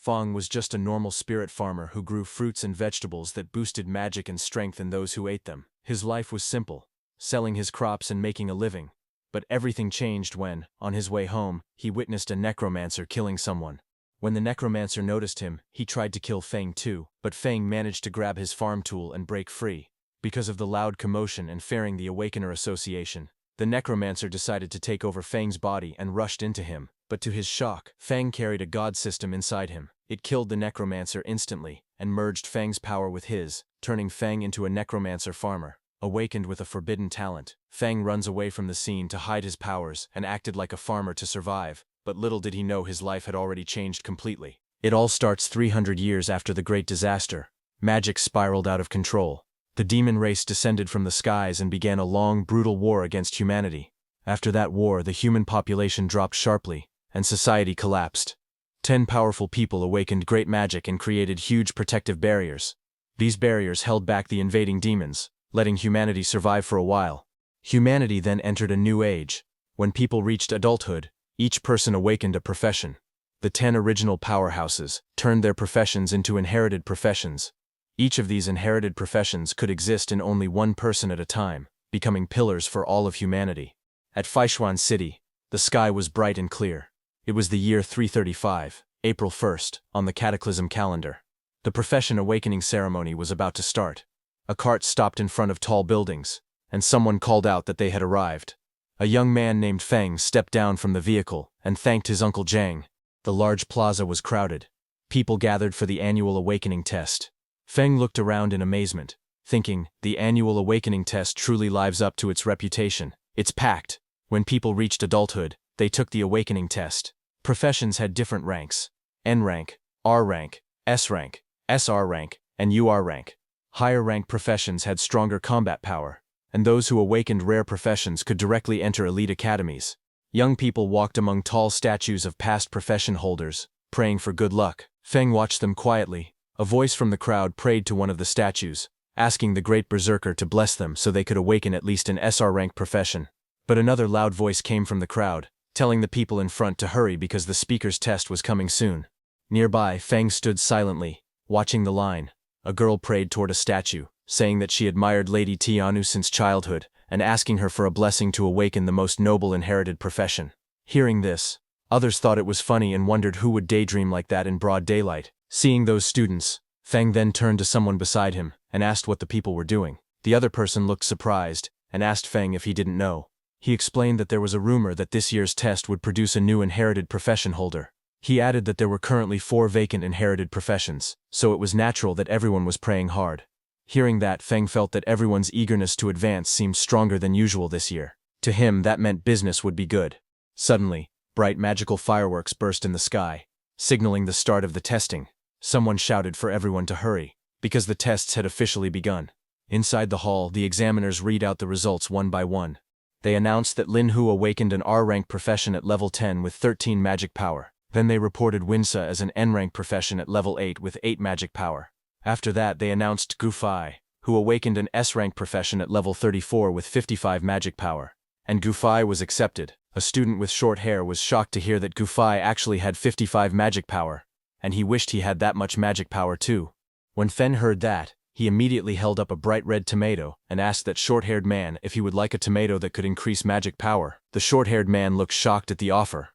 Feng was just a normal spirit farmer who grew fruits and vegetables that boosted magic and strength in those who ate them. His life was simple, selling his crops and making a living. But everything changed when, on his way home, he witnessed a necromancer killing someone. When the necromancer noticed him, he tried to kill Feng too, but Feng managed to grab his farm tool and break free. Because of the loud commotion and fearing the Awakener Association, the necromancer decided to take over Feng's body and rushed into him. But to his shock, Feng carried a god system inside him. It killed the necromancer instantly, and merged Feng's power with his, turning Feng into a necromancer farmer. Awakened with a forbidden talent, Feng runs away from the scene to hide his powers and acted like a farmer to survive, but little did he know his life had already changed completely. It all starts 300 years after the Great Disaster. Magic spiraled out of control. The demon race descended from the skies and began a long, brutal war against humanity. After that war, the human population dropped sharply, and society collapsed. 10 powerful people awakened great magic and created huge protective barriers. These barriers held back the invading demons, letting humanity survive for a while. Humanity then entered a new age. When people reached adulthood, each person awakened a profession. The 10 original powerhouses turned their professions into inherited professions. Each of these inherited professions could exist in only one person at a time, becoming pillars for all of humanity. At Feishuan City, the sky was bright and clear. It was the year 335, April 1st, on the Cataclysm calendar. The profession awakening ceremony was about to start. A cart stopped in front of tall buildings, and someone called out that they had arrived. A young man named Feng stepped down from the vehicle and thanked his uncle Zhang. The large plaza was crowded. People gathered for the annual awakening test. Feng looked around in amazement, thinking, the annual awakening test truly lives up to its reputation. It's packed. When people reached adulthood, they took the awakening test. Professions had different ranks: N rank, R rank, S rank, SR rank, and UR rank. Higher rank professions had stronger combat power, and those who awakened rare professions could directly enter elite academies. Young people walked among tall statues of past profession holders, praying for good luck. Feng watched them quietly. A voice from the crowd prayed to one of the statues, asking the great berserker to bless them so they could awaken at least an SR rank profession. But another loud voice came from the crowd, telling the people in front to hurry because the speaker's test was coming soon. Nearby, Feng stood silently, watching the line. A girl prayed toward a statue, saying that she admired Lady Tianu since childhood, and asking her for a blessing to awaken the most noble inherited profession. Hearing this, others thought it was funny and wondered who would daydream like that in broad daylight. Seeing those students, Feng then turned to someone beside him and asked what the people were doing. The other person looked surprised and asked Feng if he didn't know. He explained that there was a rumor that this year's test would produce a new inherited profession holder. He added that there were currently 4 vacant inherited professions, so it was natural that everyone was praying hard. Hearing that, Feng felt that everyone's eagerness to advance seemed stronger than usual this year. To him, that meant business would be good. Suddenly, bright magical fireworks burst in the sky, signaling the start of the testing. Someone shouted for everyone to hurry, because the tests had officially begun. Inside the hall, the examiners read out the results one by one. They announced that Lin Hu awakened an R-rank profession at level 10 with 13 magic power. Then they reported Winsa as an N-rank profession at level 8 with 8 magic power. After that, they announced Gu Fai, who awakened an S-rank profession at level 34 with 55 magic power. And Gu Fai was accepted. A student with short hair was shocked to hear that Gu Fai actually had 55 magic power, and he wished he had that much magic power too. When Fen heard that, he immediately held up a bright red tomato and asked that short-haired man if he would like a tomato that could increase magic power. The short-haired man looked shocked at the offer.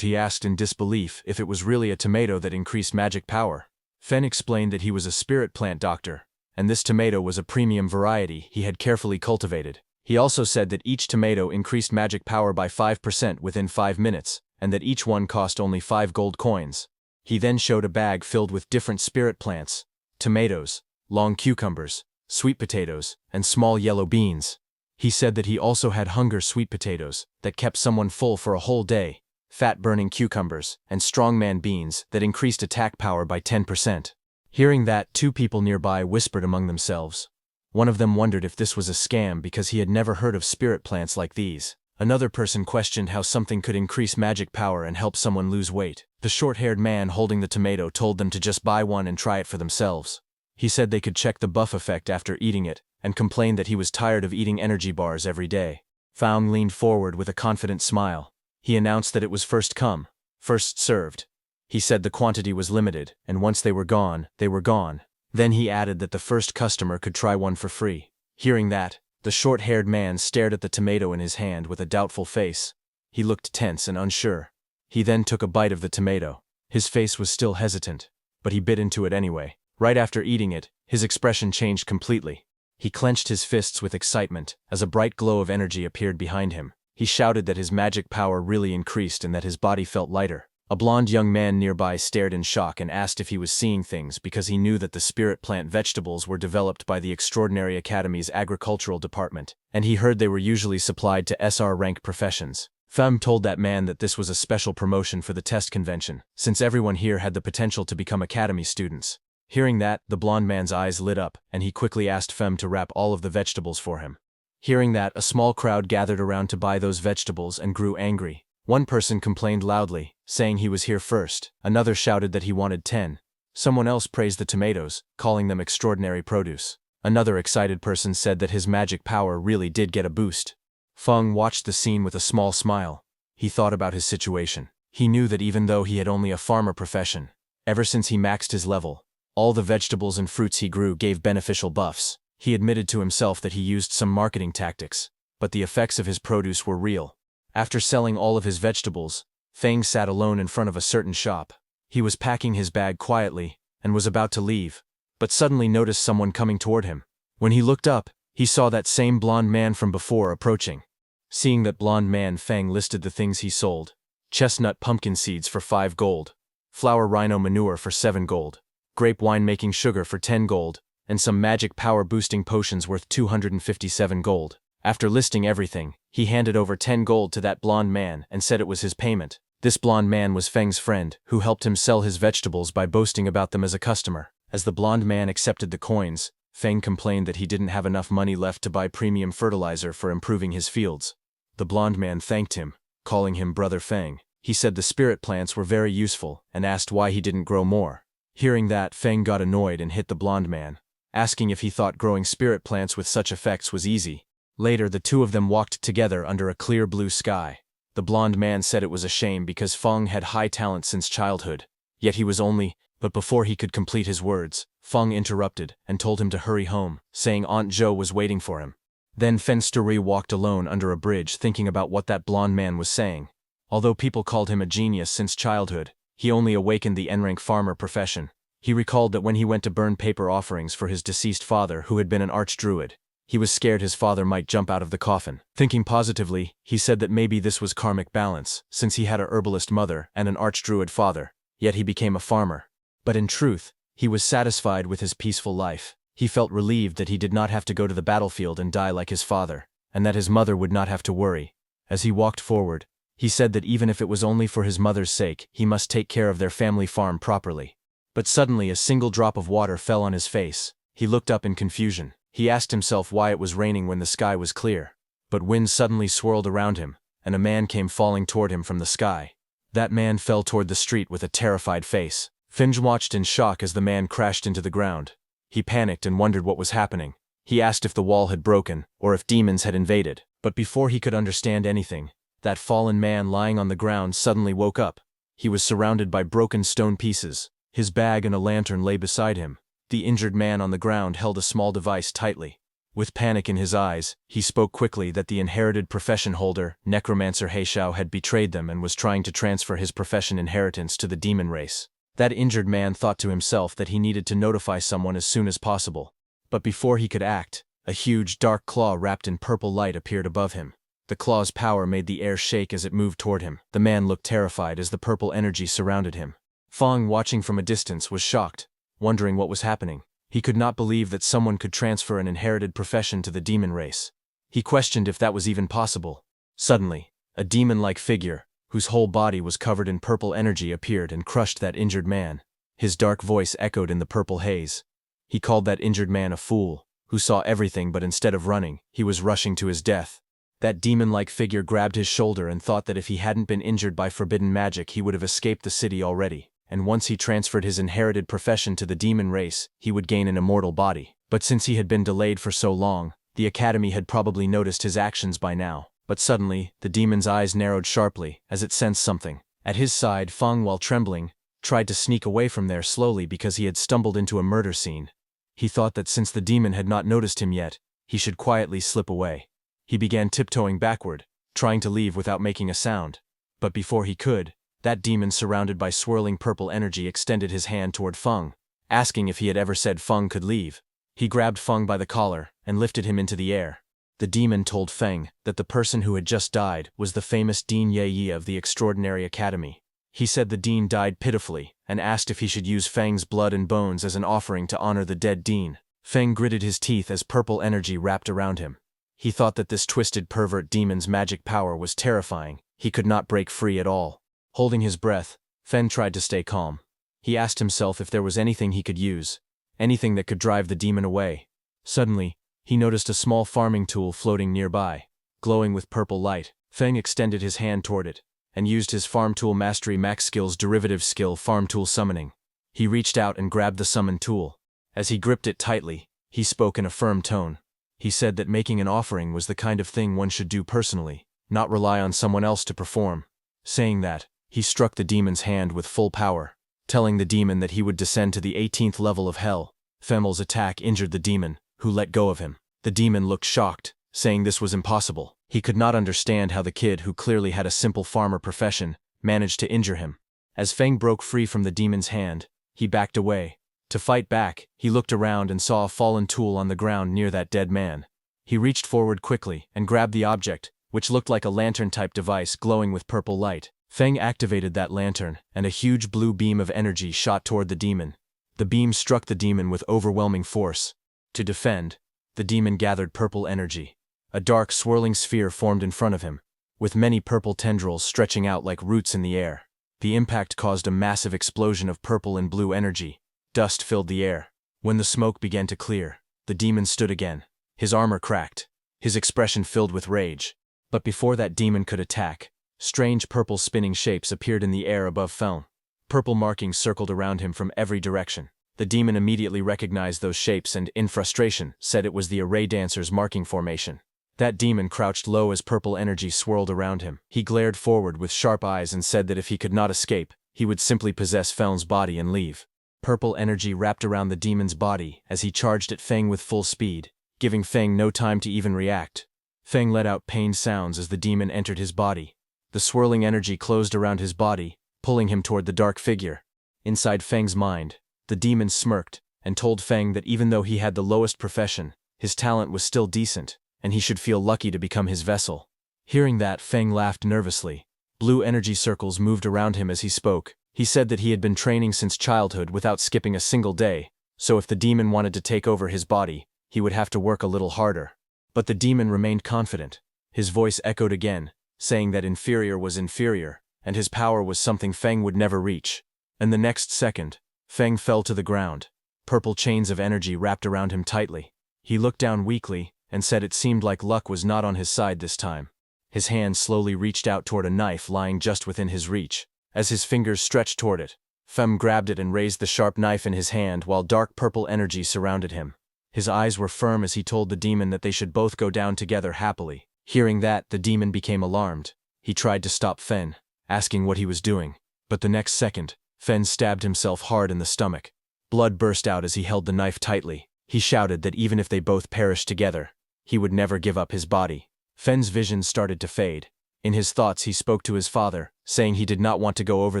He asked in disbelief if it was really a tomato that increased magic power. Fen explained that he was a spirit plant doctor, and this tomato was a premium variety he had carefully cultivated. He also said that each tomato increased magic power by 5% within 5 minutes, and that each one cost only 5 gold coins. He then showed a bag filled with different spirit plants: tomatoes, long cucumbers, sweet potatoes, and small yellow beans. He said that he also had hunger sweet potatoes that kept someone full for a whole day, fat-burning cucumbers, and strongman beans that increased attack power by 10%. Hearing that, 2 people nearby whispered among themselves. One of them wondered if this was a scam because he had never heard of spirit plants like these. Another person questioned how something could increase magic power and help someone lose weight. The short-haired man holding the tomato told them to just buy one and try it for themselves. He said they could check the buff effect after eating it, and complained that he was tired of eating energy bars every day. Faung leaned forward with a confident smile. He announced that it was first come, first served. He said the quantity was limited, and once they were gone, they were gone. Then he added that the first customer could try one for free. Hearing that, the short-haired man stared at the tomato in his hand with a doubtful face. He looked tense and unsure. He then took a bite of the tomato. His face was still hesitant, but he bit into it anyway. Right after eating it, his expression changed completely. He clenched his fists with excitement as a bright glow of energy appeared behind him. He shouted that his magic power really increased and that his body felt lighter. A blond young man nearby stared in shock and asked if he was seeing things because he knew that the spirit plant vegetables were developed by the Extraordinary Academy's agricultural department, and he heard they were usually supplied to SR rank professions. Femme told that man that this was a special promotion for the test convention, since everyone here had the potential to become academy students. Hearing that, the blond man's eyes lit up, and he quickly asked Femme to wrap all of the vegetables for him. Hearing that, a small crowd gathered around to buy those vegetables and grew angry. One person complained loudly, saying he was here first. Another shouted that he wanted 10. Someone else praised the tomatoes, calling them extraordinary produce. Another excited person said that his magic power really did get a boost. Feng watched the scene with a small smile. He thought about his situation. He knew that even though he had only a farmer profession, ever since he maxed his level, all the vegetables and fruits he grew gave beneficial buffs. He admitted to himself that he used some marketing tactics, but the effects of his produce were real. After selling all of his vegetables, Feng sat alone in front of a certain shop. He was packing his bag quietly and was about to leave, but suddenly noticed someone coming toward him. When he looked up, he saw that same blond man from before approaching. Seeing that blond man, Feng listed the things he sold: chestnut pumpkin seeds for 5 gold, flower rhino manure for 7 gold, grape winemaking sugar for 10 gold, and some magic power boosting potions worth 257 gold. After listing everything, he handed over 10 gold to that blond man and said it was his payment. This blond man was Feng's friend, who helped him sell his vegetables by boasting about them as a customer. As the blond man accepted the coins, Feng complained that he didn't have enough money left to buy premium fertilizer for improving his fields. The blond man thanked him, calling him Brother Feng. He said the spirit plants were very useful and asked why he didn't grow more. Hearing that, Feng got annoyed and hit the blond man, asking if he thought growing spirit plants with such effects was easy. Later, the two of them walked together under a clear blue sky. The blond man said it was a shame because Feng had high talent since childhood, yet he was only— But before he could complete his words, Feng interrupted and told him to hurry home, saying Aunt Zhou was waiting for him. Then Fensteri walked alone under a bridge thinking about what that blond man was saying. Although people called him a genius since childhood, he only awakened the N-rank farmer profession. He recalled that when he went to burn paper offerings for his deceased father, who had been an archdruid, he was scared his father might jump out of the coffin. Thinking positively, he said that maybe this was karmic balance, since he had a herbalist mother and an archdruid father, yet he became a farmer. But in truth, he was satisfied with his peaceful life. He felt relieved that he did not have to go to the battlefield and die like his father, and that his mother would not have to worry. As he walked forward, he said that even if it was only for his mother's sake, he must take care of their family farm properly. But suddenly a single drop of water fell on his face. He looked up in confusion. He asked himself why it was raining when the sky was clear. But wind suddenly swirled around him, and a man came falling toward him from the sky. That man fell toward the street with a terrified face. Finge watched in shock as the man crashed into the ground. He panicked and wondered what was happening. He asked if the wall had broken, or if demons had invaded. But before he could understand anything, that fallen man lying on the ground suddenly woke up. He was surrounded by broken stone pieces. His bag and a lantern lay beside him. The injured man on the ground held a small device tightly. With panic in his eyes, he spoke quickly that the inherited profession holder, Necromancer Heishao, had betrayed them and was trying to transfer his profession inheritance to the demon race. That injured man thought to himself that he needed to notify someone as soon as possible. But before he could act, a huge dark claw wrapped in purple light appeared above him. The claw's power made the air shake as it moved toward him. The man looked terrified as the purple energy surrounded him. Feng, watching from a distance, was shocked, wondering what was happening. He could not believe that someone could transfer an inherited profession to the demon race. He questioned if that was even possible. Suddenly, a demon-like figure, whose whole body was covered in purple energy, appeared and crushed that injured man. His dark voice echoed in the purple haze. He called that injured man a fool, who saw everything, but instead of running, he was rushing to his death. That demon-like figure grabbed his shoulder and thought that if he hadn't been injured by forbidden magic, he would have escaped the city already. And once he transferred his inherited profession to the demon race, he would gain an immortal body. But since he had been delayed for so long, the academy had probably noticed his actions by now. But suddenly, the demon's eyes narrowed sharply as it sensed something. At his side, Feng, while trembling, tried to sneak away from there slowly because he had stumbled into a murder scene. He thought that since the demon had not noticed him yet, he should quietly slip away. He began tiptoeing backward, trying to leave without making a sound. But before he could, that demon surrounded by swirling purple energy extended his hand toward Feng, asking if he had ever said Feng could leave. He grabbed Feng by the collar and lifted him into the air. The demon told Feng that the person who had just died was the famous Dean Ye of the Extraordinary Academy. He said the dean died pitifully and asked if he should use Feng's blood and bones as an offering to honor the dead dean. Feng gritted his teeth as purple energy wrapped around him. He thought that this twisted pervert demon's magic power was terrifying. He could not break free at all. Holding his breath, Feng tried to stay calm. He asked himself if there was anything he could use, anything that could drive the demon away. Suddenly, he noticed a small farming tool floating nearby, glowing with purple light. Feng extended his hand toward it, and used his Farm Tool Mastery Max Skill's derivative skill Farm Tool Summoning. He reached out and grabbed the summoned tool. As he gripped it tightly, he spoke in a firm tone. He said that making an offering was the kind of thing one should do personally, not rely on someone else to perform. Saying that, he struck the demon's hand with full power, telling the demon that he would descend to the 18th level of hell. Femel's attack injured the demon, who let go of him. The demon looked shocked, saying this was impossible. He could not understand how the kid, who clearly had a simple farmer profession, managed to injure him. As Feng broke free from the demon's hand, he backed away. To fight back, he looked around and saw a fallen tool on the ground near that dead man. He reached forward quickly and grabbed the object, which looked like a lantern-type device glowing with purple light. Feng activated that lantern, and a huge blue beam of energy shot toward the demon. The beam struck the demon with overwhelming force. To defend, the demon gathered purple energy. A dark, swirling sphere formed in front of him, with many purple tendrils stretching out like roots in the air. The impact caused a massive explosion of purple and blue energy. Dust filled the air. When the smoke began to clear, the demon stood again. His armor cracked, his expression filled with rage. But before that demon could attack, strange purple spinning shapes appeared in the air above Feng. Purple markings circled around him from every direction. The demon immediately recognized those shapes and, in frustration, said it was the array dancer's marking formation. That demon crouched low as purple energy swirled around him. He glared forward with sharp eyes and said that if he could not escape, he would simply possess Feng's body and leave. Purple energy wrapped around the demon's body as he charged at Feng with full speed, giving Feng no time to even react. Feng let out pained sounds as the demon entered his body. The swirling energy closed around his body, pulling him toward the dark figure. Inside Feng's mind, the demon smirked and told Feng that even though he had the lowest profession, his talent was still decent, and he should feel lucky to become his vessel. Hearing that, Feng laughed nervously. Blue energy circles moved around him as he spoke. He said that he had been training since childhood without skipping a single day, so if the demon wanted to take over his body, he would have to work a little harder. But the demon remained confident. His voice echoed again, saying that inferior was inferior, and his power was something Feng would never reach. And the next second, Feng fell to the ground. Purple chains of energy wrapped around him tightly. He looked down weakly and said it seemed like luck was not on his side this time. His hand slowly reached out toward a knife lying just within his reach. As his fingers stretched toward it, Feng grabbed it and raised the sharp knife in his hand while dark purple energy surrounded him. His eyes were firm as he told the demon that they should both go down together happily. Hearing that, the demon became alarmed. He tried to stop Feng, asking what he was doing. But the next second, Feng stabbed himself hard in the stomach. Blood burst out as he held the knife tightly. He shouted that even if they both perished together, he would never give up his body. Feng's vision started to fade. In his thoughts he spoke to his father, saying he did not want to go over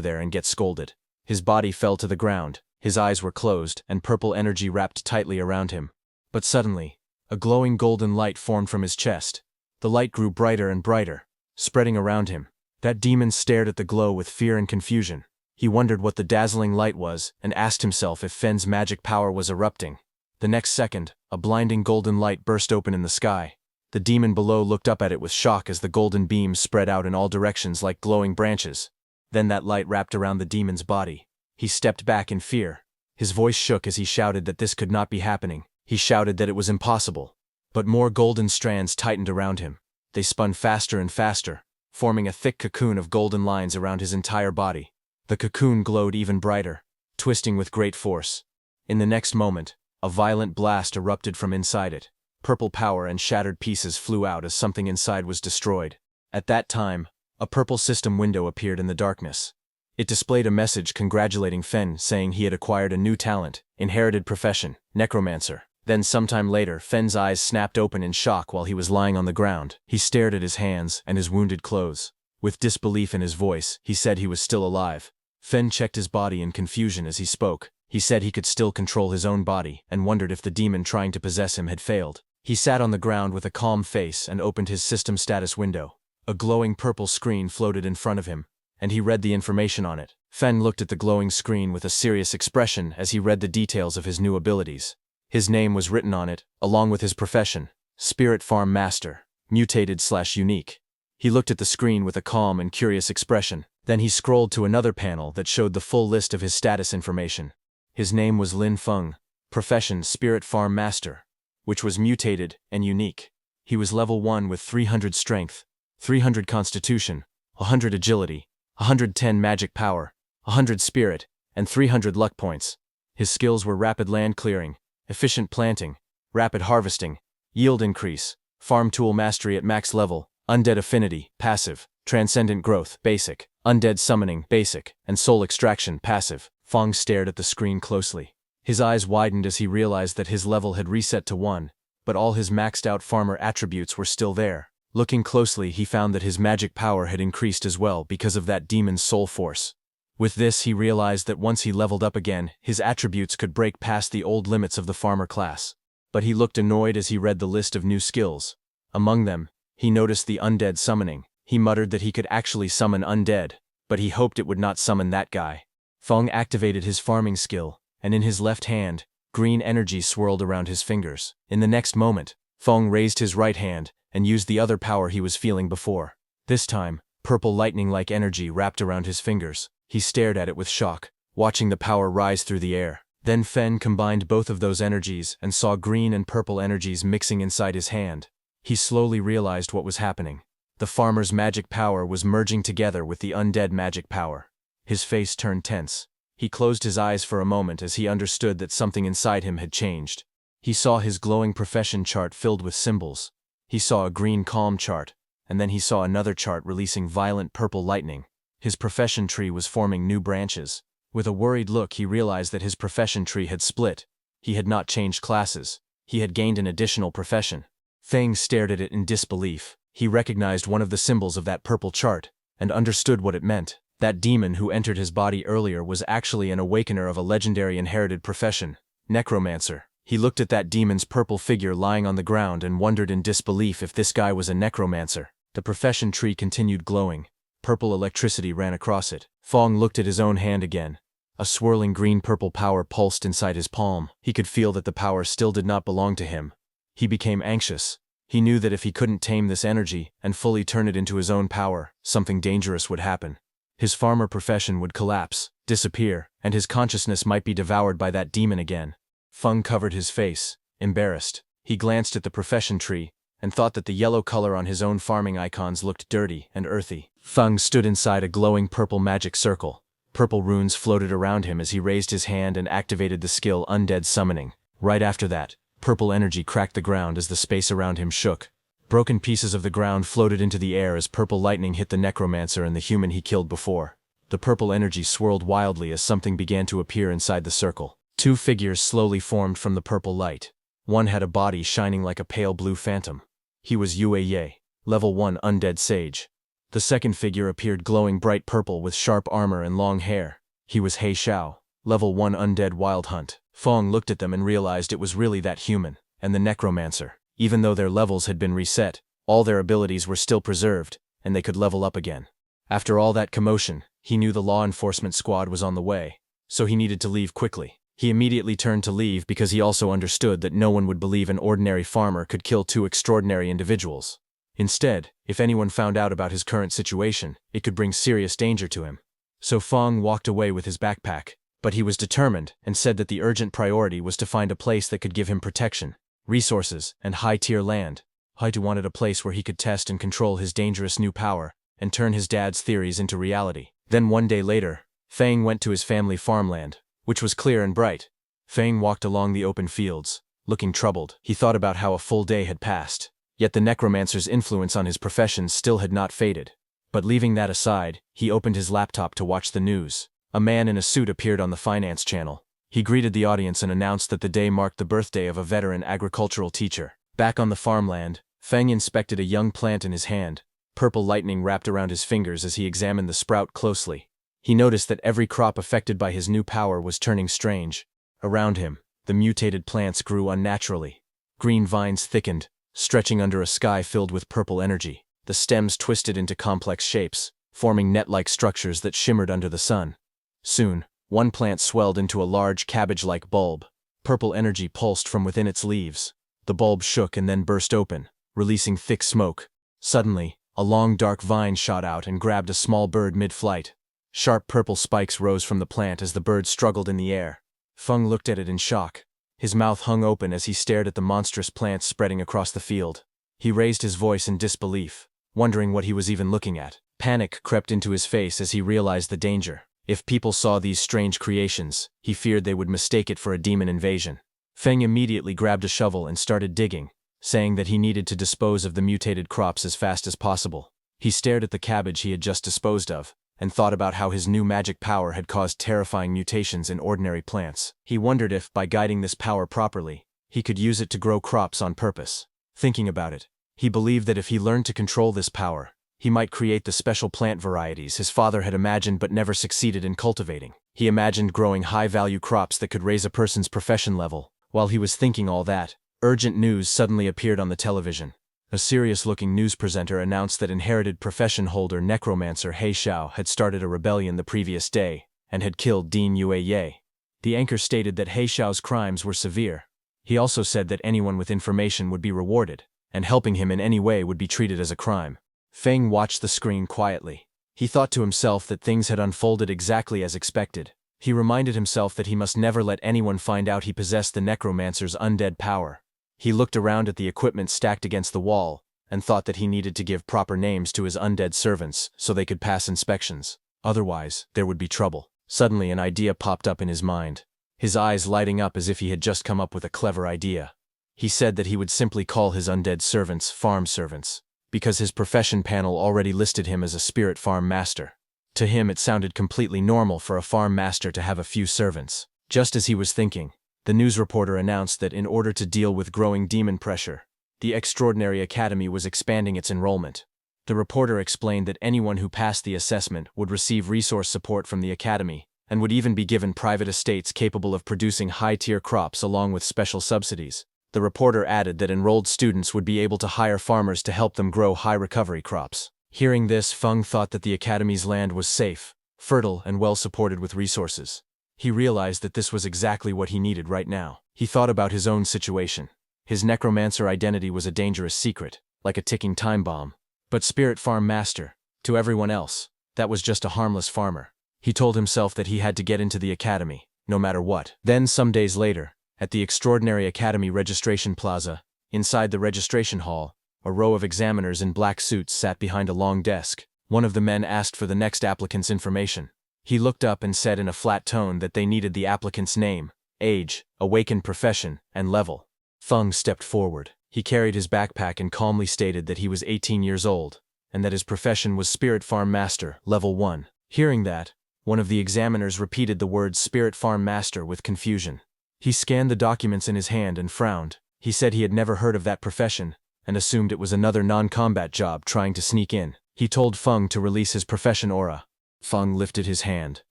there and get scolded. His body fell to the ground, his eyes were closed, and purple energy wrapped tightly around him. But suddenly, a glowing golden light formed from his chest. The light grew brighter and brighter, spreading around him. That demon stared at the glow with fear and confusion. He wondered what the dazzling light was and asked himself if Feng's magic power was erupting. The next second, a blinding golden light burst open in the sky. The demon below looked up at it with shock as the golden beams spread out in all directions like glowing branches. Then that light wrapped around the demon's body. He stepped back in fear. His voice shook as he shouted that this could not be happening. He shouted that it was impossible. But more golden strands tightened around him. They spun faster and faster, forming a thick cocoon of golden lines around his entire body. The cocoon glowed even brighter, twisting with great force. In the next moment, a violent blast erupted from inside it. Purple power and shattered pieces flew out as something inside was destroyed. At that time, a purple system window appeared in the darkness. It displayed a message congratulating Fen, saying he had acquired a new talent, inherited profession, Necromancer. Then sometime later, Fen's eyes snapped open in shock while he was lying on the ground. He stared at his hands and his wounded clothes. With disbelief in his voice, he said he was still alive. Fen checked his body in confusion as he spoke. He said he could still control his own body and wondered if the demon trying to possess him had failed. He sat on the ground with a calm face and opened his system status window. A glowing purple screen floated in front of him, and he read the information on it. Fen looked at the glowing screen with a serious expression as he read the details of his new abilities. His name was written on it, along with his profession, Spirit Farm Master, Mutated/Unique. He looked at the screen with a calm and curious expression. Then he scrolled to another panel that showed the full list of his status information. His name was Lin Feng, profession Spirit Farm Master, which was mutated and unique. He was level 1 with 300 strength, 300 constitution, 100 agility, 110 magic power, 100 spirit, and 300 luck points. His skills were rapid land clearing, efficient planting, rapid harvesting, yield increase, farm tool mastery at max level, undead affinity, passive, transcendent growth, basic, undead summoning, basic, and soul extraction, passive. Feng stared at the screen closely. His eyes widened as he realized that his level had reset to 1, but all his maxed out farmer attributes were still there. Looking closely, he found that his magic power had increased as well because of that demon's soul force. With this, he realized that once he leveled up again, his attributes could break past the old limits of the farmer class. But he looked annoyed as he read the list of new skills. Among them, he noticed the undead summoning. He muttered that he could actually summon undead, but he hoped it would not summon that guy. Feng activated his farming skill, and in his left hand, green energy swirled around his fingers. In the next moment, Feng raised his right hand and used the other power he was feeling before. This time, purple lightning-like energy wrapped around his fingers. He stared at it with shock, watching the power rise through the air. Then Fen combined both of those energies and saw green and purple energies mixing inside his hand. He slowly realized what was happening. The farmer's magic power was merging together with the undead magic power. His face turned tense. He closed his eyes for a moment as he understood that something inside him had changed. He saw his glowing profession chart filled with symbols. He saw a green calm chart, and then he saw another chart releasing violent purple lightning. His profession tree was forming new branches. With a worried look, he realized that his profession tree had split. He had not changed classes. He had gained an additional profession. Feng stared at it in disbelief. He recognized one of the symbols of that purple chart, and understood what it meant. That demon who entered his body earlier was actually an awakener of a legendary inherited profession, Necromancer. He looked at that demon's purple figure lying on the ground and wondered in disbelief if this guy was a necromancer. The profession tree continued glowing. Purple electricity ran across it. Feng looked at his own hand again. A swirling green-purple power pulsed inside his palm. He could feel that the power still did not belong to him. He became anxious. He knew that if he couldn't tame this energy and fully turn it into his own power, something dangerous would happen. His farmer profession would collapse, disappear, and his consciousness might be devoured by that demon again. Feng covered his face, embarrassed. He glanced at the profession tree and thought that the yellow color on his own farming icons looked dirty and earthy. Feng stood inside a glowing purple magic circle. Purple runes floated around him as he raised his hand and activated the skill Undead Summoning. Right after that, purple energy cracked the ground as the space around him shook. Broken pieces of the ground floated into the air as purple lightning hit the necromancer and the human he killed before. The purple energy swirled wildly as something began to appear inside the circle. Two figures slowly formed from the purple light. One had a body shining like a pale blue phantom. He was Yue Ye, level 1 Undead Sage. The second figure appeared glowing bright purple with sharp armor and long hair. He was He Xiao, level 1 Undead Wild Hunt. Feng looked at them and realized it was really that human, and the necromancer. Even though their levels had been reset, all their abilities were still preserved, and they could level up again. After all that commotion, he knew the law enforcement squad was on the way, so he needed to leave quickly. He immediately turned to leave because he also understood that no one would believe an ordinary farmer could kill two extraordinary individuals. Instead, if anyone found out about his current situation, it could bring serious danger to him. So Feng walked away with his backpack, but he was determined and said that the urgent priority was to find a place that could give him protection, resources, and high-tier land. Haitu wanted a place where he could test and control his dangerous new power and turn his dad's theories into reality. Then one day later, Feng went to his family farmland, which was clear and bright. Feng walked along the open fields, looking troubled. He thought about how a full day had passed, yet the necromancer's influence on his profession still had not faded. But leaving that aside, he opened his laptop to watch the news. A man in a suit appeared on the finance channel. He greeted the audience and announced that the day marked the birthday of a veteran agricultural teacher. Back on the farmland, Feng inspected a young plant in his hand. Purple lightning wrapped around his fingers as he examined the sprout closely. He noticed that every crop affected by his new power was turning strange. Around him, the mutated plants grew unnaturally. Green vines thickened, stretching under a sky filled with purple energy. The stems twisted into complex shapes, forming net-like structures that shimmered under the sun. Soon, one plant swelled into a large cabbage-like bulb. Purple energy pulsed from within its leaves. The bulb shook and then burst open, releasing thick smoke. Suddenly, a long dark vine shot out and grabbed a small bird mid-flight. Sharp purple spikes rose from the plant as the bird struggled in the air. Feng looked at it in shock. His mouth hung open as he stared at the monstrous plants spreading across the field. He raised his voice in disbelief, wondering what he was even looking at. Panic crept into his face as he realized the danger. If people saw these strange creations, he feared they would mistake it for a demon invasion. Feng immediately grabbed a shovel and started digging, saying that he needed to dispose of the mutated crops as fast as possible. He stared at the cabbage he had just disposed of, and thought about how his new magic power had caused terrifying mutations in ordinary plants. He wondered if, by guiding this power properly, he could use it to grow crops on purpose. Thinking about it, he believed that if he learned to control this power, he might create the special plant varieties his father had imagined but never succeeded in cultivating. He imagined growing high-value crops that could raise a person's profession level. While he was thinking all that, urgent news suddenly appeared on the television. A serious-looking news presenter announced that inherited profession holder Necromancer He Xiao had started a rebellion the previous day and had killed Dean Yue Ye. The anchor stated that He Xiao's crimes were severe. He also said that anyone with information would be rewarded, and helping him in any way would be treated as a crime. Feng watched the screen quietly. He thought to himself that things had unfolded exactly as expected. He reminded himself that he must never let anyone find out he possessed the Necromancer's undead power. He looked around at the equipment stacked against the wall, and thought that he needed to give proper names to his undead servants so they could pass inspections. Otherwise, there would be trouble. Suddenly an idea popped up in his mind, his eyes lighting up as if he had just come up with a clever idea. He said that he would simply call his undead servants farm servants, because his profession panel already listed him as a spirit farm master. To him it sounded completely normal for a farm master to have a few servants. Just as he was thinking, the news reporter announced that in order to deal with growing demon pressure, the Extraordinary Academy was expanding its enrollment. The reporter explained that anyone who passed the assessment would receive resource support from the academy, and would even be given private estates capable of producing high-tier crops along with special subsidies. The reporter added that enrolled students would be able to hire farmers to help them grow high-recovery crops. Hearing this, Feng thought that the academy's land was safe, fertile, and well-supported with resources. He realized that this was exactly what he needed right now. He thought about his own situation. His necromancer identity was a dangerous secret, like a ticking time bomb. But Spirit Farm Master, to everyone else, that was just a harmless farmer. He told himself that he had to get into the academy, no matter what. Then, some days later, at the Extraordinary Academy Registration Plaza, inside the registration hall, a row of examiners in black suits sat behind a long desk. One of the men asked for the next applicant's information. He looked up and said in a flat tone that they needed the applicant's name, age, Awaken profession, and level. Feng stepped forward. He carried his backpack and calmly stated that he was 18 years old, and that his profession was Spirit Farm Master, Level 1. Hearing that, one of the examiners repeated the words Spirit Farm Master with confusion. He scanned the documents in his hand and frowned. He said he had never heard of that profession, and assumed it was another non-combat job trying to sneak in. He told Feng to release his profession aura. Feng lifted his hand,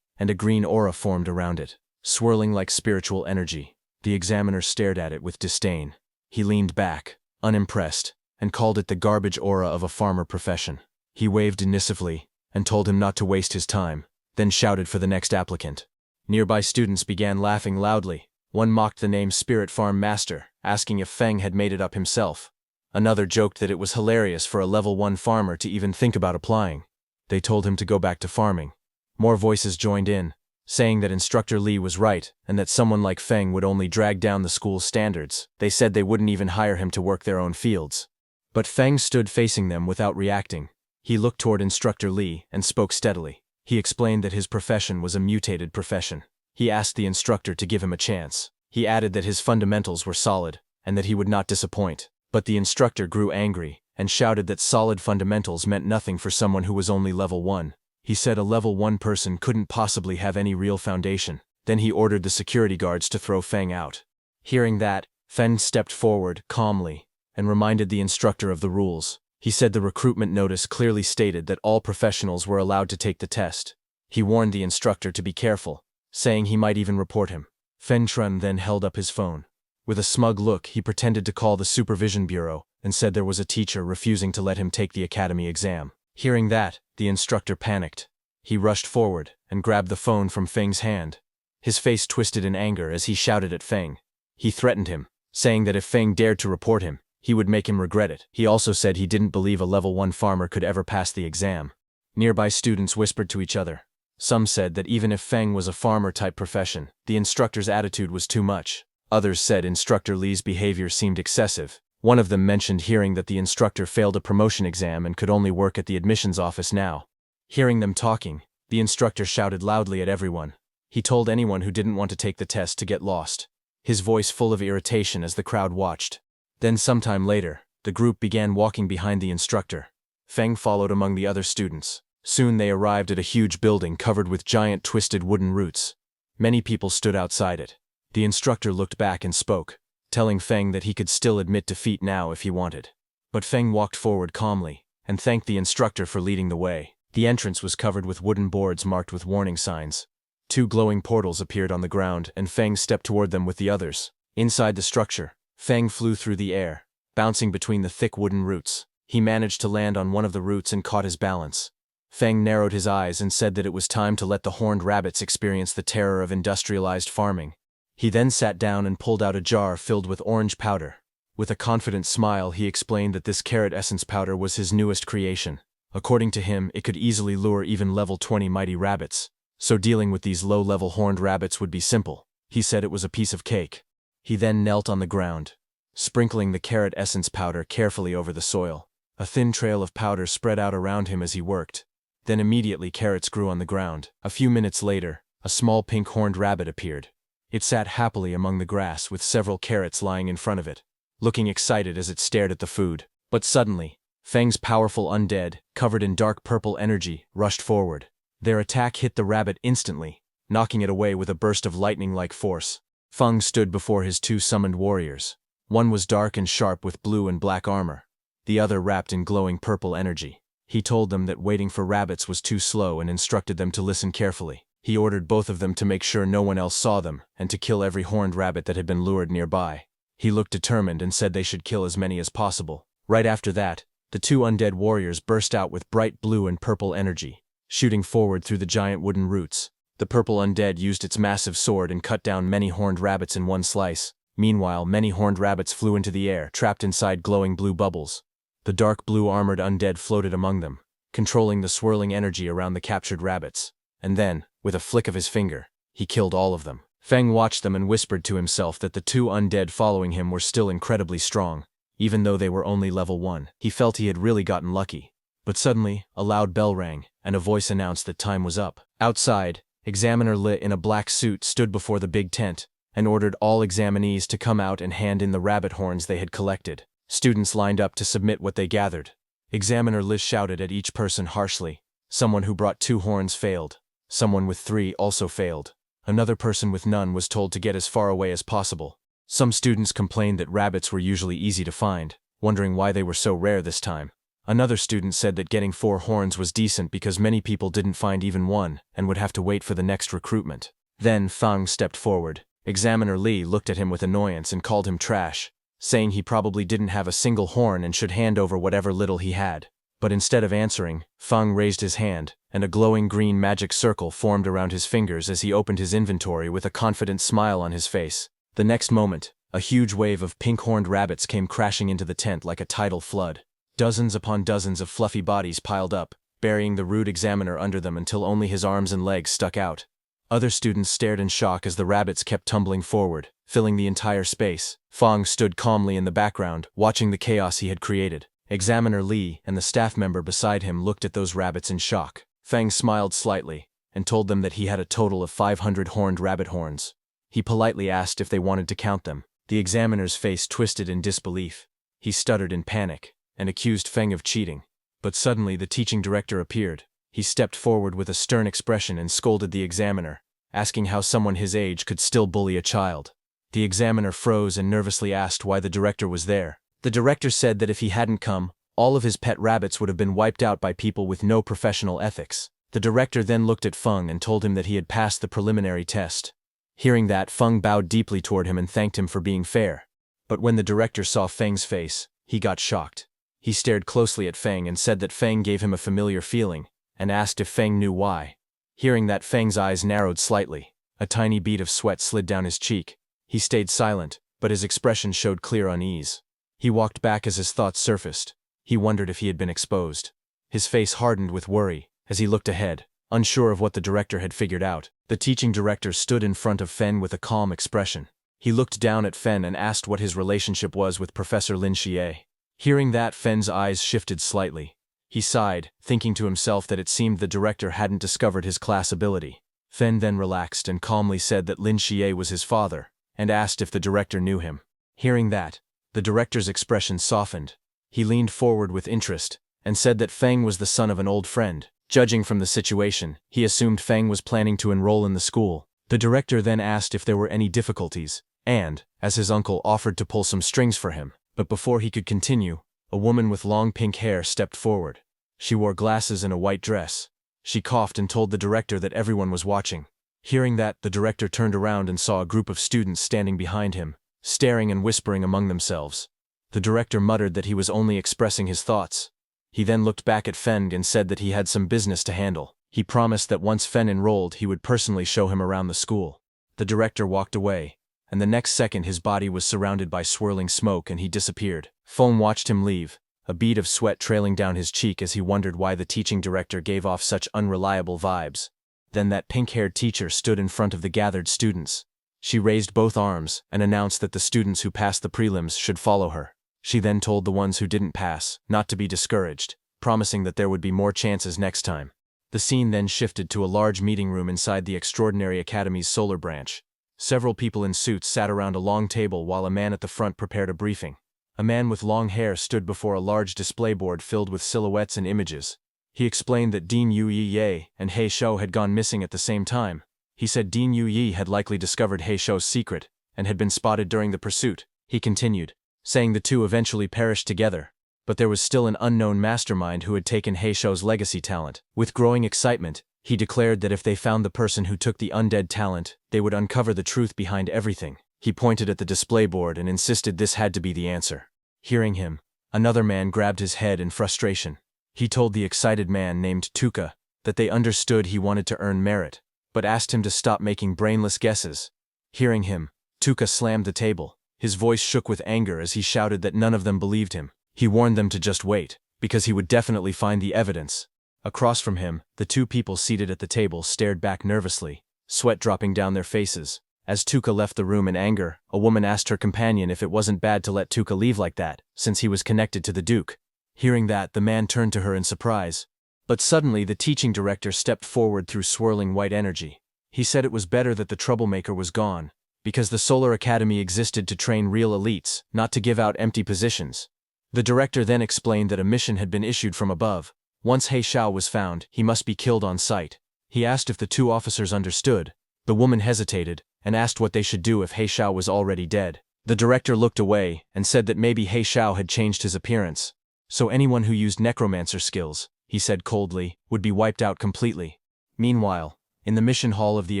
and a green aura formed around it, swirling like spiritual energy. The examiner stared at it with disdain. He leaned back, unimpressed, and called it the garbage aura of a farmer profession. He waved dismissively, and told him not to waste his time, then shouted for the next applicant. Nearby students began laughing loudly. One mocked the name Spirit Farm Master, asking if Feng had made it up himself. Another joked that it was hilarious for a level 1 farmer to even think about applying. They told him to go back to farming. More voices joined in, saying that Instructor Li was right and that someone like Feng would only drag down the school's standards. They said they wouldn't even hire him to work their own fields. But Feng stood facing them without reacting. He looked toward Instructor Li and spoke steadily. He explained that his profession was a mutated profession. He asked the instructor to give him a chance. He added that his fundamentals were solid and that he would not disappoint. But the instructor grew angry and shouted that solid fundamentals meant nothing for someone who was only level 1. He said a level 1 person couldn't possibly have any real foundation. Then he ordered the security guards to throw Feng out. Hearing that, Feng stepped forward, calmly, and reminded the instructor of the rules. He said the recruitment notice clearly stated that all professionals were allowed to take the test. He warned the instructor to be careful, saying he might even report him. Fen Trun then held up his phone. With a smug look, he pretended to call the supervision bureau and said there was a teacher refusing to let him take the academy exam. Hearing that, the instructor panicked. He rushed forward and grabbed the phone from Feng's hand. His face twisted in anger as he shouted at Feng. He threatened him, saying that if Feng dared to report him, he would make him regret it. He also said he didn't believe a level 1 farmer could ever pass the exam. Nearby students whispered to each other. Some said that even if Feng was a farmer-type profession, the instructor's attitude was too much. Others said Instructor Li's behavior seemed excessive. One of them mentioned hearing that the instructor failed a promotion exam and could only work at the admissions office now. Hearing them talking, the instructor shouted loudly at everyone. He told anyone who didn't want to take the test to get lost, his voice full of irritation as the crowd watched. Then sometime later, the group began walking behind the instructor. Feng followed among the other students. Soon they arrived at a huge building covered with giant twisted wooden roots. Many people stood outside it. The instructor looked back and spoke, telling Feng that he could still admit defeat now if he wanted. But Feng walked forward calmly and thanked the instructor for leading the way. The entrance was covered with wooden boards marked with warning signs. 2 glowing portals appeared on the ground and Feng stepped toward them with the others. Inside the structure, Feng flew through the air, bouncing between the thick wooden roots. He managed to land on one of the roots and caught his balance. Feng narrowed his eyes and said that it was time to let the horned rabbits experience the terror of industrialized farming. He then sat down and pulled out a jar filled with orange powder. With a confident smile, he explained that this carrot essence powder was his newest creation. According to him, it could easily lure even level 20 mighty rabbits, so dealing with these low-level horned rabbits would be simple. He said it was a piece of cake. He then knelt on the ground, sprinkling the carrot essence powder carefully over the soil. A thin trail of powder spread out around him as he worked. Then immediately carrots grew on the ground. A few minutes later, a small pink horned rabbit appeared. It sat happily among the grass with several carrots lying in front of it, looking excited as it stared at the food. But suddenly, Feng's powerful undead, covered in dark purple energy, rushed forward. Their attack hit the rabbit instantly, knocking it away with a burst of lightning-like force. Feng stood before his 2 summoned warriors. One was dark and sharp with blue and black armor, the other wrapped in glowing purple energy. He told them that waiting for rabbits was too slow and instructed them to listen carefully. He ordered both of them to make sure no one else saw them and to kill every horned rabbit that had been lured nearby. He looked determined and said they should kill as many as possible. Right after that, the 2 undead warriors burst out with bright blue and purple energy, shooting forward through the giant wooden roots. The purple undead used its massive sword and cut down many horned rabbits in one slice. Meanwhile, many horned rabbits flew into the air, trapped inside glowing blue bubbles. The dark blue armored undead floated among them, controlling the swirling energy around the captured rabbits. And then, with a flick of his finger, he killed all of them. Feng watched them and whispered to himself that the 2 undead following him were still incredibly strong, even though they were only level 1. He felt he had really gotten lucky. But suddenly, a loud bell rang, and a voice announced that time was up. Outside, Examiner Li in a black suit stood before the big tent and ordered all examinees to come out and hand in the rabbit horns they had collected. Students lined up to submit what they gathered. Examiner Li shouted at each person harshly. Someone who brought 2 horns failed. Someone with 3 also failed. Another person with none was told to get as far away as possible. Some students complained that rabbits were usually easy to find, wondering why they were so rare this time. Another student said that getting 4 horns was decent because many people didn't find even one and would have to wait for the next recruitment. Then Feng stepped forward. Examiner Li looked at him with annoyance and called him trash, saying he probably didn't have a single horn and should hand over whatever little he had. But instead of answering, Feng raised his hand, and a glowing green magic circle formed around his fingers as he opened his inventory with a confident smile on his face. The next moment, a huge wave of pink-horned rabbits came crashing into the tent like a tidal flood. Dozens upon dozens of fluffy bodies piled up, burying the rude examiner under them until only his arms and legs stuck out. Other students stared in shock as the rabbits kept tumbling forward, filling the entire space. Feng stood calmly in the background, watching the chaos he had created. Examiner Li and the staff member beside him looked at those rabbits in shock. Feng smiled slightly and told them that he had a total of 500 horned rabbit horns. He politely asked if they wanted to count them. The examiner's face twisted in disbelief. He stuttered in panic and accused Feng of cheating. But suddenly the teaching director appeared. He stepped forward with a stern expression and scolded the examiner, asking how someone his age could still bully a child. The examiner froze and nervously asked why the director was there. The director said that if he hadn't come, all of his pet rabbits would have been wiped out by people with no professional ethics. The director then looked at Feng and told him that he had passed the preliminary test. Hearing that, Feng bowed deeply toward him and thanked him for being fair. But when the director saw Feng's face, he got shocked. He stared closely at Feng and said that Feng gave him a familiar feeling, and asked if Feng knew why. Hearing that, Feng's eyes narrowed slightly. A tiny bead of sweat slid down his cheek. He stayed silent, but his expression showed clear unease. He walked back as his thoughts surfaced. He wondered if he had been exposed. His face hardened with worry as he looked ahead, unsure of what the director had figured out. The teaching director stood in front of Fen with a calm expression. He looked down at Fen and asked what his relationship was with Professor Lin Xie. Hearing that, Fen's eyes shifted slightly. He sighed, thinking to himself that it seemed the director hadn't discovered his class ability. Fen then relaxed and calmly said that Lin Xie was his father, and asked if the director knew him. Hearing that, the director's expression softened. He leaned forward with interest, and said that Feng was the son of an old friend. Judging from the situation, he assumed Feng was planning to enroll in the school. The director then asked if there were any difficulties, and, as his uncle offered to pull some strings for him. But before he could continue, a woman with long pink hair stepped forward. She wore glasses and a white dress. She coughed and told the director that everyone was watching. Hearing that, the director turned around and saw a group of students standing behind him, staring and whispering among themselves. The director muttered that he was only expressing his thoughts. He then looked back at Feng and said that he had some business to handle. He promised that once Feng enrolled, he would personally show him around the school. The director walked away, and the next second his body was surrounded by swirling smoke and he disappeared. Feng watched him leave, a bead of sweat trailing down his cheek as he wondered why the teaching director gave off such unreliable vibes. Then that pink-haired teacher stood in front of the gathered students. She raised both arms and announced that the students who passed the prelims should follow her. She then told the ones who didn't pass not to be discouraged, promising that there would be more chances next time. The scene then shifted to a large meeting room inside the Extraordinary Academy's solar branch. Several people in suits sat around a long table while a man at the front prepared a briefing. A man with long hair stood before a large display board filled with silhouettes and images. He explained that Dean Yu Yi and He Shou had gone missing at the same time. He said Dean Yu Yi had likely discovered He Shou's secret and had been spotted during the pursuit. He continued, saying the two eventually perished together, but there was still an unknown mastermind who had taken He Shou's legacy talent. With growing excitement, he declared that if they found the person who took the undead talent, they would uncover the truth behind everything. He pointed at the display board and insisted this had to be the answer. Hearing him, another man grabbed his head in frustration. He told the excited man named Tuka that they understood he wanted to earn merit, but asked him to stop making brainless guesses. Hearing him, Tuka slammed the table. His voice shook with anger as he shouted that none of them believed him. He warned them to just wait, because he would definitely find the evidence. Across from him, the two people seated at the table stared back nervously, sweat dropping down their faces. As Tuka left the room in anger, a woman asked her companion if it wasn't bad to let Tuka leave like that, since he was connected to the Duke. Hearing that, the man turned to her in surprise. But suddenly the teaching director stepped forward through swirling white energy. He said it was better that the troublemaker was gone, because the Solar Academy existed to train real elites, not to give out empty positions. The director then explained that a mission had been issued from above. Once He Shou was found, he must be killed on sight. He asked if the two officers understood. The woman hesitated, and asked what they should do if He Shou was already dead. The director looked away, and said that maybe He Shou had changed his appearance. So anyone who used necromancer skills, he said coldly, would be wiped out completely. Meanwhile, in the mission hall of the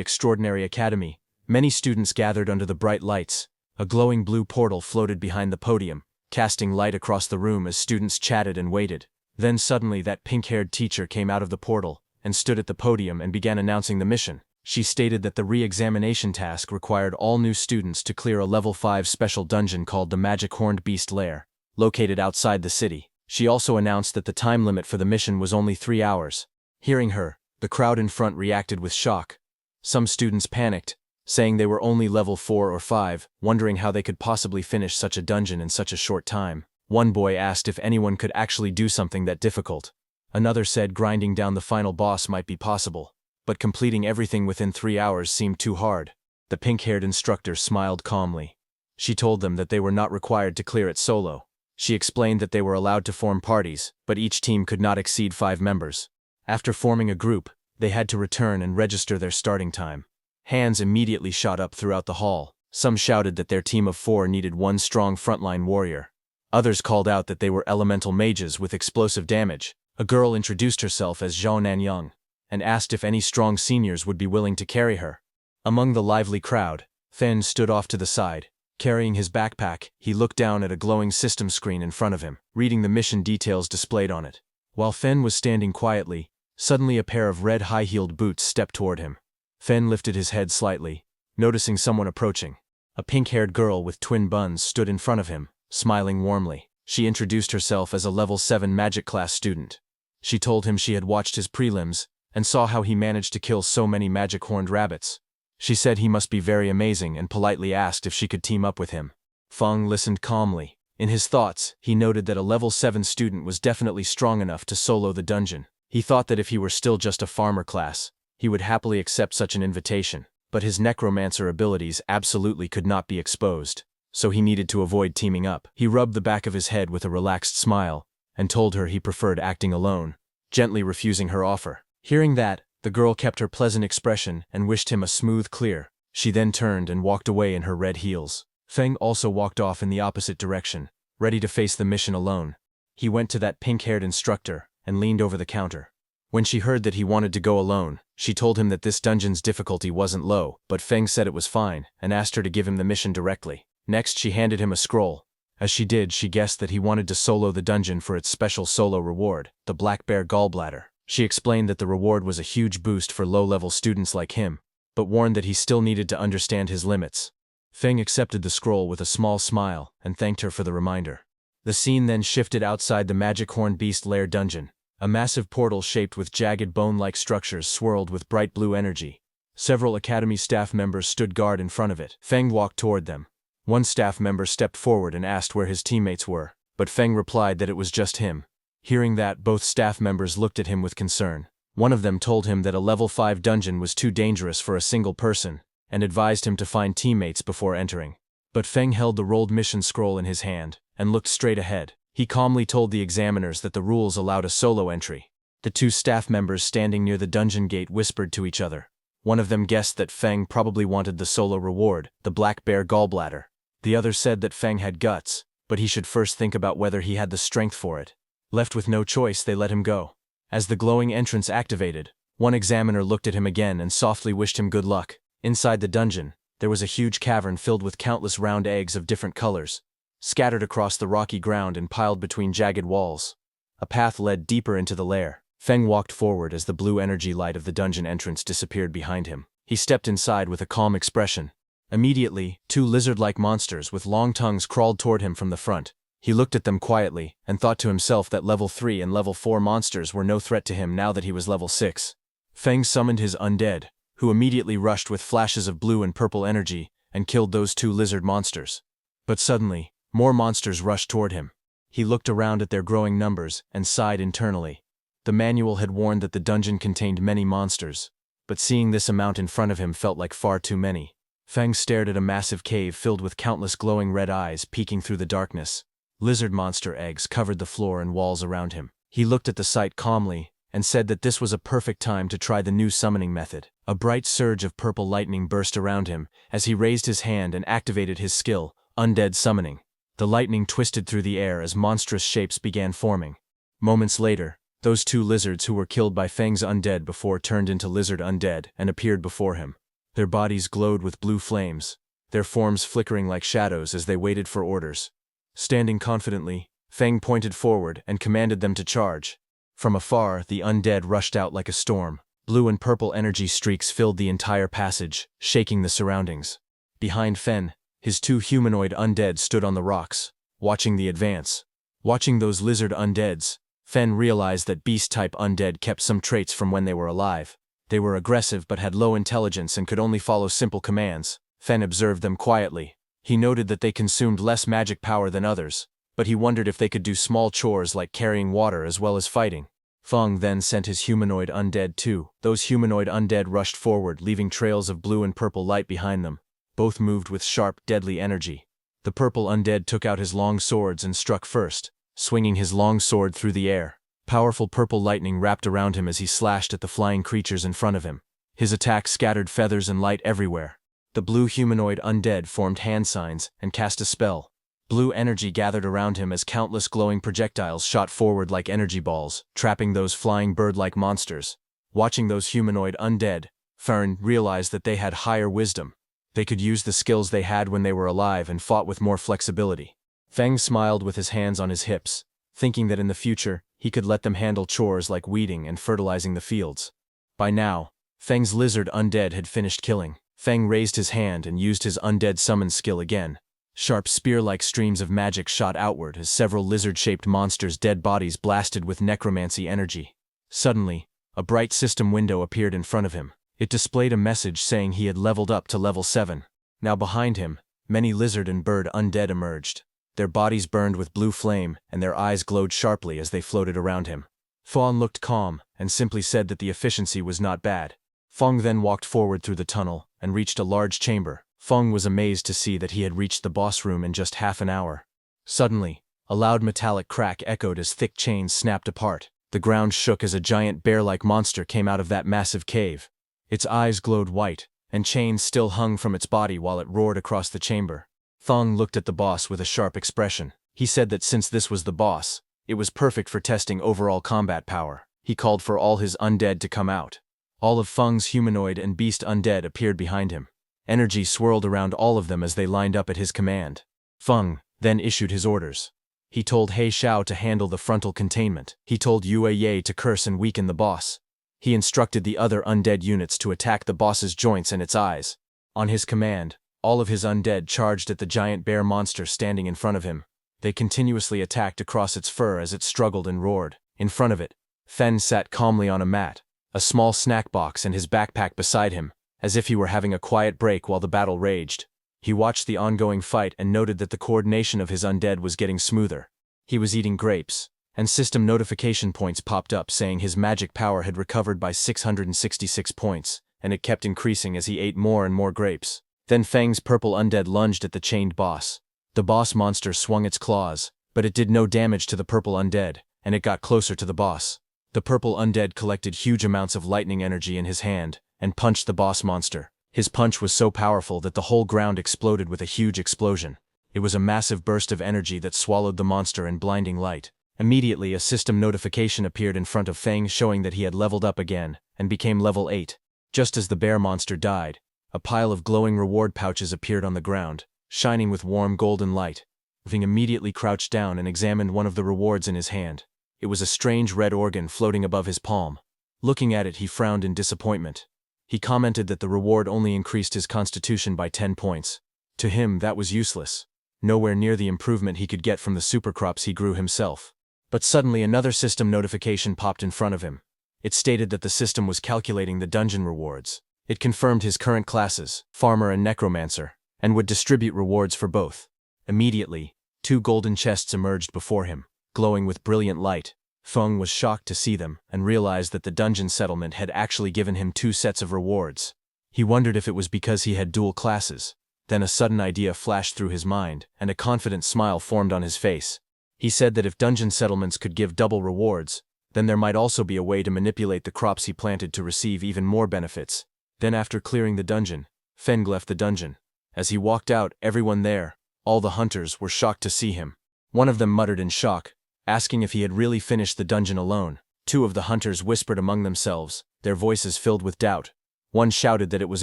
Extraordinary Academy, many students gathered under the bright lights. A glowing blue portal floated behind the podium, casting light across the room as students chatted and waited. Then suddenly that pink-haired teacher came out of the portal, and stood at the podium and began announcing the mission. She stated that the re-examination task required all new students to clear a level 5 special dungeon called the Magic Horned Beast Lair, located outside the city. She also announced that the time limit for the mission was only 3 hours. Hearing her, the crowd in front reacted with shock. Some students panicked, saying they were only level 4 or 5, wondering how they could possibly finish such a dungeon in such a short time. One boy asked if anyone could actually do something that difficult. Another said grinding down the final boss might be possible, but completing everything within 3 hours seemed too hard. The pink-haired instructor smiled calmly. She told them that they were not required to clear it solo. She explained that they were allowed to form parties, but each team could not exceed 5 members. After forming a group, they had to return and register their starting time. Hands immediately shot up throughout the hall. Some shouted that their team of 4 needed one strong frontline warrior. Others called out that they were elemental mages with explosive damage. A girl introduced herself as Zhao Nanyang and asked if any strong seniors would be willing to carry her. Among the lively crowd, Fen stood off to the side. Carrying his backpack, he looked down at a glowing system screen in front of him, reading the mission details displayed on it. While Fen was standing quietly, suddenly a pair of red high-heeled boots stepped toward him. Fen lifted his head slightly, noticing someone approaching. A pink-haired girl with twin buns stood in front of him, smiling warmly. She introduced herself as a level 7 magic class student. She told him she had watched his prelims and saw how he managed to kill so many magic-horned rabbits. She said he must be very amazing and politely asked if she could team up with him. Feng listened calmly. In his thoughts, he noted that a level 7 student was definitely strong enough to solo the dungeon. He thought that if he were still just a farmer class, he would happily accept such an invitation, but his necromancer abilities absolutely could not be exposed, so he needed to avoid teaming up. He rubbed the back of his head with a relaxed smile and told her he preferred acting alone, gently refusing her offer. Hearing that, the girl kept her pleasant expression and wished him a smooth clear. She then turned and walked away in her red heels. Feng also walked off in the opposite direction, ready to face the mission alone. He went to that pink-haired instructor and leaned over the counter. When she heard that he wanted to go alone, she told him that this dungeon's difficulty wasn't low, but Feng said it was fine and asked her to give him the mission directly. Next, she handed him a scroll. As she did, she guessed that he wanted to solo the dungeon for its special solo reward, the Black Bear Gallbladder. She explained that the reward was a huge boost for low-level students like him, but warned that he still needed to understand his limits. Feng accepted the scroll with a small smile and thanked her for the reminder. The scene then shifted outside the Magic Horn Beast Lair dungeon. A massive portal shaped with jagged bone-like structures swirled with bright blue energy. Several academy staff members stood guard in front of it. Feng walked toward them. One staff member stepped forward and asked where his teammates were, but Feng replied that it was just him. Hearing that, both staff members looked at him with concern. One of them told him that a level 5 dungeon was too dangerous for a single person, and advised him to find teammates before entering. But Feng held the rolled mission scroll in his hand, and looked straight ahead. He calmly told the examiners that the rules allowed a solo entry. The 2 staff members standing near the dungeon gate whispered to each other. One of them guessed that Feng probably wanted the solo reward, the Black Bear Gallbladder. The other said that Feng had guts, but he should first think about whether he had the strength for it. Left with no choice, they let him go. As the glowing entrance activated, one examiner looked at him again and softly wished him good luck. Inside the dungeon, there was a huge cavern filled with countless round eggs of different colors, scattered across the rocky ground and piled between jagged walls. A path led deeper into the lair. Feng walked forward as the blue energy light of the dungeon entrance disappeared behind him. He stepped inside with a calm expression. Immediately, 2 lizard-like monsters with long tongues crawled toward him from the front. He looked at them quietly and thought to himself that level 3 and level 4 monsters were no threat to him now that he was level 6. Feng summoned his Undead, who immediately rushed with flashes of blue and purple energy and killed those 2 lizard monsters. But suddenly, more monsters rushed toward him. He looked around at their growing numbers and sighed internally. The manual had warned that the dungeon contained many monsters, but seeing this amount in front of him felt like far too many. Feng stared at a massive cave filled with countless glowing red eyes peeking through the darkness. Lizard monster eggs covered the floor and walls around him. He looked at the sight calmly and said that this was a perfect time to try the new summoning method. A bright surge of purple lightning burst around him as he raised his hand and activated his skill, Undead Summoning. The lightning twisted through the air as monstrous shapes began forming. Moments later, those 2 lizards who were killed by Feng's undead before turned into lizard undead and appeared before him. Their bodies glowed with blue flames, their forms flickering like shadows as they waited for orders. Standing confidently, Feng pointed forward and commanded them to charge. From afar, the undead rushed out like a storm. Blue and purple energy streaks filled the entire passage, shaking the surroundings. Behind Fen, his 2 humanoid undead stood on the rocks, watching the advance. Watching those lizard undeads, Fen realized that beast-type undead kept some traits from when they were alive. They were aggressive but had low intelligence and could only follow simple commands. Fen observed them quietly. He noted that they consumed less magic power than others, but he wondered if they could do small chores like carrying water as well as fighting. Feng then sent his humanoid undead too. Those humanoid undead rushed forward, leaving trails of blue and purple light behind them. Both moved with sharp, deadly energy. The purple undead took out his long swords and struck first, swinging his long sword through the air. Powerful purple lightning wrapped around him as he slashed at the flying creatures in front of him. His attack scattered feathers and light everywhere. The blue humanoid undead formed hand signs and cast a spell. Blue energy gathered around him as countless glowing projectiles shot forward like energy balls, trapping those flying bird-like monsters. Watching those humanoid undead, Fern realized that they had higher wisdom. They could use the skills they had when they were alive and fought with more flexibility. Feng smiled with his hands on his hips, thinking that in the future, he could let them handle chores like weeding and fertilizing the fields. By now, Feng's lizard undead had finished killing. Feng raised his hand and used his undead summon skill again. Sharp spear-like streams of magic shot outward as several lizard-shaped monsters' dead bodies blasted with necromancy energy. Suddenly, a bright system window appeared in front of him. It displayed a message saying he had leveled up to level 7. Now behind him, many lizard and bird undead emerged. Their bodies burned with blue flame, and their eyes glowed sharply as they floated around him. Fawn looked calm, and simply said that the efficiency was not bad. Feng then walked forward through the tunnel, and reached a large chamber. Feng was amazed to see that he had reached the boss room in just half an hour. Suddenly, a loud metallic crack echoed as thick chains snapped apart. The ground shook as a giant bear-like monster came out of that massive cave. Its eyes glowed white, and chains still hung from its body while it roared across the chamber. Feng looked at the boss with a sharp expression. He said that since this was the boss, it was perfect for testing overall combat power. He called for all his undead to come out. All of Feng's humanoid and beast undead appeared behind him. Energy swirled around all of them as they lined up at his command. Feng then issued his orders. He told He Xiao to handle the frontal containment. He told Yue Ye to curse and weaken the boss. He instructed the other undead units to attack the boss's joints and its eyes. On his command, all of his undead charged at the giant bear monster standing in front of him. They continuously attacked across its fur as it struggled and roared. In front of it, Fen sat calmly on a mat, a small snack box and his backpack beside him, as if he were having a quiet break while the battle raged. He watched the ongoing fight and noted that the coordination of his undead was getting smoother. He was eating grapes, and system notification points popped up saying his magic power had recovered by 666 points, and it kept increasing as he ate more and more grapes. Then Feng's purple undead lunged at the chained boss. The boss monster swung its claws, but it did no damage to the purple undead, and it got closer to the boss. The purple undead collected huge amounts of lightning energy in his hand, and punched the boss monster. His punch was so powerful that the whole ground exploded with a huge explosion. It was a massive burst of energy that swallowed the monster in blinding light. Immediately a system notification appeared in front of Feng showing that he had leveled up again, and became level 8. Just as the bear monster died, a pile of glowing reward pouches appeared on the ground, shining with warm golden light. Feng immediately crouched down and examined one of the rewards in his hand. It was a strange red organ floating above his palm. Looking at it, he frowned in disappointment. He commented that the reward only increased his constitution by 10 points. To him, that was useless. Nowhere near the improvement he could get from the supercrops he grew himself. But suddenly another system notification popped in front of him. It stated that the system was calculating the dungeon rewards. It confirmed his current classes, Farmer and Necromancer, and would distribute rewards for both. Immediately, 2 golden chests emerged before him, glowing with brilliant light. Feng was shocked to see them and realized that the dungeon settlement had actually given him 2 sets of rewards. He wondered if it was because he had dual classes. Then a sudden idea flashed through his mind, and a confident smile formed on his face. He said that if dungeon settlements could give double rewards, then there might also be a way to manipulate the crops he planted to receive even more benefits. Then after clearing the dungeon, Feng left the dungeon. As he walked out, everyone there, all the hunters, were shocked to see him. One of them muttered in shock, asking if he had really finished the dungeon alone. 2 of the hunters whispered among themselves, their voices filled with doubt. One shouted that it was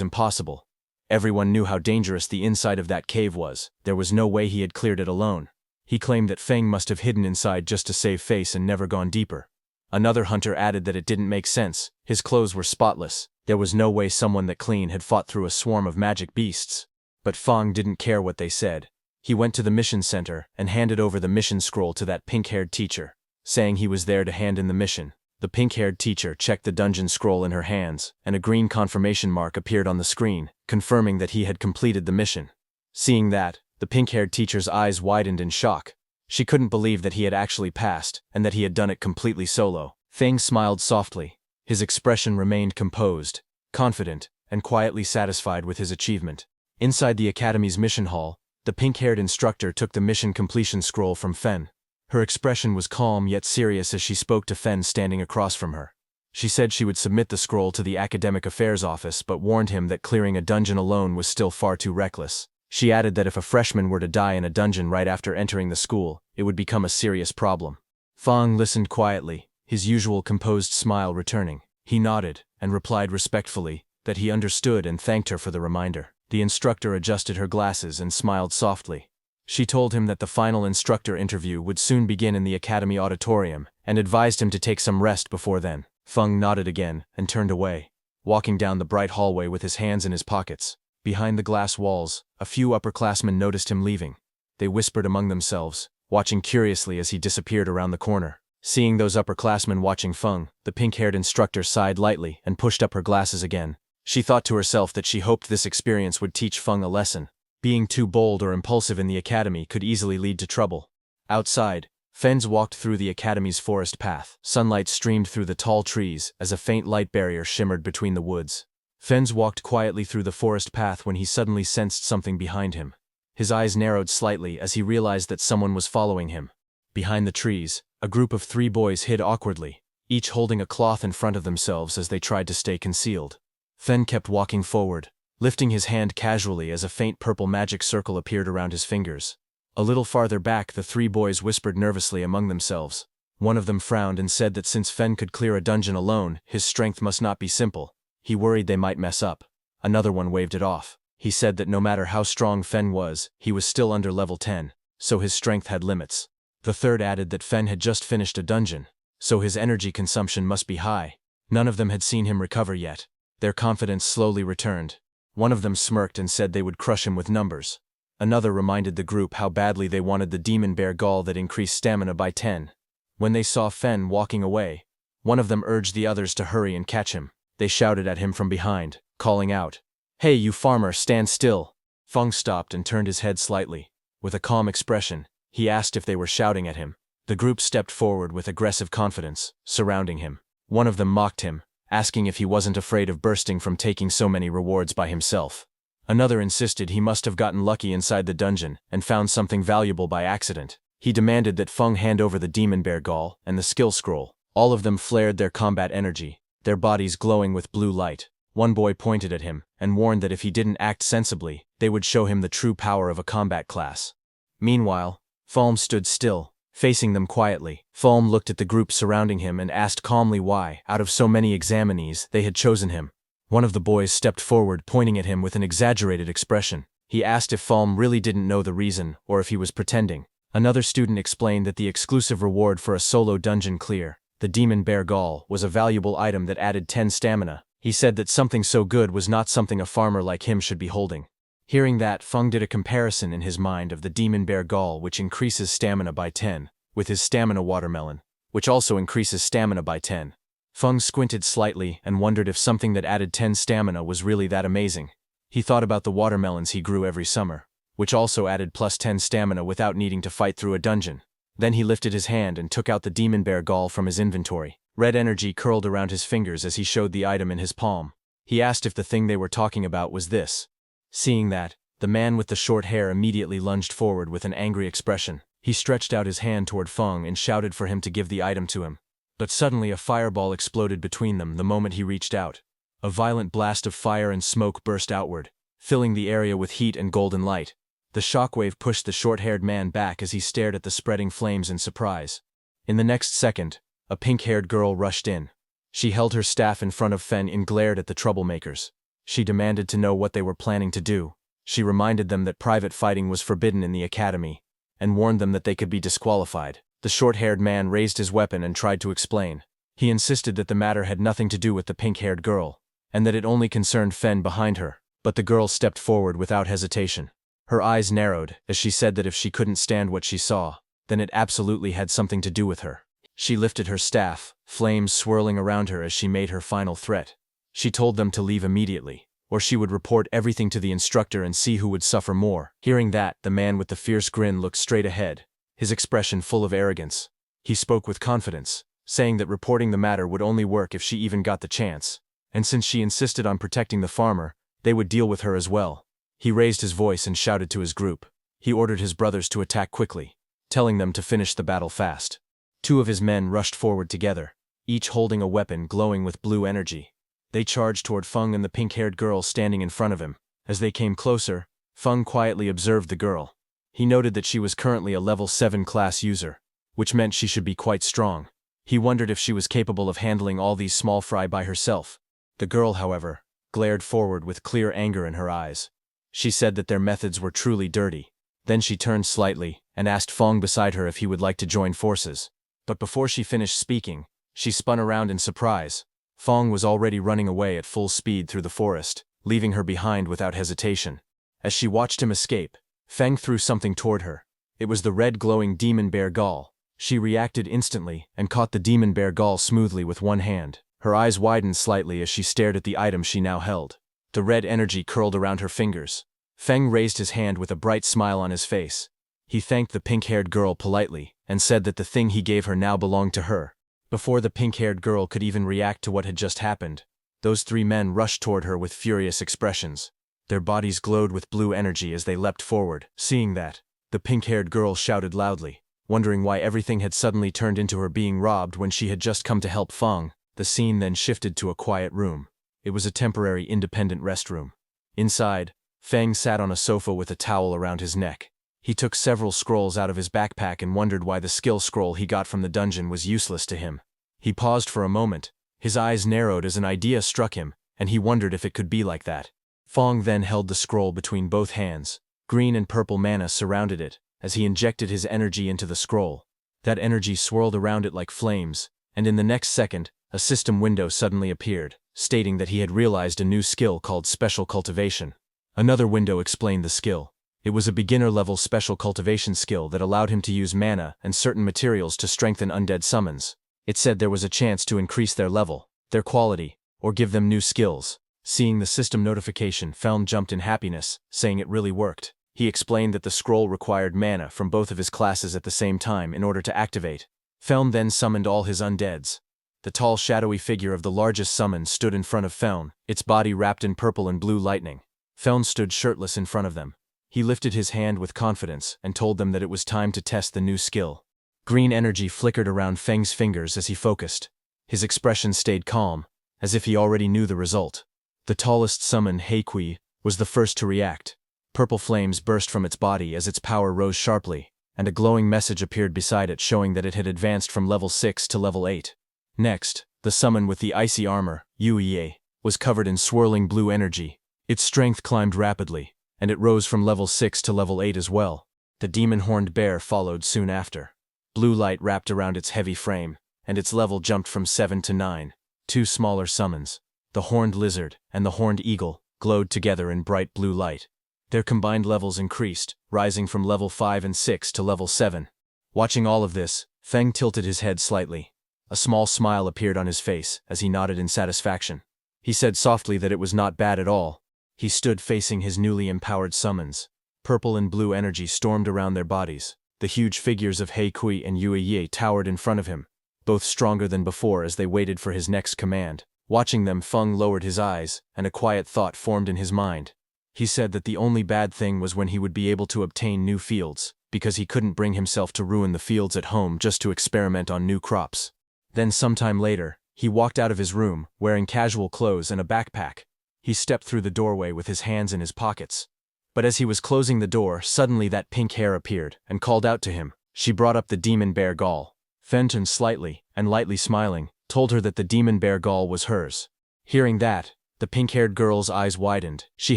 impossible. Everyone knew how dangerous the inside of that cave was. There was no way he had cleared it alone. He claimed that Feng must have hidden inside just to save face and never gone deeper. Another hunter added that it didn't make sense. His clothes were spotless. There was no way someone that clean had fought through a swarm of magic beasts. But Feng didn't care what they said. He went to the mission center and handed over the mission scroll to that pink-haired teacher, saying he was there to hand in the mission. The pink-haired teacher checked the dungeon scroll in her hands, and a green confirmation mark appeared on the screen, confirming that he had completed the mission. Seeing that, the pink-haired teacher's eyes widened in shock. She couldn't believe that he had actually passed, and that he had done it completely solo. Feng smiled softly. His expression remained composed, confident, and quietly satisfied with his achievement. Inside the academy's mission hall, The pink-haired instructor took the mission completion scroll from Fen. Her expression was calm yet serious as she spoke to Fen standing across from her. She said she would submit the scroll to the Academic Affairs Office but warned him that clearing a dungeon alone was still far too reckless. She added that if a freshman were to die in a dungeon right after entering the school, it would become a serious problem. Feng listened quietly, his usual composed smile returning. He nodded, and replied respectfully that he understood and thanked her for the reminder. The instructor adjusted her glasses and smiled softly. She told him that the final instructor interview would soon begin in the academy auditorium, and advised him to take some rest before then. Feng nodded again, and turned away, walking down the bright hallway with his hands in his pockets. Behind the glass walls, a few upperclassmen noticed him leaving. They whispered among themselves, watching curiously as he disappeared around the corner. Seeing those upperclassmen watching Feng, the pink-haired instructor sighed lightly and pushed up her glasses again. She thought to herself that she hoped this experience would teach Feng a lesson. Being too bold or impulsive in the academy could easily lead to trouble. Outside, Fens walked through the academy's forest path. Sunlight streamed through the tall trees as a faint light barrier shimmered between the woods. Fens walked quietly through the forest path when he suddenly sensed something behind him. His eyes narrowed slightly as he realized that someone was following him. Behind the trees, a group of 3 boys hid awkwardly, each holding a cloth in front of themselves as they tried to stay concealed. Fen kept walking forward, lifting his hand casually as a faint purple magic circle appeared around his fingers. A little farther back, the 3 boys whispered nervously among themselves. One of them frowned and said that since Fen could clear a dungeon alone, his strength must not be simple. He worried they might mess up. Another one waved it off. He said that no matter how strong Fen was, he was still under level 10, so his strength had limits. The third added that Fen had just finished a dungeon, so his energy consumption must be high. None of them had seen him recover yet. Their confidence slowly returned. One of them smirked and said they would crush him with numbers. Another reminded the group how badly they wanted the demon bear gall that increased stamina by 10. When they saw Fen walking away, one of them urged the others to hurry and catch him. They shouted at him from behind, calling out, "Hey, you farmer, stand still!" Feng stopped and turned his head slightly. With a calm expression, he asked if they were shouting at him. The group stepped forward with aggressive confidence, surrounding him. One of them mocked him, asking if he wasn't afraid of bursting from taking so many rewards by himself. Another insisted he must have gotten lucky inside the dungeon and found something valuable by accident. He demanded that Feng hand over the demon bear gall and the skill scroll. All of them flared their combat energy, their bodies glowing with blue light. One boy pointed at him and warned that if he didn't act sensibly, they would show him the true power of a combat class. Meanwhile, Falm stood still, facing them quietly. Falm looked at the group surrounding him and asked calmly why, out of so many examinees, they had chosen him. One of the boys stepped forward, pointing at him with an exaggerated expression. He asked if Falm really didn't know the reason, or if he was pretending. Another student explained that the exclusive reward for a solo dungeon clear, the demon bear gall, was a valuable item that added 10 stamina. He said that something so good was not something a farmer like him should be holding. Hearing that, Feng did a comparison in his mind of the demon bear gall, which increases stamina by 10, with his stamina watermelon, which also increases stamina by 10. Feng squinted slightly and wondered if something that added 10 stamina was really that amazing. He thought about the watermelons he grew every summer, which also added plus 10 stamina without needing to fight through a dungeon. Then he lifted his hand and took out the demon bear gall from his inventory. Red energy curled around his fingers as he showed the item in his palm. He asked if the thing they were talking about was this. Seeing that, the man with the short hair immediately lunged forward with an angry expression. He stretched out his hand toward Feng and shouted for him to give the item to him. But suddenly a fireball exploded between them the moment he reached out. A violent blast of fire and smoke burst outward, filling the area with heat and golden light. The shockwave pushed the short-haired man back as he stared at the spreading flames in surprise. In the next second, a pink-haired girl rushed in. She held her staff in front of Fen and glared at the troublemakers. She demanded to know what they were planning to do. She reminded them that private fighting was forbidden in the academy, and warned them that they could be disqualified. The short-haired man raised his weapon and tried to explain. He insisted that the matter had nothing to do with the pink-haired girl, and that it only concerned Fen behind her. But the girl stepped forward without hesitation. Her eyes narrowed as she said that if she couldn't stand what she saw, then it absolutely had something to do with her. She lifted her staff, flames swirling around her as she made her final threat. She told them to leave immediately, or she would report everything to the instructor and see who would suffer more. Hearing that, the man with the fierce grin looked straight ahead, his expression full of arrogance. He spoke with confidence, saying that reporting the matter would only work if she even got the chance, and since she insisted on protecting the farmer, they would deal with her as well. He raised his voice and shouted to his group, He ordered his brothers to attack quickly, telling them to finish the battle fast. Two of his men rushed forward together, each holding a weapon glowing with blue energy. They charged toward Feng and the pink-haired girl standing in front of him. As they came closer, Feng quietly observed the girl. He noted that she was currently a level 7 class user, which meant she should be quite strong. He wondered if she was capable of handling all these small fry by herself. The girl, however, glared forward with clear anger in her eyes. She said that their methods were truly dirty. Then she turned slightly and asked Feng beside her if he would like to join forces. But before she finished speaking, she spun around in surprise. Feng was already running away at full speed through the forest, leaving her behind without hesitation. As she watched him escape, Feng threw something toward her. It was the red glowing demon bear gall. She reacted instantly and caught the demon bear gall smoothly with one hand. Her eyes widened slightly as she stared at the item she now held. The red energy curled around her fingers. Feng raised his hand with a bright smile on his face. He thanked the pink-haired girl politely and said that the thing he gave her now belonged to her. Before the pink-haired girl could even react to what had just happened, those three men rushed toward her with furious expressions. Their bodies glowed with blue energy as they leapt forward. Seeing that, the pink-haired girl shouted loudly, wondering why everything had suddenly turned into her being robbed when she had just come to help Feng. The scene then shifted to a quiet room. It was a temporary independent restroom. Inside, Feng sat on a sofa with a towel around his neck. He took several scrolls out of his backpack and wondered why the skill scroll he got from the dungeon was useless to him. He paused for a moment. His eyes narrowed as an idea struck him, and he wondered if it could be like that. Feng then held the scroll between both hands. Green and purple mana surrounded it as he injected his energy into the scroll. That energy swirled around it like flames, and in the next second, a system window suddenly appeared, stating that he had realized a new skill called Special Cultivation. Another window explained the skill. It was a beginner-level special cultivation skill that allowed him to use mana and certain materials to strengthen undead summons. It said there was a chance to increase their level, their quality, or give them new skills. Seeing the system notification, Felm jumped in happiness, saying it really worked. He explained that the scroll required mana from both of his classes at the same time in order to activate. Felm then summoned all his undeads. The tall shadowy figure of the largest summon stood in front of Felm, its body wrapped in purple and blue lightning. Felm stood shirtless in front of them. He lifted his hand with confidence and told them that it was time to test the new skill. Green energy flickered around Feng's fingers as he focused. His expression stayed calm, as if he already knew the result. The tallest summon, Heikui, was the first to react. Purple flames burst from its body as its power rose sharply, and a glowing message appeared beside it showing that it had advanced from level 6 to level 8. Next, the summon with the icy armor, Yuye, was covered in swirling blue energy. Its strength climbed rapidly, and it rose from level 6 to level 8 as well. The demon-horned bear followed soon after. Blue light wrapped around its heavy frame, and its level jumped from 7 to 9. Two smaller summons, the horned lizard and the horned eagle, glowed together in bright blue light. Their combined levels increased, rising from level 5 and 6 to level 7. Watching all of this, Feng tilted his head slightly. A small smile appeared on his face as he nodded in satisfaction. He said softly that it was not bad at all. He stood facing his newly empowered summons. Purple and blue energy stormed around their bodies. The huge figures of Heikui and Yuye towered in front of him, both stronger than before as they waited for his next command. Watching them, Feng lowered his eyes, and a quiet thought formed in his mind. He said that the only bad thing was when he would be able to obtain new fields, because he couldn't bring himself to ruin the fields at home just to experiment on new crops. Then sometime later, he walked out of his room, wearing casual clothes and a backpack. He stepped through the doorway with his hands in his pockets. But as he was closing the door, suddenly that pink hair appeared and called out to him. She brought up the demon bear gall. Fen turned slightly, and lightly smiling, told her that the demon bear gall was hers. Hearing that, the pink-haired girl's eyes widened. She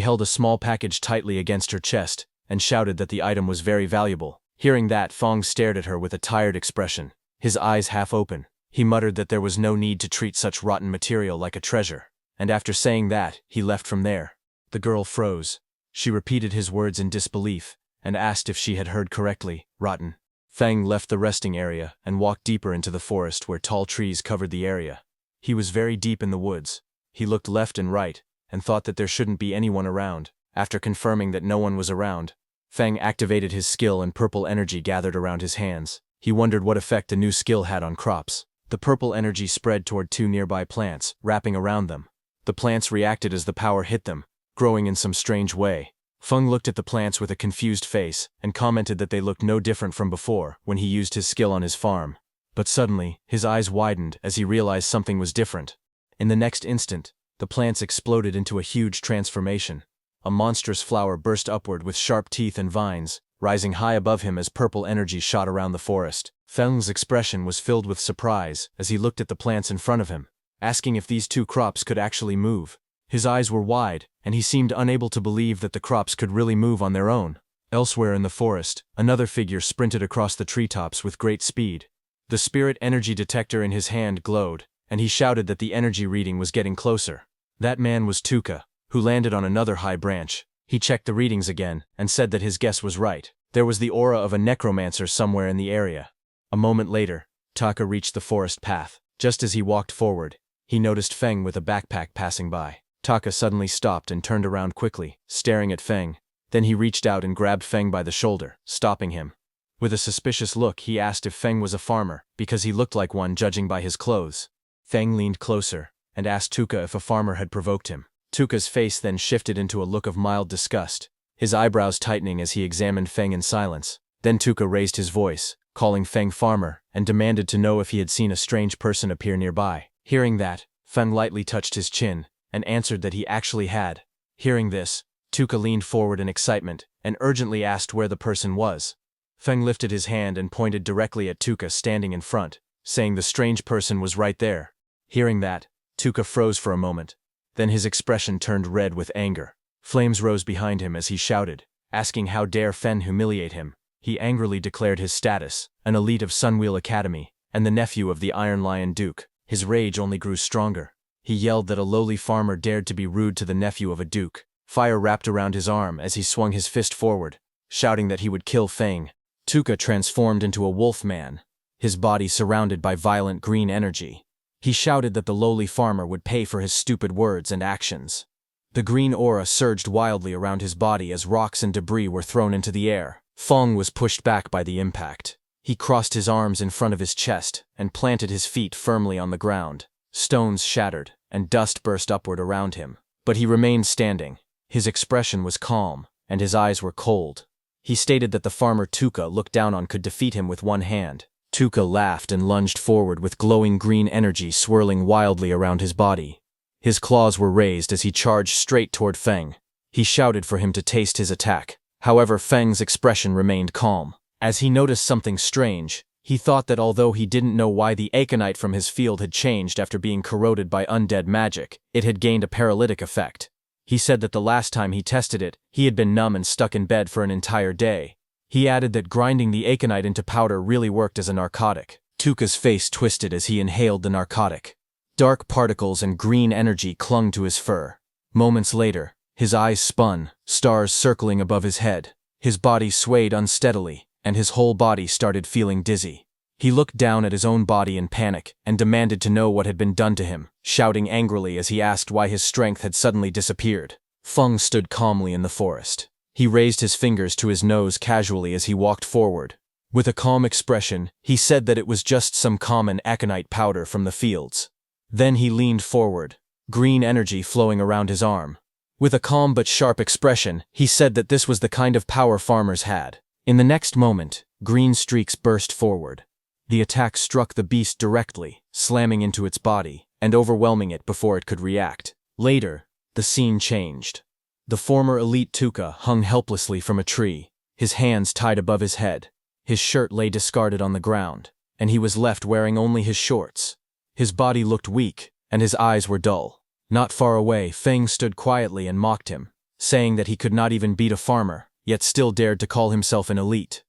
held a small package tightly against her chest and shouted that the item was very valuable. Hearing that, Feng stared at her with a tired expression, his eyes half open. He muttered that there was no need to treat such rotten material like a treasure, and after saying that, he left from there. The girl froze. She repeated his words in disbelief and asked if she had heard correctly. Rotten. Feng left the resting area and walked deeper into the forest where tall trees covered the area. He was very deep in the woods. He looked left and right and thought that there shouldn't be anyone around. After confirming that no one was around, Feng activated his skill and purple energy gathered around his hands. He wondered what effect the new skill had on crops. The purple energy spread toward two nearby plants, wrapping around them. The plants reacted as the power hit them, growing in some strange way. Feng looked at the plants with a confused face and commented that they looked no different from before when he used his skill on his farm. But suddenly, his eyes widened as he realized something was different. In the next instant, the plants exploded into a huge transformation. A monstrous flower burst upward with sharp teeth and vines, rising high above him as purple energy shot around the forest. Feng's expression was filled with surprise as he looked at the plants in front of him, asking if these two crops could actually move. His eyes were wide, and he seemed unable to believe that the crops could really move on their own. Elsewhere in the forest, another figure sprinted across the treetops with great speed. The spirit energy detector in his hand glowed, and he shouted that the energy reading was getting closer. That man was Tuka, who landed on another high branch. He checked the readings again and said that his guess was right. There was the aura of a necromancer somewhere in the area. A moment later, Taka reached the forest path. Just as he walked forward, he noticed Feng with a backpack passing by. Taka suddenly stopped and turned around quickly, staring at Feng. Then he reached out and grabbed Feng by the shoulder, stopping him. With a suspicious look, he asked if Feng was a farmer, because he looked like one judging by his clothes. Feng leaned closer and asked Tuka if a farmer had provoked him. Tuka's face then shifted into a look of mild disgust, his eyebrows tightening as he examined Feng in silence. Then Tuka raised his voice, calling Feng farmer, and demanded to know if he had seen a strange person appear nearby. Hearing that, Feng lightly touched his chin and answered that he actually had. Hearing this, Tuka leaned forward in excitement and urgently asked where the person was. Feng lifted his hand and pointed directly at Tuka standing in front, saying the strange person was right there. Hearing that, Tuka froze for a moment. Then his expression turned red with anger. Flames rose behind him as he shouted, asking how dare Feng humiliate him. He angrily declared his status, an elite of Sunwheel Academy, and the nephew of the Iron Lion Duke. His rage only grew stronger. He yelled that a lowly farmer dared to be rude to the nephew of a duke. Fire wrapped around his arm as he swung his fist forward, shouting that he would kill Feng. Tuka transformed into a wolf man, his body surrounded by violent green energy. He shouted that the lowly farmer would pay for his stupid words and actions. The green aura surged wildly around his body as rocks and debris were thrown into the air. Feng was pushed back by the impact. He crossed his arms in front of his chest and planted his feet firmly on the ground. Stones shattered, and dust burst upward around him. But he remained standing. His expression was calm, and his eyes were cold. He stated that the farmer Tuka looked down on could defeat him with one hand. Tuka laughed and lunged forward with glowing green energy swirling wildly around his body. His claws were raised as he charged straight toward Feng. He shouted for him to taste his attack. However, Feng's expression remained calm. As he noticed something strange, he thought that although he didn't know why the Aconite from his field had changed after being corroded by undead magic, it had gained a paralytic effect. He said that the last time he tested it, he had been numb and stuck in bed for an entire day. He added that grinding the Aconite into powder really worked as a narcotic. Tuka's face twisted as he inhaled the narcotic. Dark particles and green energy clung to his fur. Moments later, his eyes spun, stars circling above his head. His body swayed unsteadily, and his whole body started feeling dizzy. He looked down at his own body in panic and demanded to know what had been done to him, shouting angrily as he asked why his strength had suddenly disappeared. Feng stood calmly in the forest. He raised his fingers to his nose casually as he walked forward. With a calm expression, he said that it was just some common aconite powder from the fields. Then he leaned forward, green energy flowing around his arm. With a calm but sharp expression, he said that this was the kind of power farmers had. In the next moment, green streaks burst forward. The attack struck the beast directly, slamming into its body and overwhelming it before it could react. Later, the scene changed. The former elite Tuka hung helplessly from a tree, his hands tied above his head. His shirt lay discarded on the ground, and he was left wearing only his shorts. His body looked weak, and his eyes were dull. Not far away, Feng stood quietly and mocked him, saying that he could not even beat a farmer, yet still dared to call himself an elite.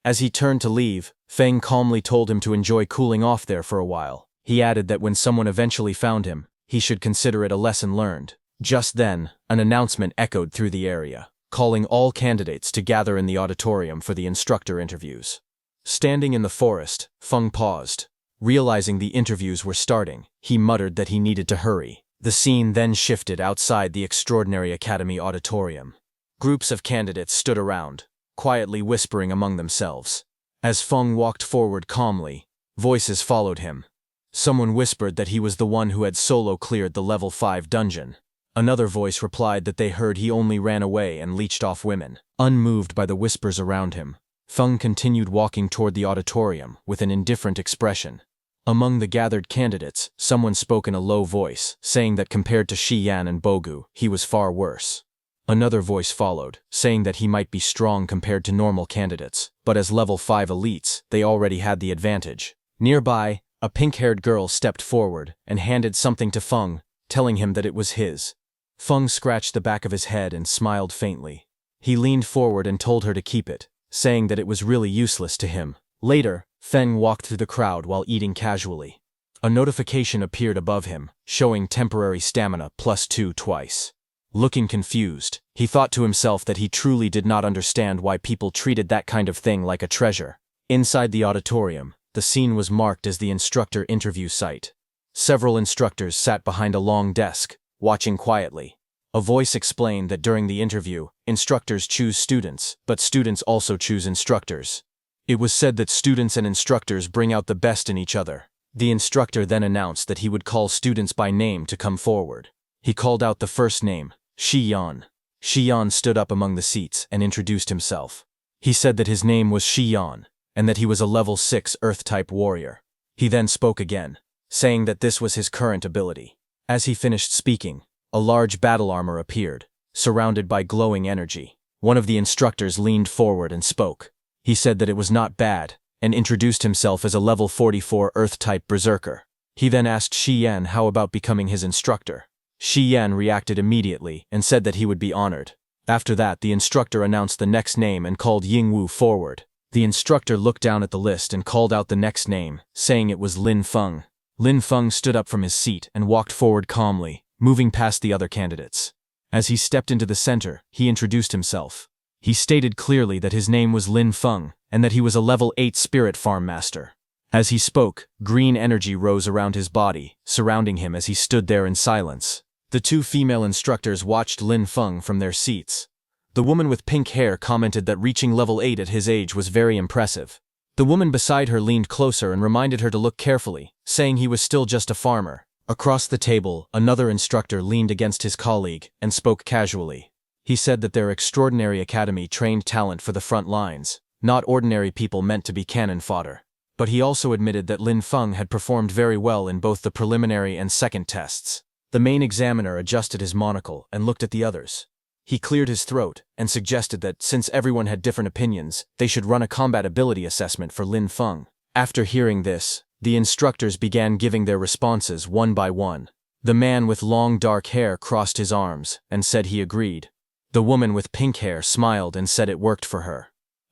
As he turned to leave, Feng calmly told him to enjoy cooling off there for a while. He added that when someone eventually found him, he should consider it a lesson learned. Just then, an announcement echoed through the area, calling all candidates to gather in the auditorium for the instructor interviews. Standing in the forest, Feng paused. Realizing the interviews were starting, he muttered that he needed to hurry. The scene then shifted outside the Extraordinary Academy auditorium. Groups of candidates stood around, quietly whispering among themselves. As Feng walked forward calmly, voices followed him. Someone whispered that he was the one who had solo cleared the level 5 dungeon. Another voice replied that they heard he only ran away and leeched off women. Unmoved by the whispers around him, Feng continued walking toward the auditorium with an indifferent expression. Among the gathered candidates, someone spoke in a low voice, saying that compared to Shi Yan and Bogu, he was far worse. Another voice followed, saying that he might be strong compared to normal candidates, but as level 5 elites, they already had the advantage. Nearby, a pink-haired girl stepped forward and handed something to Feng, telling him that it was his. Feng scratched the back of his head and smiled faintly. He leaned forward and told her to keep it, saying that it was really useless to him. Later, Feng walked through the crowd while eating casually. A notification appeared above him, showing temporary stamina +2 twice. Looking confused, he thought to himself that he truly did not understand why people treated that kind of thing like a treasure. Inside the auditorium, the scene was marked as the instructor interview site. Several instructors sat behind a long desk, watching quietly. A voice explained that during the interview, instructors choose students, but students also choose instructors. It was said that students and instructors bring out the best in each other. The instructor then announced that he would call students by name to come forward. He called out the first name, Shi Yan. Shi Yan stood up among the seats and introduced himself. He said that his name was Shi Yan, and that he was a level 6 Earth-type warrior. He then spoke again, saying that this was his current ability. As he finished speaking, a large battle armor appeared, surrounded by glowing energy. One of the instructors leaned forward and spoke. He said that it was not bad, and introduced himself as a level 44 Earth-type berserker. He then asked Shi Yan how about becoming his instructor. Shi Yan reacted immediately and said that he would be honored. After that, the instructor announced the next name and called Yingwu forward. The instructor looked down at the list and called out the next name, saying it was Lin Feng. Lin Feng stood up from his seat and walked forward calmly, moving past the other candidates. As he stepped into the center, he introduced himself. He stated clearly that his name was Lin Feng, and that he was a level 8 spirit farm master. As he spoke, green energy rose around his body, surrounding him as he stood there in silence. The two female instructors watched Lin Feng from their seats. The woman with pink hair commented that reaching level 8 at his age was very impressive. The woman beside her leaned closer and reminded her to look carefully, saying he was still just a farmer. Across the table, another instructor leaned against his colleague and spoke casually. He said that their extraordinary academy trained talent for the front lines, not ordinary people meant to be cannon fodder. But he also admitted that Lin Feng had performed very well in both the preliminary and second tests. The main examiner adjusted his monocle and looked at the others. He cleared his throat and suggested that, since everyone had different opinions, they should run a combat ability assessment for Lin Feng. After hearing this, the instructors began giving their responses one by one. The man with long dark hair crossed his arms and said he agreed. The woman with pink hair smiled and said it worked for her.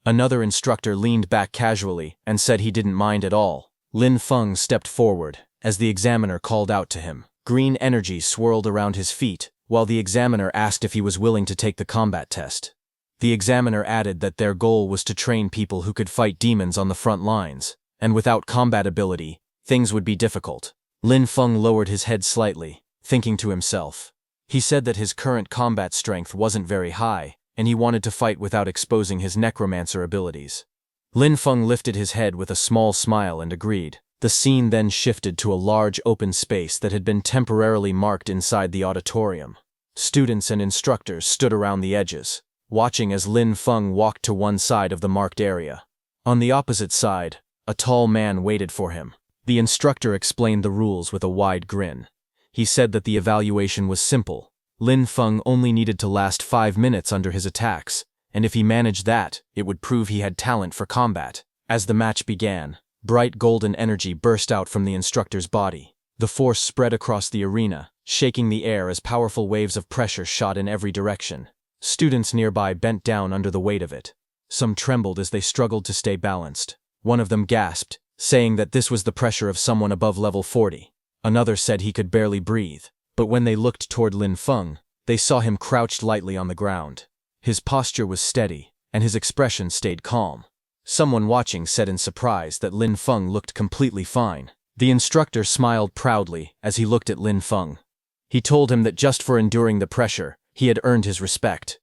Another instructor leaned back casually and said he didn't mind at all. Lin Feng stepped forward as the examiner called out to him. Green energy swirled around his feet, while the examiner asked if he was willing to take the combat test. The examiner added that their goal was to train people who could fight demons on the front lines, and without combat ability, things would be difficult. Lin Feng lowered his head slightly, thinking to himself. He said that his current combat strength wasn't very high, and he wanted to fight without exposing his necromancer abilities. Lin Feng lifted his head with a small smile and agreed. The scene then shifted to a large open space that had been temporarily marked inside the auditorium. Students and instructors stood around the edges, watching as Lin Feng walked to one side of the marked area. On the opposite side, a tall man waited for him. The instructor explained the rules with a wide grin. He said that the evaluation was simple. Lin Feng only needed to last 5 minutes under his attacks, and if he managed that, it would prove he had talent for combat. As the match began, bright golden energy burst out from the instructor's body. The force spread across the arena, shaking the air as powerful waves of pressure shot in every direction. Students nearby bent down under the weight of it. Some trembled as they struggled to stay balanced. One of them gasped, saying that this was the pressure of someone above level 40. Another said he could barely breathe, but when they looked toward Lin Feng, they saw him crouched lightly on the ground. His posture was steady, and his expression stayed calm. Someone watching said in surprise that Lin Feng looked completely fine. The instructor smiled proudly as he looked at Lin Feng. He told him that just for enduring the pressure, he had earned his respect.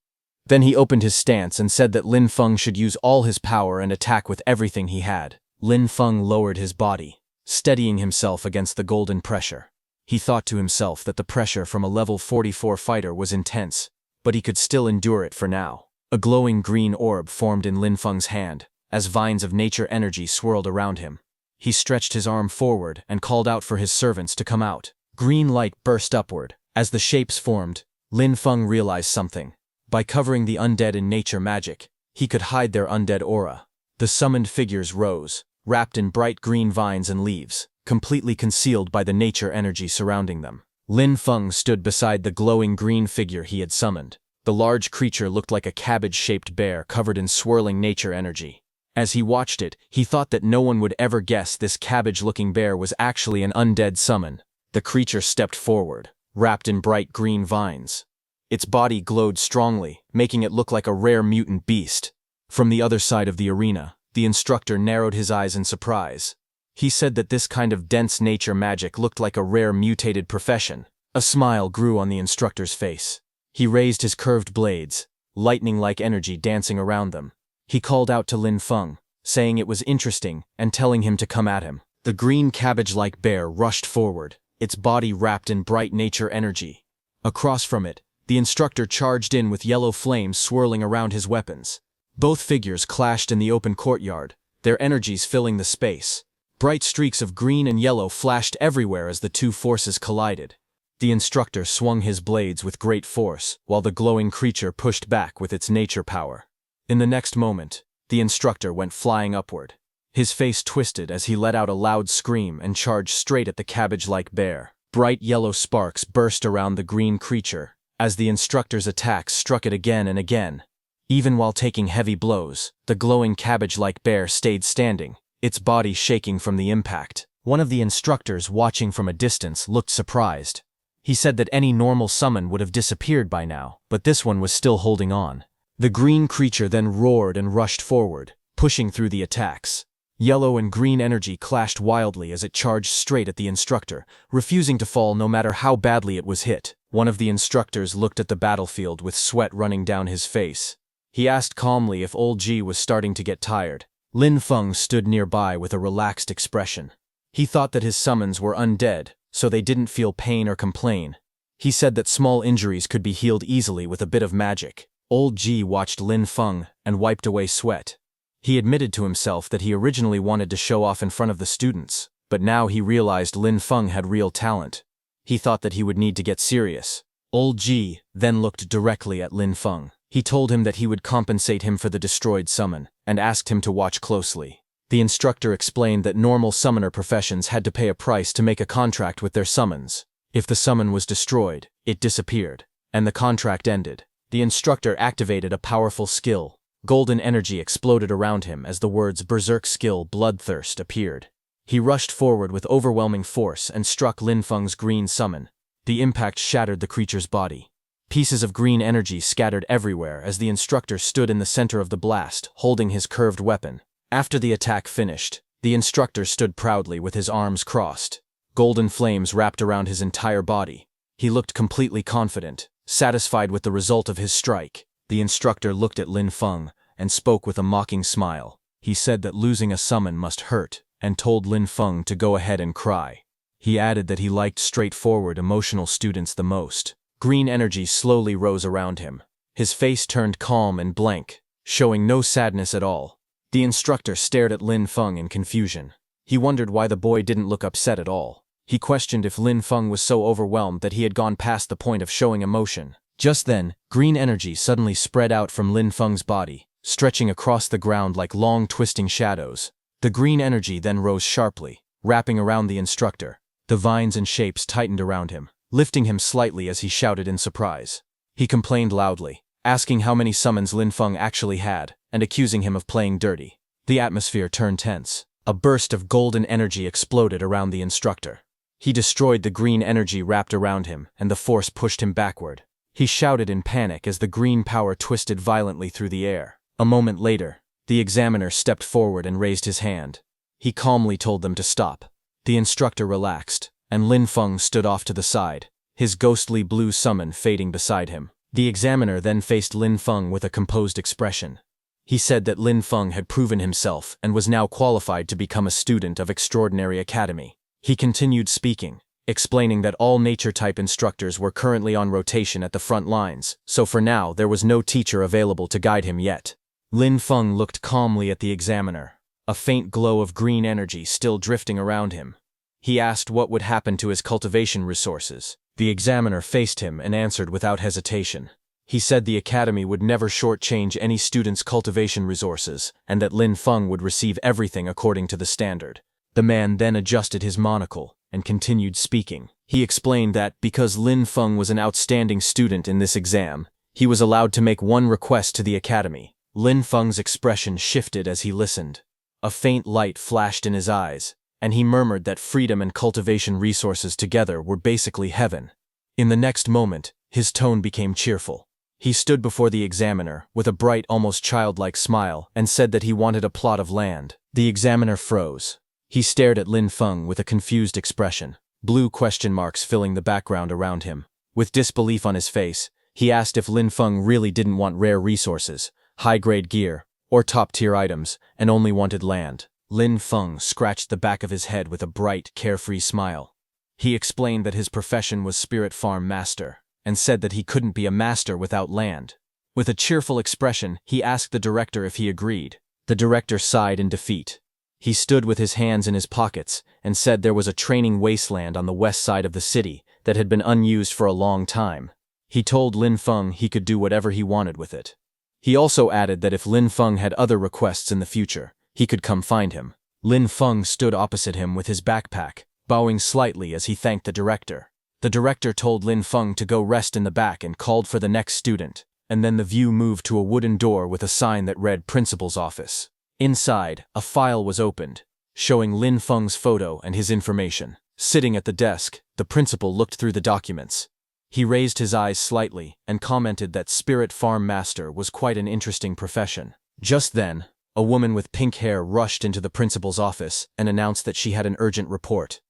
Then he opened his stance and said that Lin Feng should use all his power and attack with everything he had. Lin Feng lowered his body, steadying himself against the golden pressure. He thought to himself that the pressure from a level 44 fighter was intense, but he could still endure it for now. A glowing green orb formed in Lin Feng's hand, as vines of nature energy swirled around him. He stretched his arm forward and called out for his servants to come out. Green light burst upward. As the shapes formed, Lin Feng realized something. By covering the undead in nature magic, he could hide their undead aura. The summoned figures rose, wrapped in bright green vines and leaves, completely concealed by the nature energy surrounding them. Lin Feng stood beside the glowing green figure he had summoned. The large creature looked like a cabbage-shaped bear covered in swirling nature energy. As he watched it, he thought that no one would ever guess this cabbage-looking bear was actually an undead summon. The creature stepped forward, wrapped in bright green vines. Its body glowed strongly, making it look like a rare mutant beast. From the other side of the arena, the instructor narrowed his eyes in surprise. He said that this kind of dense nature magic looked like a rare mutated profession. A smile grew on the instructor's face. He raised his curved blades, lightning-like energy dancing around them. He called out to Lin Feng, saying it was interesting and telling him to come at him. The green cabbage-like bear rushed forward, its body wrapped in bright nature energy. Across from it, the instructor charged in with yellow flames swirling around his weapons. Both figures clashed in the open courtyard, their energies filling the space. Bright streaks of green and yellow flashed everywhere as the two forces collided. The instructor swung his blades with great force, while the glowing creature pushed back with its nature power. In the next moment, the instructor went flying upward. His face twisted as he let out a loud scream and charged straight at the cabbage-like bear. Bright yellow sparks burst around the green creature, as the instructor's attacks struck it again and again. Even while taking heavy blows, the glowing cabbage-like bear stayed standing, its body shaking from the impact. One of the instructors watching from a distance looked surprised. He said that any normal summon would have disappeared by now, but this one was still holding on. The green creature then roared and rushed forward, pushing through the attacks. Yellow and green energy clashed wildly as it charged straight at the instructor, refusing to fall no matter how badly it was hit. One of the instructors looked at the battlefield with sweat running down his face. He asked calmly if Old G was starting to get tired. Lin Feng stood nearby with a relaxed expression. He thought that his summons were undead, so they didn't feel pain or complain. He said that small injuries could be healed easily with a bit of magic. Old G watched Lin Feng and wiped away sweat. He admitted to himself that he originally wanted to show off in front of the students, but now he realized Lin Feng had real talent. He thought that he would need to get serious. Old G then looked directly at Lin Feng. He told him that he would compensate him for the destroyed summon, and asked him to watch closely. The instructor explained that normal summoner professions had to pay a price to make a contract with their summons. If the summon was destroyed, it disappeared, and the contract ended. The instructor activated a powerful skill. Golden energy exploded around him as the words Berserk Skill Bloodthirst appeared. He rushed forward with overwhelming force and struck Lin Feng's green summon. The impact shattered the creature's body. Pieces of green energy scattered everywhere as the instructor stood in the center of the blast, holding his curved weapon. After the attack finished, the instructor stood proudly with his arms crossed. Golden flames wrapped around his entire body. He looked completely confident, satisfied with the result of his strike. The instructor looked at Lin Feng and spoke with a mocking smile. He said that losing a summon must hurt, and told Lin Feng to go ahead and cry. He added that he liked straightforward, emotional students the most. Green energy slowly rose around him. His face turned calm and blank, showing no sadness at all. The instructor stared at Lin Feng in confusion. He wondered why the boy didn't look upset at all. He questioned if Lin Feng was so overwhelmed that he had gone past the point of showing emotion. Just then, green energy suddenly spread out from Lin Feng's body, stretching across the ground like long twisting shadows. The green energy then rose sharply, wrapping around the instructor. The vines and shapes tightened around him, lifting him slightly as he shouted in surprise. He complained loudly, asking how many summons Lin Feng actually had, and accusing him of playing dirty. The atmosphere turned tense. A burst of golden energy exploded around the instructor. He destroyed the green energy wrapped around him, and the force pushed him backward. He shouted in panic as the green power twisted violently through the air. A moment later, the examiner stepped forward and raised his hand. He calmly told them to stop. The instructor relaxed, and Lin Feng stood off to the side, his ghostly blue summon fading beside him. The examiner then faced Lin Feng with a composed expression. He said that Lin Feng had proven himself and was now qualified to become a student of Extraordinary Academy. He continued speaking, explaining that all nature-type instructors were currently on rotation at the front lines, so for now there was no teacher available to guide him yet. Lin Feng looked calmly at the examiner, a faint glow of green energy still drifting around him. He asked what would happen to his cultivation resources. The examiner faced him and answered without hesitation. He said the academy would never shortchange any student's cultivation resources, and that Lin Feng would receive everything according to the standard. The man then adjusted his monocle and continued speaking. He explained that because Lin Feng was an outstanding student in this exam, he was allowed to make one request to the academy. Lin Feng's expression shifted as he listened. A faint light flashed in his eyes, and he murmured that freedom and cultivation resources together were basically heaven. In the next moment, his tone became cheerful. He stood before the examiner with a bright, almost childlike smile and said that he wanted a plot of land. The examiner froze. He stared at Lin Feng with a confused expression, blue question marks filling the background around him. With disbelief on his face, he asked if Lin Feng really didn't want rare resources, high-grade gear, or top-tier items, and only wanted land. Lin Feng scratched the back of his head with a bright, carefree smile. He explained that his profession was spirit farm master, and said that he couldn't be a master without land. With a cheerful expression, he asked the director if he agreed. The director sighed in defeat. He stood with his hands in his pockets and said there was a training wasteland on the west side of the city that had been unused for a long time. He told Lin Feng he could do whatever he wanted with it. He also added that if Lin Feng had other requests in the future, he could come find him. Lin Feng stood opposite him with his backpack, bowing slightly as he thanked the director. The director told Lin Feng to go rest in the back and called for the next student, and then the view moved to a wooden door with a sign that read Principal's Office. Inside, a file was opened, showing Lin Feng's photo and his information. Sitting at the desk, the principal looked through the documents. He raised his eyes slightly and commented that spirit farm master was quite an interesting profession. Just then, a woman with pink hair rushed into the principal's office and announced that she had an urgent report.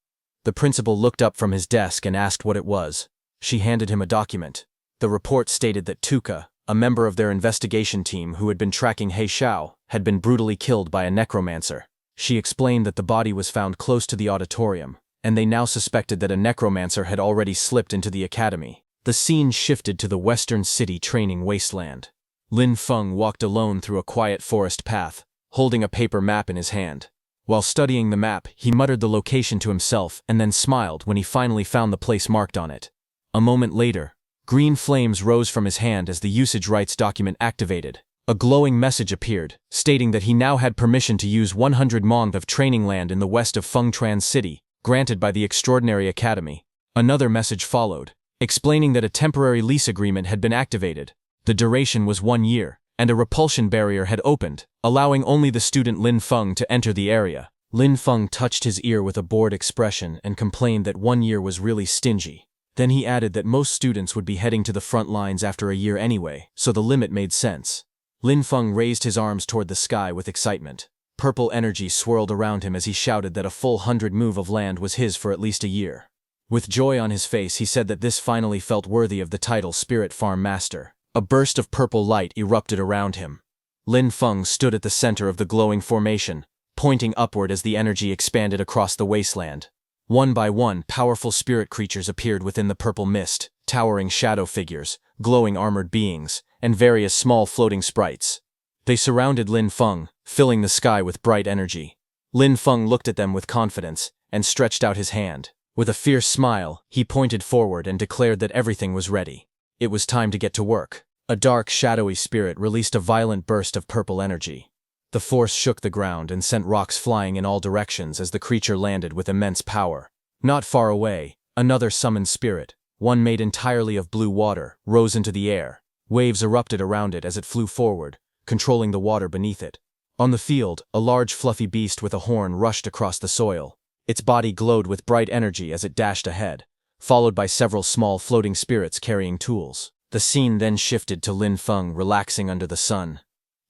The principal looked up from his desk and asked what it was. She handed him a document. The report stated that Tuka, a member of their investigation team who had been tracking He Xiao, had been brutally killed by a necromancer. She explained that the body was found close to the auditorium, and they now suspected that a necromancer had already slipped into the academy. The scene shifted to the western city training wasteland. Lin Feng walked alone through a quiet forest path, holding a paper map in his hand. While studying the map, he muttered the location to himself and then smiled when he finally found the place marked on it. A moment later, green flames rose from his hand as the usage rights document activated. A glowing message appeared, stating that he now had permission to use 100 mong of training land in the west of Fengtran City, granted by the Extraordinary Academy. Another message followed, explaining that a temporary lease agreement had been activated. The duration was 1 year, and a repulsion barrier had opened, allowing only the student Lin Feng to enter the area. Lin Feng touched his ear with a bored expression and complained that 1 year was really stingy. Then he added that most students would be heading to the front lines after a year anyway, so the limit made sense. Lin Feng raised his arms toward the sky with excitement. Purple energy swirled around him as he shouted that a full 100 move of land was his for at least a year. With joy on his face, he said that this finally felt worthy of the title Spirit Farm Master. A burst of purple light erupted around him. Lin Feng stood at the center of the glowing formation, pointing upward as the energy expanded across the wasteland. One by one, powerful spirit creatures appeared within the purple mist, towering shadow figures, glowing armored beings, and various small floating sprites. They surrounded Lin Feng, filling the sky with bright energy. Lin Feng looked at them with confidence and stretched out his hand. With a fierce smile, he pointed forward and declared that everything was ready. It was time to get to work. A dark, shadowy spirit released a violent burst of purple energy. The force shook the ground and sent rocks flying in all directions as the creature landed with immense power. Not far away, another summoned spirit, one made entirely of blue water, rose into the air. Waves erupted around it as it flew forward, controlling the water beneath it. On the field, a large fluffy beast with a horn rushed across the soil. Its body glowed with bright energy as it dashed ahead, followed by several small floating spirits carrying tools. The scene then shifted to Lin Feng relaxing under the sun.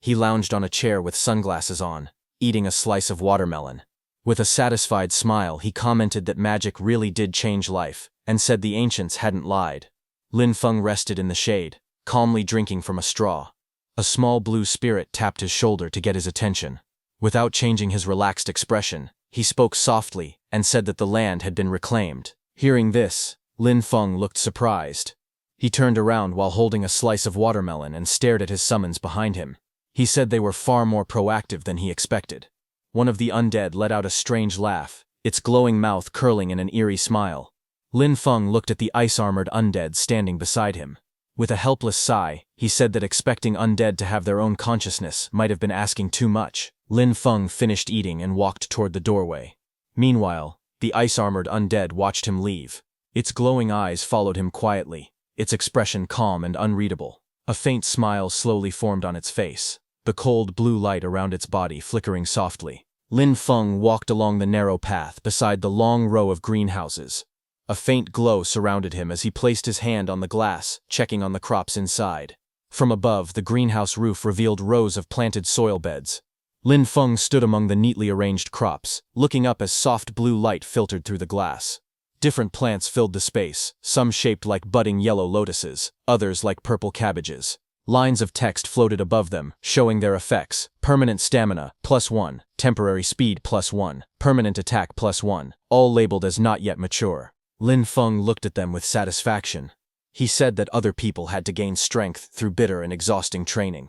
He lounged on a chair with sunglasses on, eating a slice of watermelon. With a satisfied smile, he commented that magic really did change life, and said the ancients hadn't lied. Lin Feng rested in the shade, calmly drinking from a straw. A small blue spirit tapped his shoulder to get his attention. Without changing his relaxed expression, he spoke softly and said that the land had been reclaimed. Hearing this, Lin Feng looked surprised. He turned around while holding a slice of watermelon and stared at his summons behind him. He said they were far more proactive than he expected. One of the undead let out a strange laugh, its glowing mouth curling in an eerie smile. Lin Feng looked at the ice-armored undead standing beside him. With a helpless sigh, he said that expecting undead to have their own consciousness might have been asking too much. Lin Feng finished eating and walked toward the doorway. Meanwhile, the ice-armored undead watched him leave. Its glowing eyes followed him quietly, its expression calm and unreadable. A faint smile slowly formed on its face, the cold blue light around its body flickering softly. Lin Feng walked along the narrow path beside the long row of greenhouses. A faint glow surrounded him as he placed his hand on the glass, checking on the crops inside. From above, the greenhouse roof revealed rows of planted soil beds. Lin Feng stood among the neatly arranged crops, looking up as soft blue light filtered through the glass. Different plants filled the space, some shaped like budding yellow lotuses, others like purple cabbages. Lines of text floated above them, showing their effects: permanent stamina, +1, temporary speed +1, permanent attack +1, all labeled as not yet mature. Lin Feng looked at them with satisfaction. He said that other people had to gain strength through bitter and exhausting training,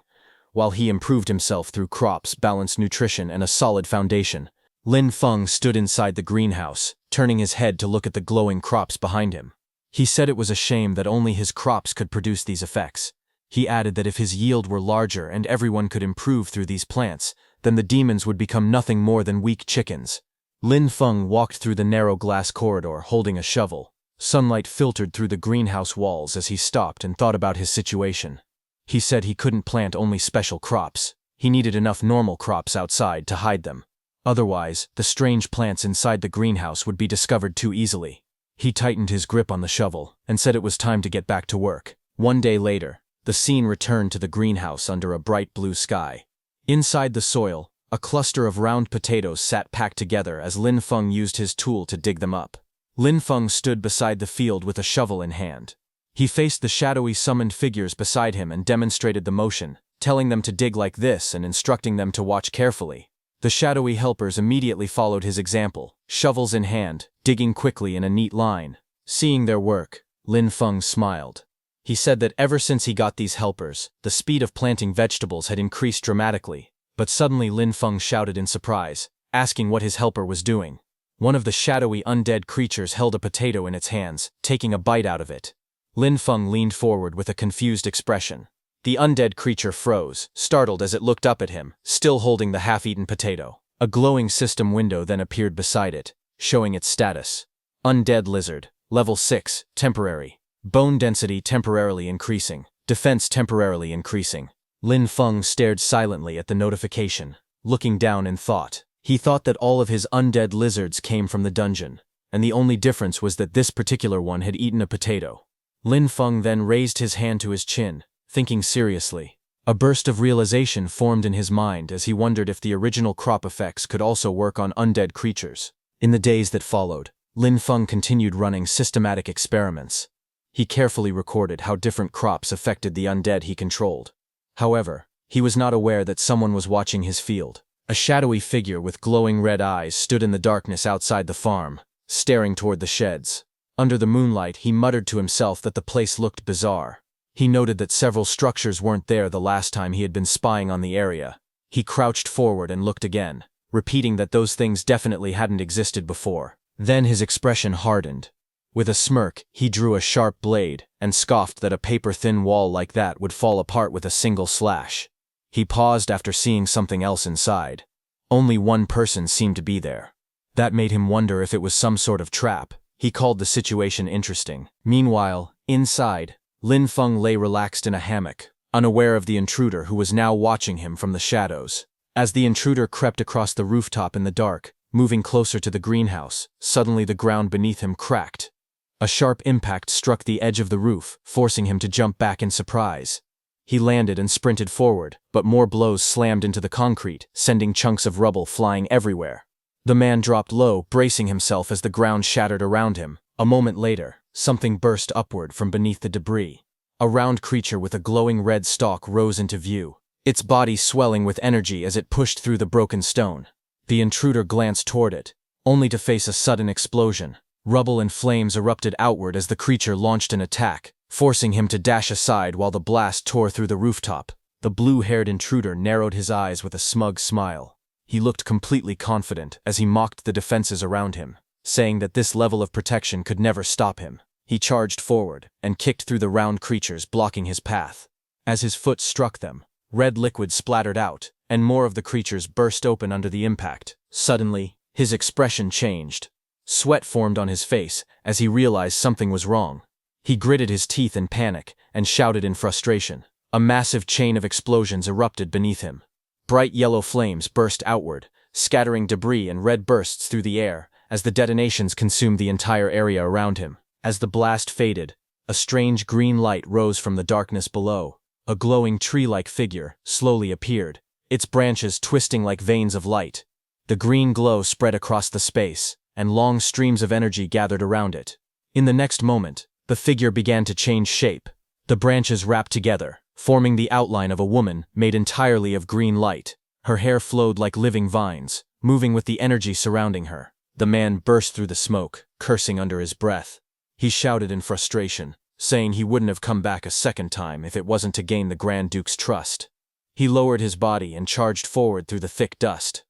while he improved himself through crops, balanced nutrition, and a solid foundation. Lin Feng stood inside the greenhouse, turning his head to look at the glowing crops behind him. He said it was a shame that only his crops could produce these effects. He added that if his yield were larger and everyone could improve through these plants, then the demons would become nothing more than weak chickens. Lin Feng walked through the narrow glass corridor holding a shovel. Sunlight filtered through the greenhouse walls as he stopped and thought about his situation. He said he couldn't plant only special crops. He needed enough normal crops outside to hide them. Otherwise, the strange plants inside the greenhouse would be discovered too easily. He tightened his grip on the shovel and said it was time to get back to work. One day later, the scene returned to the greenhouse under a bright blue sky. Inside the soil, a cluster of round potatoes sat packed together as Lin Feng used his tool to dig them up. Lin Feng stood beside the field with a shovel in hand. He faced the shadowy summoned figures beside him and demonstrated the motion, telling them to dig like this and instructing them to watch carefully. The shadowy helpers immediately followed his example, shovels in hand, digging quickly in a neat line. Seeing their work, Lin Feng smiled. He said that ever since he got these helpers, the speed of planting vegetables had increased dramatically. But suddenly Lin Feng shouted in surprise, asking what his helper was doing. One of the shadowy undead creatures held a potato in its hands, taking a bite out of it. Lin Feng leaned forward with a confused expression. The undead creature froze, startled as it looked up at him, still holding the half-eaten potato. A glowing system window then appeared beside it, showing its status. Undead lizard, level 6, temporary. Bone density temporarily increasing. Defense temporarily increasing. Lin Feng stared silently at the notification, looking down in thought. He thought that all of his undead lizards came from the dungeon, and the only difference was that this particular one had eaten a potato. Lin Feng then raised his hand to his chin, thinking seriously. A burst of realization formed in his mind as he wondered if the original crop effects could also work on undead creatures. In the days that followed, Lin Feng continued running systematic experiments. He carefully recorded how different crops affected the undead he controlled. However, he was not aware that someone was watching his field. A shadowy figure with glowing red eyes stood in the darkness outside the farm, staring toward the sheds. Under the moonlight, he muttered to himself that the place looked bizarre. He noted that several structures weren't there the last time he had been spying on the area. He crouched forward and looked again, repeating that those things definitely hadn't existed before. Then his expression hardened. With a smirk, he drew a sharp blade and scoffed that a paper-thin wall like that would fall apart with a single slash. He paused after seeing something else inside. Only one person seemed to be there. That made him wonder if it was some sort of trap. He called the situation interesting. Meanwhile, inside, Lin Feng lay relaxed in a hammock, unaware of the intruder who was now watching him from the shadows. As the intruder crept across the rooftop in the dark, moving closer to the greenhouse, suddenly the ground beneath him cracked. A sharp impact struck the edge of the roof, forcing him to jump back in surprise. He landed and sprinted forward, but more blows slammed into the concrete, sending chunks of rubble flying everywhere. The man dropped low, bracing himself as the ground shattered around him. A moment later, something burst upward from beneath the debris. A round creature with a glowing red stalk rose into view, its body swelling with energy as it pushed through the broken stone. The intruder glanced toward it, only to face a sudden explosion. Rubble and flames erupted outward as the creature launched an attack, forcing him to dash aside while the blast tore through the rooftop. The blue-haired intruder narrowed his eyes with a smug smile. He looked completely confident as he mocked the defenses around him, saying that this level of protection could never stop him. He charged forward and kicked through the round creatures blocking his path. As his foot struck them, red liquid splattered out, and more of the creatures burst open under the impact. Suddenly, his expression changed. Sweat formed on his face as he realized something was wrong. He gritted his teeth in panic and shouted in frustration. A massive chain of explosions erupted beneath him. Bright yellow flames burst outward, scattering debris and red bursts through the air as the detonations consumed the entire area around him. As the blast faded, a strange green light rose from the darkness below. A glowing tree-like figure slowly appeared, its branches twisting like veins of light. The green glow spread across the space, and long streams of energy gathered around it. In the next moment, the figure began to change shape. The branches wrapped together, forming the outline of a woman made entirely of green light. Her hair flowed like living vines, moving with the energy surrounding her. The man burst through the smoke, cursing under his breath. He shouted in frustration, saying he wouldn't have come back a second time if it wasn't to gain the Grand Duke's trust. He lowered his body and charged forward through the thick dust.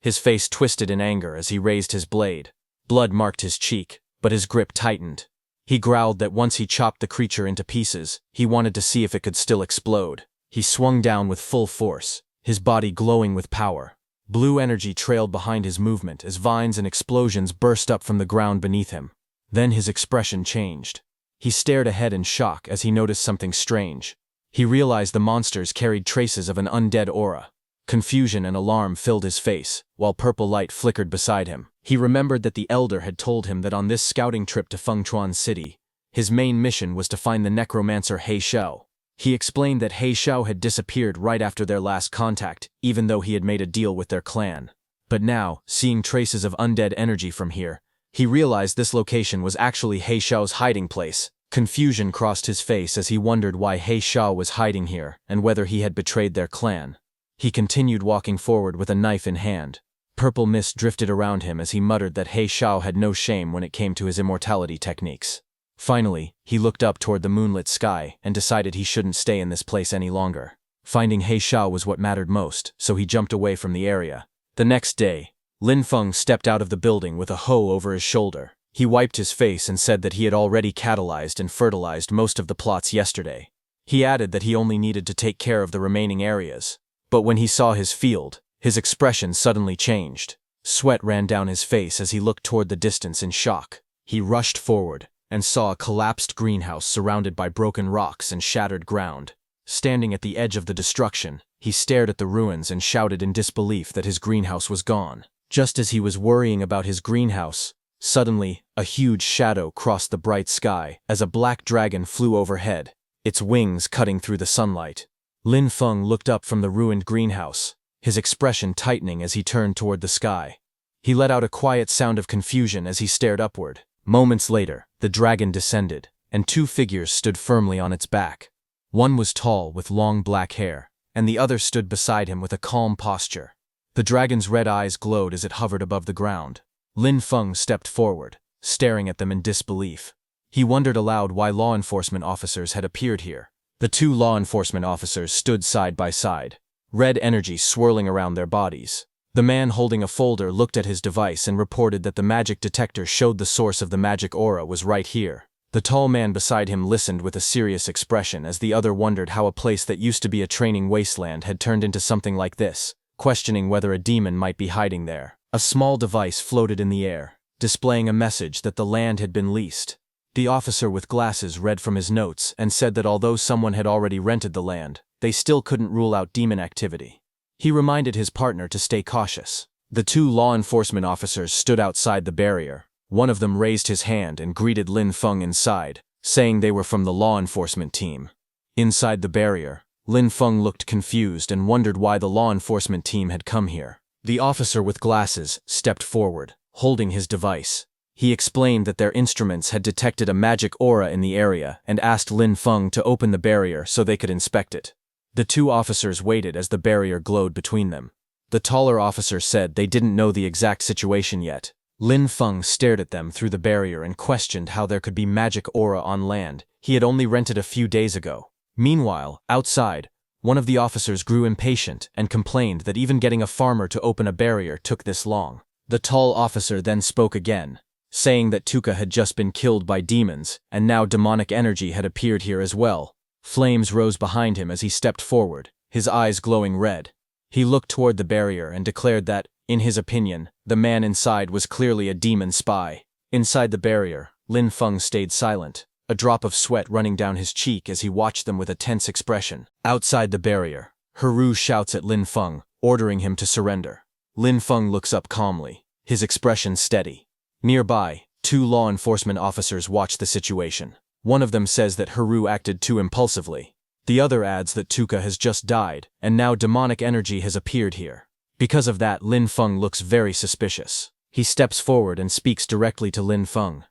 His face twisted in anger as he raised his blade. Blood marked his cheek, but his grip tightened. He growled that once he chopped the creature into pieces, he wanted to see if it could still explode. He swung down with full force, his body glowing with power. Blue energy trailed behind his movement as vines and explosions burst up from the ground beneath him. Then his expression changed. He stared ahead in shock as he noticed something strange. He realized the monsters carried traces of an undead aura. Confusion and alarm filled his face, while purple light flickered beside him. He remembered that the Elder had told him that on this scouting trip to Fengchuan City, his main mission was to find the Necromancer He Xiao. He explained that He Xiao had disappeared right after their last contact, even though he had made a deal with their clan. But now, seeing traces of undead energy from here, he realized this location was actually He Xiao's hiding place. Confusion crossed his face as he wondered why He Xiao was hiding here and whether he had betrayed their clan. He continued walking forward with a knife in hand. Purple mist drifted around him as he muttered that He Xiao had no shame when it came to his immortality techniques. Finally, he looked up toward the moonlit sky and decided he shouldn't stay in this place any longer. Finding He Xiao was what mattered most, so he jumped away from the area. The next day, Lin Feng stepped out of the building with a hoe over his shoulder. He wiped his face and said that he had already catalyzed and fertilized most of the plots yesterday. He added that he only needed to take care of the remaining areas. But when he saw his field, his expression suddenly changed. Sweat ran down his face as he looked toward the distance in shock. He rushed forward and saw a collapsed greenhouse surrounded by broken rocks and shattered ground. Standing at the edge of the destruction, he stared at the ruins and shouted in disbelief that his greenhouse was gone. Just as he was worrying about his greenhouse, suddenly, a huge shadow crossed the bright sky as a black dragon flew overhead, its wings cutting through the sunlight. Lin Feng looked up from the ruined greenhouse, his expression tightening as he turned toward the sky. He let out a quiet sound of confusion as he stared upward. Moments later, the dragon descended, and two figures stood firmly on its back. One was tall with long black hair, and the other stood beside him with a calm posture. The dragon's red eyes glowed as it hovered above the ground. Lin Feng stepped forward, staring at them in disbelief. He wondered aloud why law enforcement officers had appeared here. The two law enforcement officers stood side by side, red energy swirling around their bodies. The man holding a folder looked at his device and reported that the magic detector showed the source of the magic aura was right here. The tall man beside him listened with a serious expression as the other wondered how a place that used to be a training wasteland had turned into something like this, questioning whether a demon might be hiding there. A small device floated in the air, displaying a message that the land had been leased. The officer with glasses read from his notes and said that although someone had already rented the land, they still couldn't rule out demon activity. He reminded his partner to stay cautious. The two law enforcement officers stood outside the barrier. One of them raised his hand and greeted Lin Feng inside, saying they were from the law enforcement team. Inside the barrier, Lin Feng looked confused and wondered why the law enforcement team had come here. The officer with glasses stepped forward, holding his device. He explained that their instruments had detected a magic aura in the area and asked Lin Feng to open the barrier so they could inspect it. The two officers waited as the barrier glowed between them. The taller officer said they didn't know the exact situation yet, Lin Feng stared at them through the barrier and questioned how there could be magic aura on land he had only rented a few days ago. Meanwhile, outside, one of the officers grew impatient and complained that even getting a farmer to open a barrier took this long. The tall officer then spoke again, saying that Tuka had just been killed by demons, and now demonic energy had appeared here as well. Flames rose behind him as he stepped forward, his eyes glowing red. He looked toward the barrier and declared that, in his opinion, the man inside was clearly a demon spy. Inside the barrier, Lin Feng stayed silent, a drop of sweat running down his cheek as he watched them with a tense expression. Outside the barrier, Haru shouts at Lin Feng, ordering him to surrender. Lin Feng looks up calmly, his expression steady. Nearby, 2 law enforcement officers watch the situation. One of them says that Haru acted too impulsively. The other adds that Tuka has just died, and now demonic energy has appeared here. Because of that, Lin Feng looks very suspicious. He steps forward and speaks directly to Lin Feng.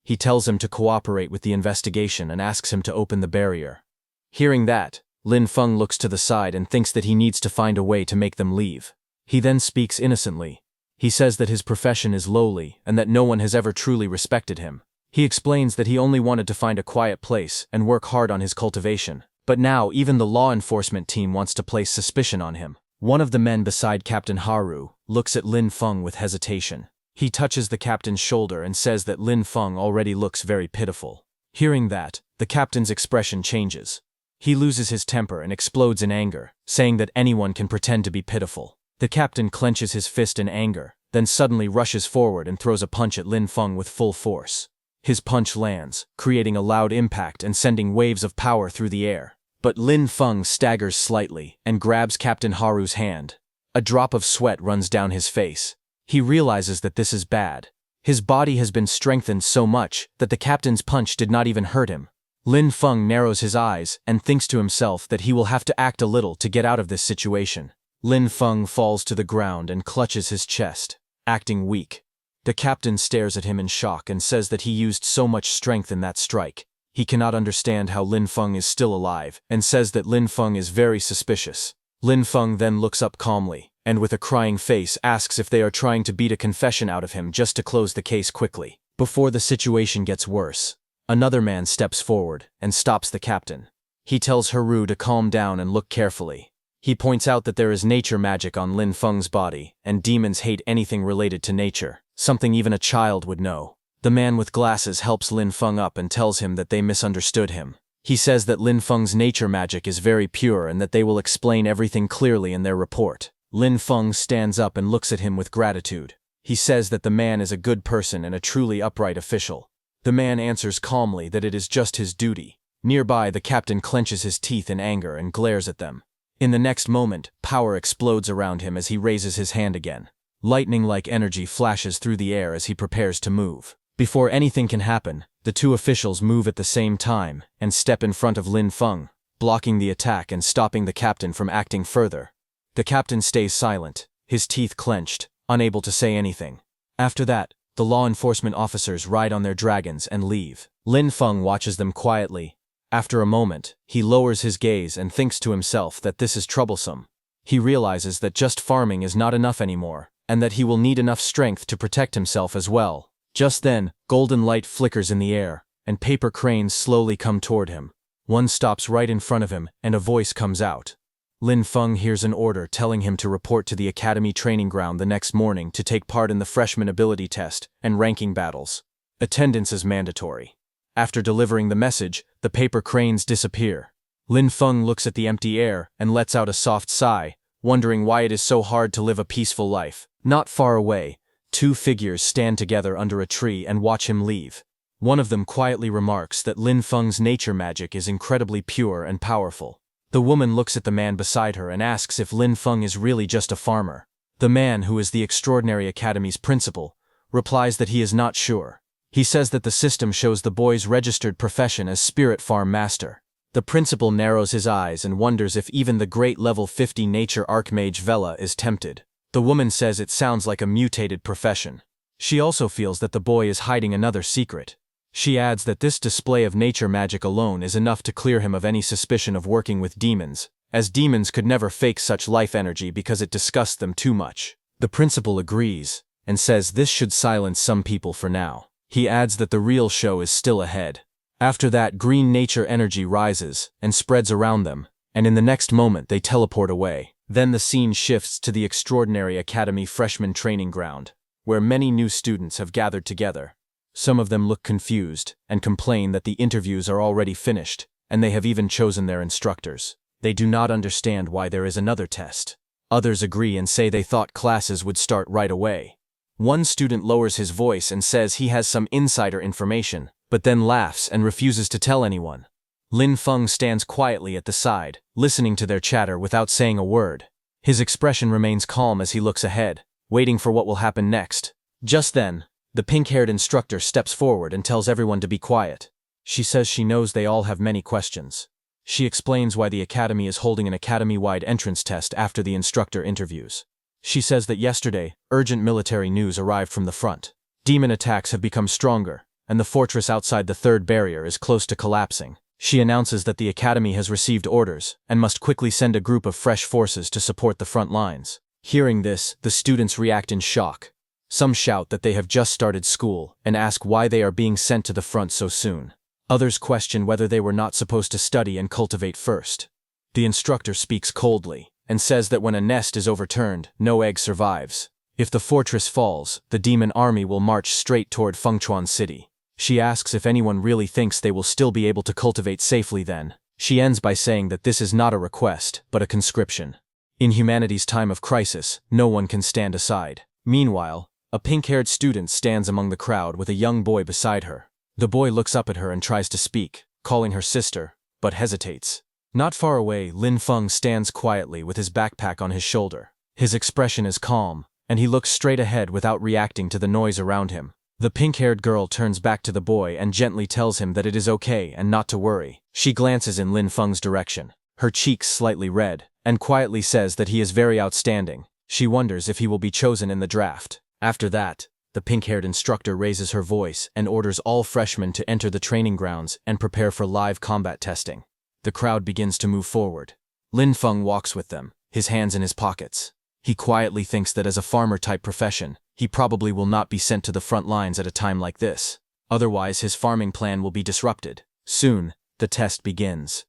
He tells him to cooperate with the investigation and asks him to open the barrier. Hearing that, Lin Feng looks to the side and thinks that he needs to find a way to make them leave. He then speaks innocently. He says that his profession is lowly and that no one has ever truly respected him. He explains that he only wanted to find a quiet place and work hard on his cultivation. But now even the law enforcement team wants to place suspicion on him. One of the men beside Captain Haru looks at Lin Feng with hesitation. He touches the captain's shoulder and says that Lin Feng already looks very pitiful. Hearing that, the captain's expression changes. He loses his temper and explodes in anger, saying that anyone can pretend to be pitiful. The captain clenches his fist in anger, then suddenly rushes forward and throws a punch at Lin Feng with full force. His punch lands, creating a loud impact and sending waves of power through the air. But Lin Feng staggers slightly and grabs Captain Haru's hand. A drop of sweat runs down his face. He realizes that this is bad. His body has been strengthened so much that the captain's punch did not even hurt him. Lin Feng narrows his eyes and thinks to himself that he will have to act a little to get out of this situation. Lin Feng falls to the ground and clutches his chest, acting weak. The captain stares at him in shock and says that he used so much strength in that strike. He cannot understand how Lin Feng is still alive and says that Lin Feng is very suspicious. Lin Feng then looks up calmly and with a crying face asks if they are trying to beat a confession out of him just to close the case quickly. Before the situation gets worse, another man steps forward and stops the captain. He tells Haru to calm down and look carefully. He points out that there is nature magic on Lin Feng's body, and demons hate anything related to nature, something even a child would know. The man with glasses helps Lin Feng up and tells him that they misunderstood him. He says that Lin Feng's nature magic is very pure and that they will explain everything clearly in their report. Lin Feng stands up and looks at him with gratitude. He says that the man is a good person and a truly upright official. The man answers calmly that it is just his duty. Nearby, the captain clenches his teeth in anger and glares at them. In the next moment, power explodes around him as he raises his hand again. Lightning-like energy flashes through the air as he prepares to move. Before anything can happen, the 2 officials move at the same time and step in front of Lin Feng, blocking the attack and stopping the captain from acting further. The captain stays silent, his teeth clenched, unable to say anything. After that, the law enforcement officers ride on their dragons and leave. Lin Feng watches them quietly. After a moment, he lowers his gaze and thinks to himself that this is troublesome. He realizes that just farming is not enough anymore, and that he will need enough strength to protect himself as well. Just then, golden light flickers in the air, and paper cranes slowly come toward him. One stops right in front of him, and a voice comes out. Lin Feng hears an order telling him to report to the academy training ground the next morning to take part in the freshman ability test and ranking battles. Attendance is mandatory. After delivering the message, the paper cranes disappear. Lin Feng looks at the empty air and lets out a soft sigh, wondering why it is so hard to live a peaceful life. Not far away, 2 figures stand together under a tree and watch him leave. One of them quietly remarks that Lin Feng's nature magic is incredibly pure and powerful. The woman looks at the man beside her and asks if Lin Feng is really just a farmer. The man, who is the Extraordinary Academy's principal, replies that he is not sure. He says that the system shows the boy's registered profession as Spirit Farm Master. The principal narrows his eyes and wonders if even the great level 50 nature Archmage Vela is tempted. The woman says it sounds like a mutated profession. She also feels that the boy is hiding another secret. She adds that this display of nature magic alone is enough to clear him of any suspicion of working with demons, as demons could never fake such life energy because it disgusts them too much. The principal agrees, and says this should silence some people for now. He adds that the real show is still ahead. After that, green nature energy rises and spreads around them, and in the next moment they teleport away. Then the scene shifts to the extraordinary Academy freshman training ground, where many new students have gathered together. Some of them look confused and complain that the interviews are already finished, and they have even chosen their instructors. They do not understand why there is another test. Others agree and say they thought classes would start right away. One student lowers his voice and says he has some insider information, but then laughs and refuses to tell anyone. Lin Feng stands quietly at the side, listening to their chatter without saying a word. His expression remains calm as he looks ahead, waiting for what will happen next. Just then, the pink-haired instructor steps forward and tells everyone to be quiet. She says she knows they all have many questions. She explains why the academy is holding an academy-wide entrance test after the instructor interviews. She says that yesterday, urgent military news arrived from the front. Demon attacks have become stronger, and the fortress outside the third barrier is close to collapsing. She announces that the academy has received orders and must quickly send a group of fresh forces to support the front lines. Hearing this, the students react in shock. Some shout that they have just started school and ask why they are being sent to the front so soon. Others question whether they were not supposed to study and cultivate first. The instructor speaks coldly and says that when a nest is overturned, no egg survives. If the fortress falls, the demon army will march straight toward Fengchuan City. She asks if anyone really thinks they will still be able to cultivate safely then. She ends by saying that this is not a request, but a conscription. In humanity's time of crisis, no one can stand aside. Meanwhile, a pink-haired student stands among the crowd with a young boy beside her. The boy looks up at her and tries to speak, calling her sister, but hesitates. Not far away, Lin Feng stands quietly with his backpack on his shoulder. His expression is calm, and he looks straight ahead without reacting to the noise around him. The pink-haired girl turns back to the boy and gently tells him that it is okay and not to worry. She glances in Lin Feng's direction, her cheeks slightly red, and quietly says that he is very outstanding. She wonders if he will be chosen in the draft. After that, the pink-haired instructor raises her voice and orders all freshmen to enter the training grounds and prepare for live combat testing. The crowd begins to move forward. Lin Feng walks with them, his hands in his pockets. He quietly thinks that as a farmer-type profession, he probably will not be sent to the front lines at a time like this. Otherwise, his farming plan will be disrupted. Soon, the test begins.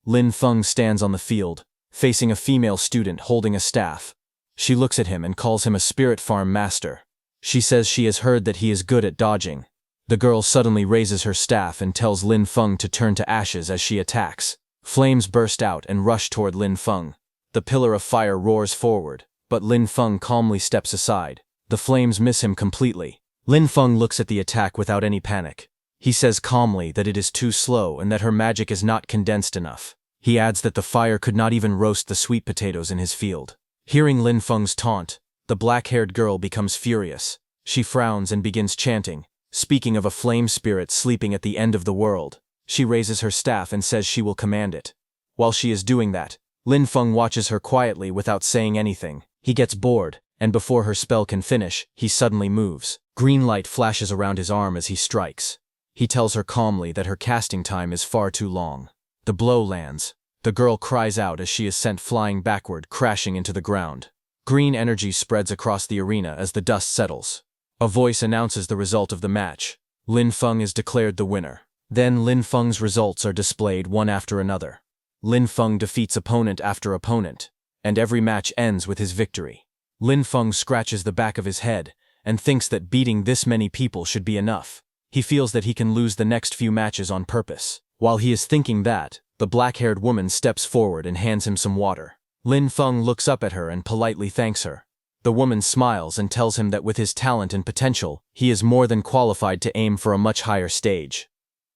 Lin Feng stands on the field, facing a female student holding a staff. She looks at him and calls him a spirit farm master. She says she has heard that he is good at dodging. The girl suddenly raises her staff and tells Lin Feng to turn to ashes as she attacks. Flames burst out and rush toward Lin Feng. The pillar of fire roars forward, but Lin Feng calmly steps aside. The flames miss him completely. Lin Feng looks at the attack without any panic. He says calmly that it is too slow and that her magic is not condensed enough. He adds that the fire could not even roast the sweet potatoes in his field. Hearing Lin Feng's taunt, the black-haired girl becomes furious. She frowns and begins chanting, speaking of a flame spirit sleeping at the end of the world. She raises her staff and says she will command it. While she is doing that, Lin Feng watches her quietly without saying anything. He gets bored, and before her spell can finish, he suddenly moves. Green light flashes around his arm as he strikes. He tells her calmly that her casting time is far too long. The blow lands. The girl cries out as she is sent flying backward, crashing into the ground. Green energy spreads across the arena as the dust settles. A voice announces the result of the match. Lin Feng is declared the winner. Then Lin Feng's results are displayed one after another. Lin Feng defeats opponent after opponent, and every match ends with his victory. Lin Feng scratches the back of his head and thinks that beating this many people should be enough. He feels that he can lose the next few matches on purpose. While he is thinking that, the black-haired woman steps forward and hands him some water. Lin Feng looks up at her and politely thanks her. The woman smiles and tells him that with his talent and potential, he is more than qualified to aim for a much higher stage.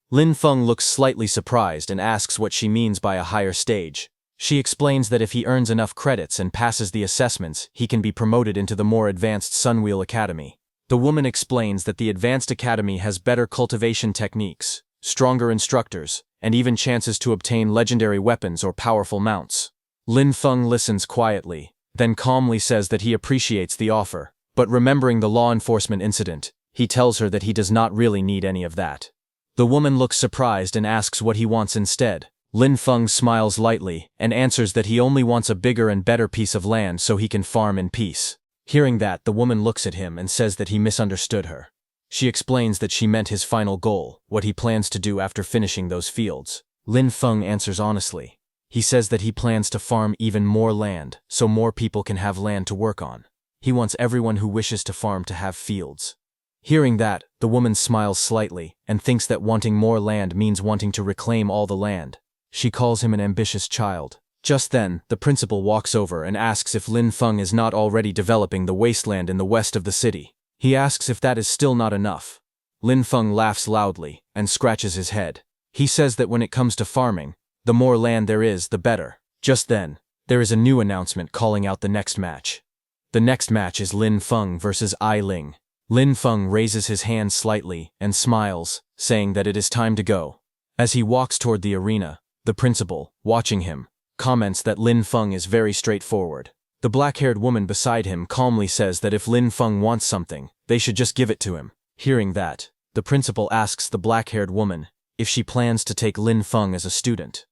Lin Feng looks slightly surprised and asks what she means by a higher stage. She explains that if he earns enough credits and passes the assessments, he can be promoted into the more advanced Sunwheel Academy. The woman explains that the Advanced Academy has better cultivation techniques, stronger instructors, and even chances to obtain legendary weapons or powerful mounts. Lin Feng listens quietly, then calmly says that he appreciates the offer, but remembering the law enforcement incident, he tells her that he does not really need any of that. The woman looks surprised and asks what he wants instead. Lin Feng smiles lightly and answers that he only wants a bigger and better piece of land so he can farm in peace. Hearing that, the woman looks at him and says that he misunderstood her. She explains that she meant his final goal, what he plans to do after finishing those fields. Lin Feng answers honestly. He says that he plans to farm even more land, so more people can have land to work on. He wants everyone who wishes to farm to have fields. Hearing that, the woman smiles slightly and thinks that wanting more land means wanting to reclaim all the land. She calls him an ambitious child. Just then, the principal walks over and asks if Lin Feng is not already developing the wasteland in the west of the city. He asks if that is still not enough. Lin Feng laughs loudly and scratches his head. He says that when it comes to farming, the more land there is, the better. Just then, there is a new announcement calling out the next match. The next match is Lin Feng versus Ai Ling. Lin Feng raises his hand slightly and smiles, saying that it is time to go. As he walks toward the arena, the principal, watching him, comments that Lin Feng is very straightforward. The black-haired woman beside him calmly says that if Lin Feng wants something, they should just give it to him. Hearing that, the principal asks the black-haired woman if she plans to take Lin Feng as a student.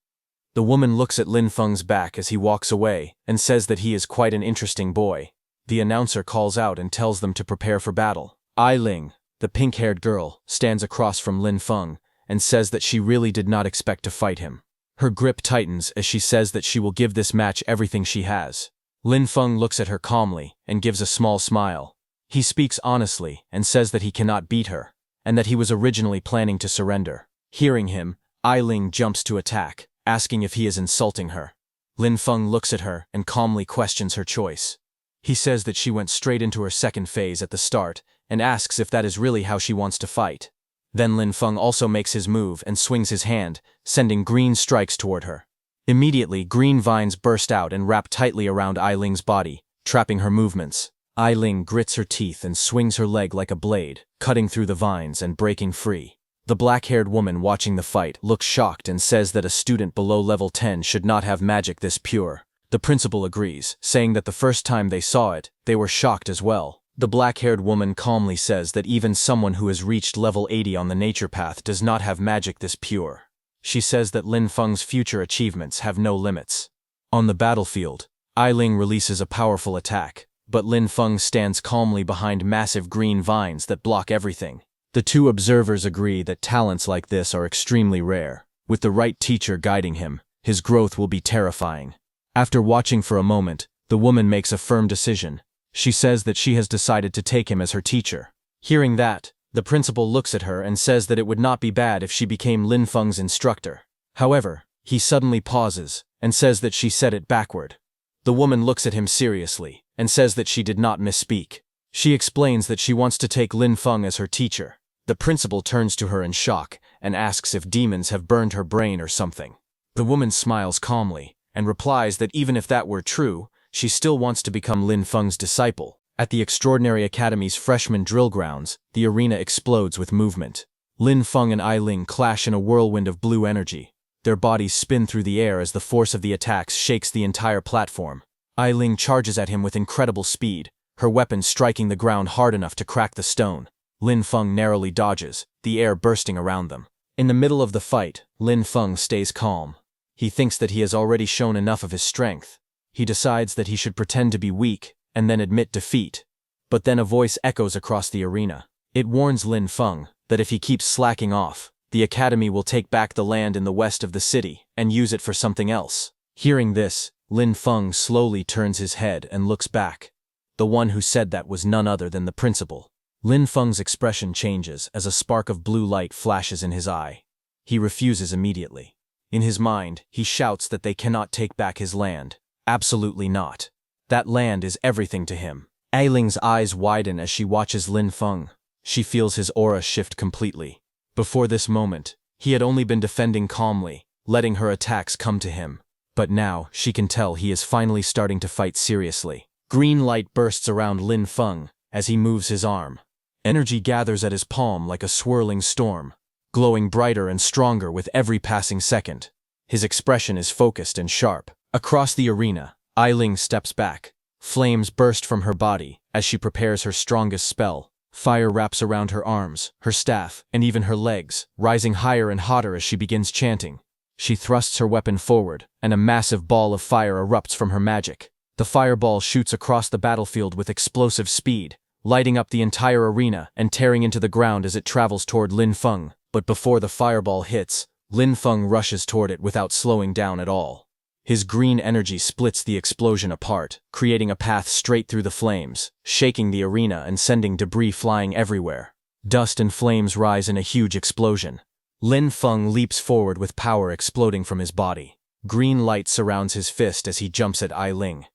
The woman looks at Lin Feng's back as he walks away and says that he is quite an interesting boy. The announcer calls out and tells them to prepare for battle. Ai Ling, the pink-haired girl, stands across from Lin Feng and says that she really did not expect to fight him. Her grip tightens as she says that she will give this match everything she has. Lin Feng looks at her calmly and gives a small smile. He speaks honestly and says that he cannot beat her, and that he was originally planning to surrender. Hearing him, Ai Ling jumps to attack, asking if he is insulting her. Lin Feng looks at her and calmly questions her choice. He says that she went straight into her second phase at the start and asks if that is really how she wants to fight. Then Lin Feng also makes his move and swings his hand, sending green strikes toward her. Immediately, green vines burst out and wrap tightly around Ai Ling's body, trapping her movements. Ai Ling grits her teeth and swings her leg like a blade, cutting through the vines and breaking free. The black-haired woman watching the fight looks shocked and says that a student below level 10 should not have magic this pure. The principal agrees, saying that the first time they saw it, they were shocked as well. The black-haired woman calmly says that even someone who has reached level 80 on the nature path does not have magic this pure. She says that Lin Feng's future achievements have no limits. On the battlefield, Ai Ling releases a powerful attack, but Lin Feng stands calmly behind massive green vines that block everything. The two observers agree that talents like this are extremely rare. With the right teacher guiding him, his growth will be terrifying. After watching for a moment, the woman makes a firm decision. She says that she has decided to take him as her teacher. Hearing that, the principal looks at her and says that it would not be bad if she became Lin Feng's instructor. However, he suddenly pauses and says that she said it backward. The woman looks at him seriously and says that she did not misspeak. She explains that she wants to take Lin Feng as her teacher. The principal turns to her in shock and asks if demons have burned her brain or something. The woman smiles calmly and replies that even if that were true, she still wants to become Lin Feng's disciple. At the Extraordinary Academy's freshman drill grounds, the arena explodes with movement. Lin Feng and Ai Ling clash in a whirlwind of blue energy. Their bodies spin through the air as the force of the attacks shakes the entire platform. Ai Ling charges at him with incredible speed, her weapon striking the ground hard enough to crack the stone. Lin Feng narrowly dodges, the air bursting around them. In the middle of the fight, Lin Feng stays calm. He thinks that he has already shown enough of his strength. He decides that he should pretend to be weak and then admit defeat. But then a voice echoes across the arena. It warns Lin Feng that if he keeps slacking off, the academy will take back the land in the west of the city and use it for something else. Hearing this, Lin Feng slowly turns his head and looks back. The one who said that was none other than the principal. Lin Feng's expression changes as a spark of blue light flashes in his eye. He refuses immediately. In his mind, he shouts that they cannot take back his land. Absolutely not. That land is everything to him. Ai Ling's eyes widen as she watches Lin Feng. She feels his aura shift completely. Before this moment, he had only been defending calmly, letting her attacks come to him. But now, she can tell he is finally starting to fight seriously. Green light bursts around Lin Feng as he moves his arm. Energy gathers at his palm like a swirling storm, glowing brighter and stronger with every passing second. His expression is focused and sharp. Across the arena, Ai Ling steps back. Flames burst from her body as she prepares her strongest spell. Fire wraps around her arms, her staff, and even her legs, rising higher and hotter as she begins chanting. She thrusts her weapon forward, and a massive ball of fire erupts from her magic. The fireball shoots across the battlefield with explosive speed, lighting up the entire arena and tearing into the ground as it travels toward Lin Feng. But before the fireball hits, Lin Feng rushes toward it without slowing down at all. His green energy splits the explosion apart, creating a path straight through the flames, shaking the arena and sending debris flying everywhere. Dust and flames rise in a huge explosion. Lin Feng leaps forward with power exploding from his body. Green light surrounds his fist as he jumps at Ai Ling.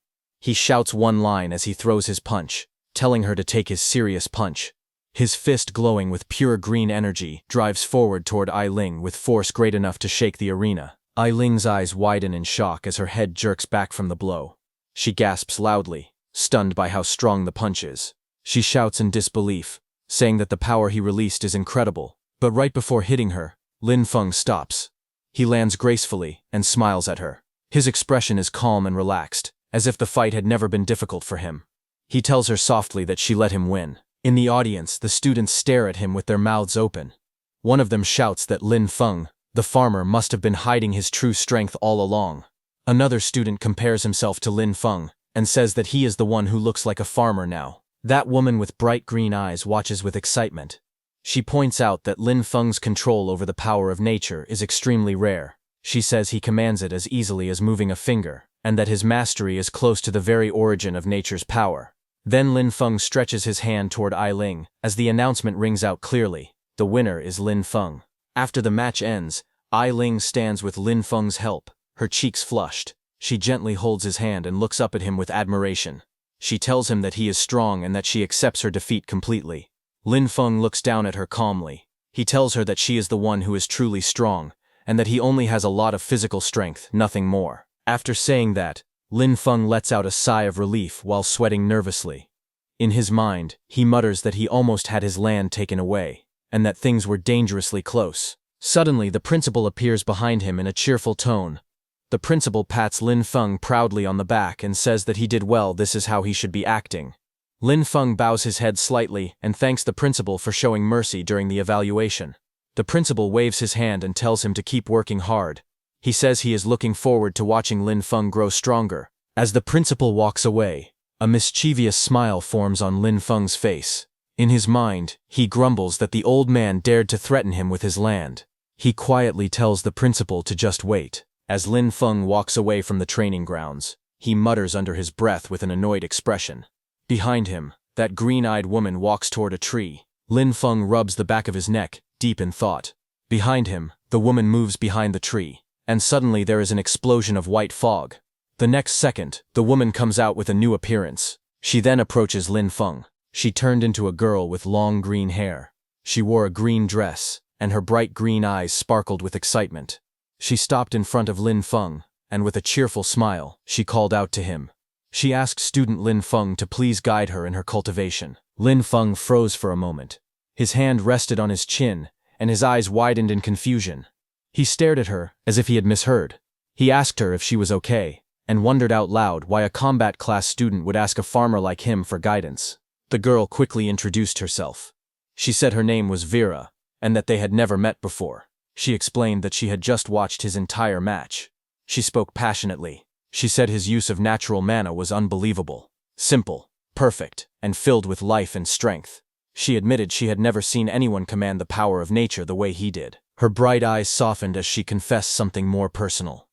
He shouts one line as he throws his punch, telling her to take his serious punch. His fist, glowing with pure green energy, drives forward toward Ai Ling with force great enough to shake the arena. Ai Ling's eyes widen in shock as her head jerks back from the blow. She gasps loudly, stunned by how strong the punch is. She shouts in disbelief, saying that the power he released is incredible. But right before hitting her, Lin Feng stops. He lands gracefully and smiles at her. His expression is calm and relaxed, as if the fight had never been difficult for him. He tells her softly that she let him win. In the audience, the students stare at him with their mouths open. One of them shouts that Lin Feng, the farmer, must have been hiding his true strength all along. Another student compares himself to Lin Feng and says that he is the one who looks like a farmer now. That woman with bright green eyes watches with excitement. She points out that Lin Feng's control over the power of nature is extremely rare. She says he commands it as easily as moving a finger, and that his mastery is close to the very origin of nature's power. Then Lin Feng stretches his hand toward Ai Ling as the announcement rings out clearly. The winner is Lin Feng. After the match ends, Ai Ling stands with Lin Feng's help, her cheeks flushed. She gently holds his hand and looks up at him with admiration. She tells him that he is strong and that she accepts her defeat completely. Lin Feng looks down at her calmly. He tells her that she is the one who is truly strong, and that he only has a lot of physical strength, nothing more. After saying that, Lin Feng lets out a sigh of relief while sweating nervously. In his mind, he mutters that he almost had his land taken away, and that things were dangerously close. Suddenly, the principal appears behind him in a cheerful tone. The principal pats Lin Feng proudly on the back and says that he did well, this is how he should be acting. Lin Feng bows his head slightly and thanks the principal for showing mercy during the evaluation. The principal waves his hand and tells him to keep working hard. He says he is looking forward to watching Lin Feng grow stronger. As the principal walks away, a mischievous smile forms on Lin Feng's face. In his mind, he grumbles that the old man dared to threaten him with his land. He quietly tells the principal to just wait. As Lin Feng walks away from the training grounds, he mutters under his breath with an annoyed expression. Behind him, that green-eyed woman walks toward a tree. Lin Feng rubs the back of his neck, deep in thought. Behind him, the woman moves behind the tree, and suddenly there is an explosion of white fog. The next second, the woman comes out with a new appearance. She then approaches Lin Feng. She turned into a girl with long green hair. She wore a green dress, and her bright green eyes sparkled with excitement. She stopped in front of Lin Feng, and with a cheerful smile, she called out to him. She asked student Lin Feng to please guide her in her cultivation. Lin Feng froze for a moment. His hand rested on his chin, and his eyes widened in confusion. He stared at her, as if he had misheard. He asked her if she was okay, and wondered out loud why a combat class student would ask a farmer like him for guidance. The girl quickly introduced herself. She said her name was Vera, and that they had never met before. She explained that she had just watched his entire match. She spoke passionately. She said his use of natural mana was unbelievable, simple, perfect, and filled with life and strength. She admitted she had never seen anyone command the power of nature the way he did. Her bright eyes softened as she confessed something more personal.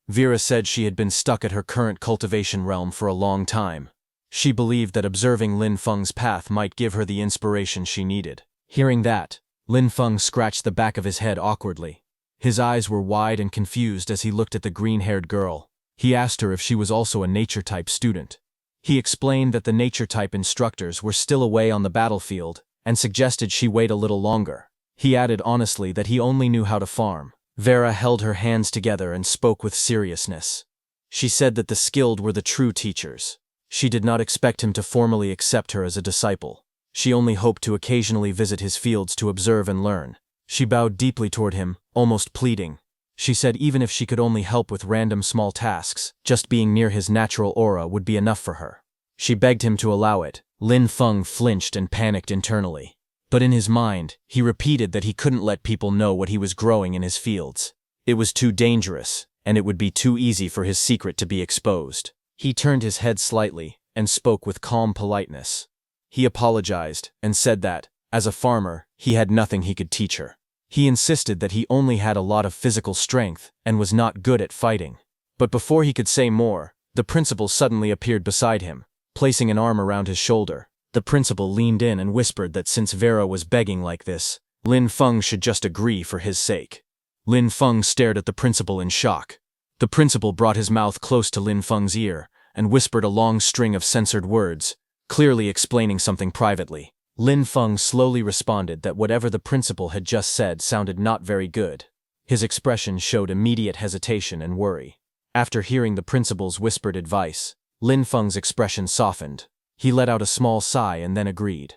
Vera said she had been stuck at her current cultivation realm for a long time. She believed that observing Lin Feng's path might give her the inspiration she needed. Hearing that, Lin Feng scratched the back of his head awkwardly. His eyes were wide and confused as he looked at the green-haired girl. He asked her if she was also a nature-type student. He explained that the nature-type instructors were still away on the battlefield and suggested she wait a little longer. He added honestly that he only knew how to farm. Vera held her hands together and spoke with seriousness. She said that the skilled were the true teachers. She did not expect him to formally accept her as a disciple. She only hoped to occasionally visit his fields to observe and learn. She bowed deeply toward him, almost pleading. She said even if she could only help with random small tasks, just being near his natural aura would be enough for her. She begged him to allow it. Lin Feng flinched and panicked internally. But in his mind, he repeated that he couldn't let people know what he was growing in his fields. It was too dangerous, and it would be too easy for his secret to be exposed. He turned his head slightly and spoke with calm politeness. He apologized and said that, as a farmer, he had nothing he could teach her. He insisted that he only had a lot of physical strength and was not good at fighting. But before he could say more, the principal suddenly appeared beside him, placing an arm around his shoulder. The principal leaned in and whispered that since Vera was begging like this, Lin Feng should just agree for his sake. Lin Feng stared at the principal in shock. The principal brought his mouth close to Lin Feng's ear and whispered a long string of censored words, clearly explaining something privately. Lin Feng slowly responded that whatever the principal had just said sounded not very good. His expression showed immediate hesitation and worry. After hearing the principal's whispered advice, Lin Feng's expression softened. He let out a small sigh and then agreed.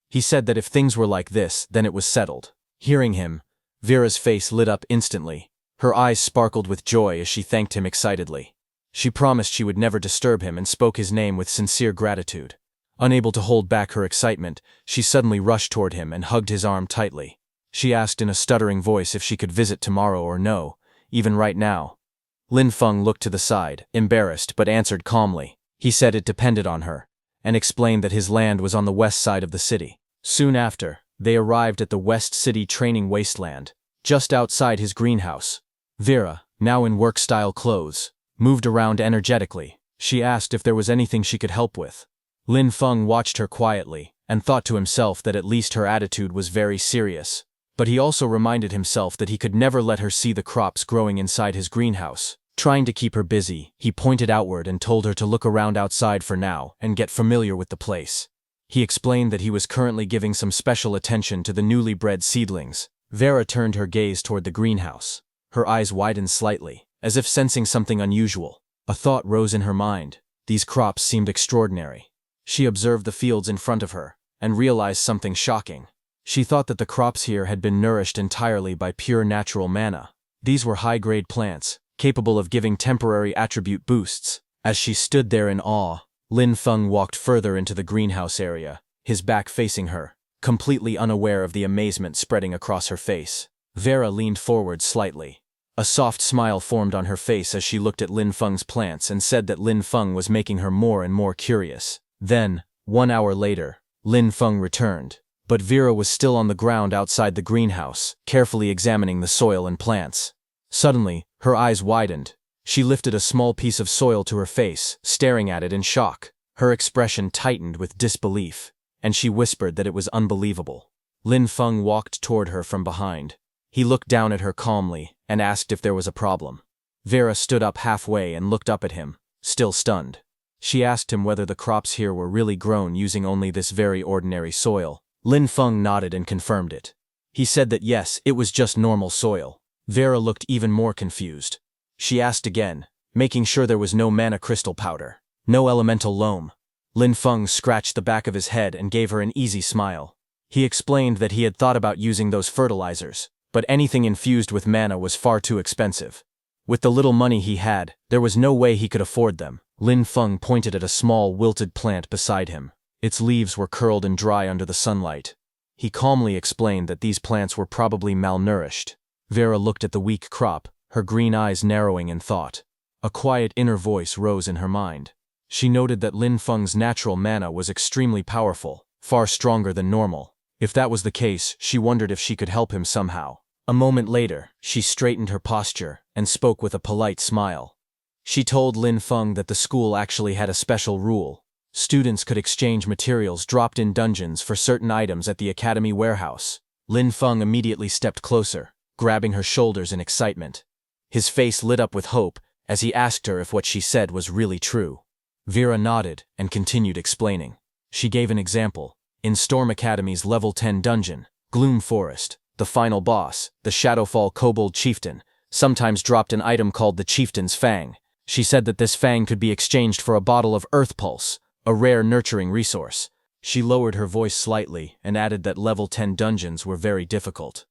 He said that if things were like this, then it was settled. Hearing him, Vera's face lit up instantly. Her eyes sparkled with joy as she thanked him excitedly. She promised she would never disturb him and spoke his name with sincere gratitude. Unable to hold back her excitement, she suddenly rushed toward him and hugged his arm tightly. She asked in a stuttering voice if she could visit tomorrow or no, even right now. Lin Feng looked to the side, embarrassed, but answered calmly. He said it depended on her, and explained that his land was on the west side of the city. Soon after, they arrived at the West City training wasteland, just outside his greenhouse. Vera, now in work-style clothes, moved around energetically. She asked if there was anything she could help with. Lin Feng watched her quietly, and thought to himself that at least her attitude was very serious. But he also reminded himself that he could never let her see the crops growing inside his greenhouse. Trying to keep her busy, he pointed outward and told her to look around outside for now and get familiar with the place. He explained that he was currently giving some special attention to the newly bred seedlings. Vera turned her gaze toward the greenhouse. Her eyes widened slightly, as if sensing something unusual. A thought rose in her mind. These crops seemed extraordinary. She observed the fields in front of her, and realized something shocking. She thought that the crops here had been nourished entirely by pure natural mana. These were high-grade plants, capable of giving temporary attribute boosts. As she stood there in awe, Lin Feng walked further into the greenhouse area, his back facing her, completely unaware of the amazement spreading across her face. Vera leaned forward slightly. A soft smile formed on her face as she looked at Lin Feng's plants and said that Lin Feng was making her more and more curious. Then, 1 hour later, Lin Feng returned, but Vera was still on the ground outside the greenhouse, carefully examining the soil and plants. Suddenly, her eyes widened. She lifted a small piece of soil to her face, staring at it in shock. Her expression tightened with disbelief, and she whispered that it was unbelievable. Lin Feng walked toward her from behind. He looked down at her calmly and asked if there was a problem. Vera stood up halfway and looked up at him, still stunned. She asked him whether the crops here were really grown using only this very ordinary soil. Lin Feng nodded and confirmed it. He said that yes, it was just normal soil. Vera looked even more confused. She asked again, making sure there was no mana crystal powder, no elemental loam. Lin Feng scratched the back of his head and gave her an easy smile. He explained that he had thought about using those fertilizers, but anything infused with mana was far too expensive. With the little money he had, there was no way he could afford them. Lin Feng pointed at a small wilted plant beside him. Its leaves were curled and dry under the sunlight. He calmly explained that these plants were probably malnourished. Vera looked at the weak crop, her green eyes narrowing in thought. A quiet inner voice rose in her mind. She noted that Lin Feng's natural mana was extremely powerful, far stronger than normal. If that was the case, she wondered if she could help him somehow. A moment later, she straightened her posture and spoke with a polite smile. She told Lin Feng that the school actually had a special rule. Students could exchange materials dropped in dungeons for certain items at the academy warehouse. Lin Feng immediately stepped closer, grabbing her shoulders in excitement. His face lit up with hope as he asked her if what she said was really true. Vera nodded and continued explaining. She gave an example. In Storm Academy's level 10 dungeon, Gloom Forest, the final boss, the Shadowfall Kobold Chieftain, sometimes dropped an item called the Chieftain's Fang. She said that this fang could be exchanged for a bottle of Earth Pulse, a rare nurturing resource. She lowered her voice slightly and added that level 10 dungeons were very difficult.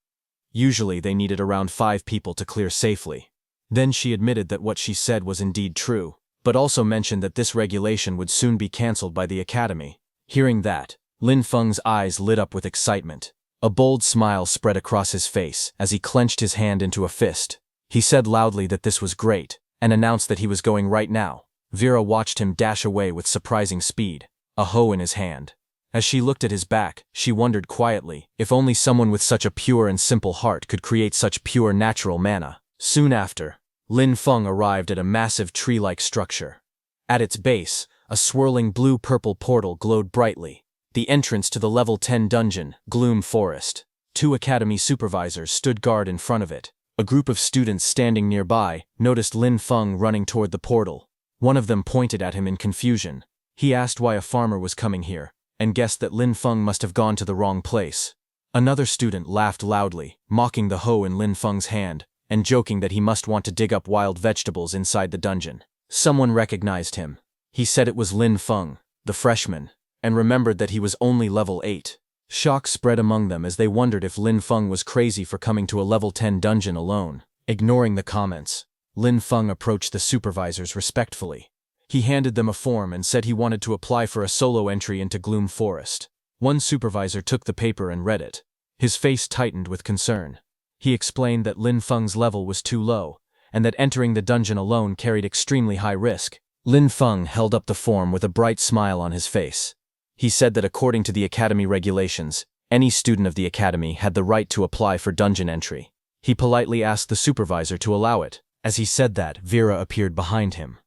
Usually they needed around 5 people to clear safely. Then she admitted that what she said was indeed true, but also mentioned that this regulation would soon be cancelled by the academy. Hearing that, Lin Feng's eyes lit up with excitement. A bold smile spread across his face as he clenched his hand into a fist. He said loudly that this was great, and announced that he was going right now. Vera watched him dash away with surprising speed, a hoe in his hand. As she looked at his back, she wondered quietly if only someone with such a pure and simple heart could create such pure natural mana. Soon after, Lin Feng arrived at a massive tree-like structure. At its base, a swirling blue-purple portal glowed brightly, the entrance to the level 10 dungeon, Gloom Forest. 2 academy supervisors stood guard in front of it. A group of students standing nearby noticed Lin Feng running toward the portal. One of them pointed at him in confusion. He asked why a farmer was coming here, and guessed that Lin Feng must have gone to the wrong place. Another student laughed loudly, mocking the hoe in Lin Feng's hand, and joking that he must want to dig up wild vegetables inside the dungeon. Someone recognized him. He said it was Lin Feng, the freshman, and remembered that he was only level 8. Shock spread among them as they wondered if Lin Feng was crazy for coming to a level 10 dungeon alone. Ignoring the comments, Lin Feng approached the supervisors respectfully. He handed them a form and said he wanted to apply for a solo entry into Gloom Forest. One supervisor took the paper and read it. His face tightened with concern. He explained that Lin Feng's level was too low, and that entering the dungeon alone carried extremely high risk. Lin Feng held up the form with a bright smile on his face. He said that according to the academy regulations, any student of the academy had the right to apply for dungeon entry. He politely asked the supervisor to allow it. As he said that, Vera appeared behind him.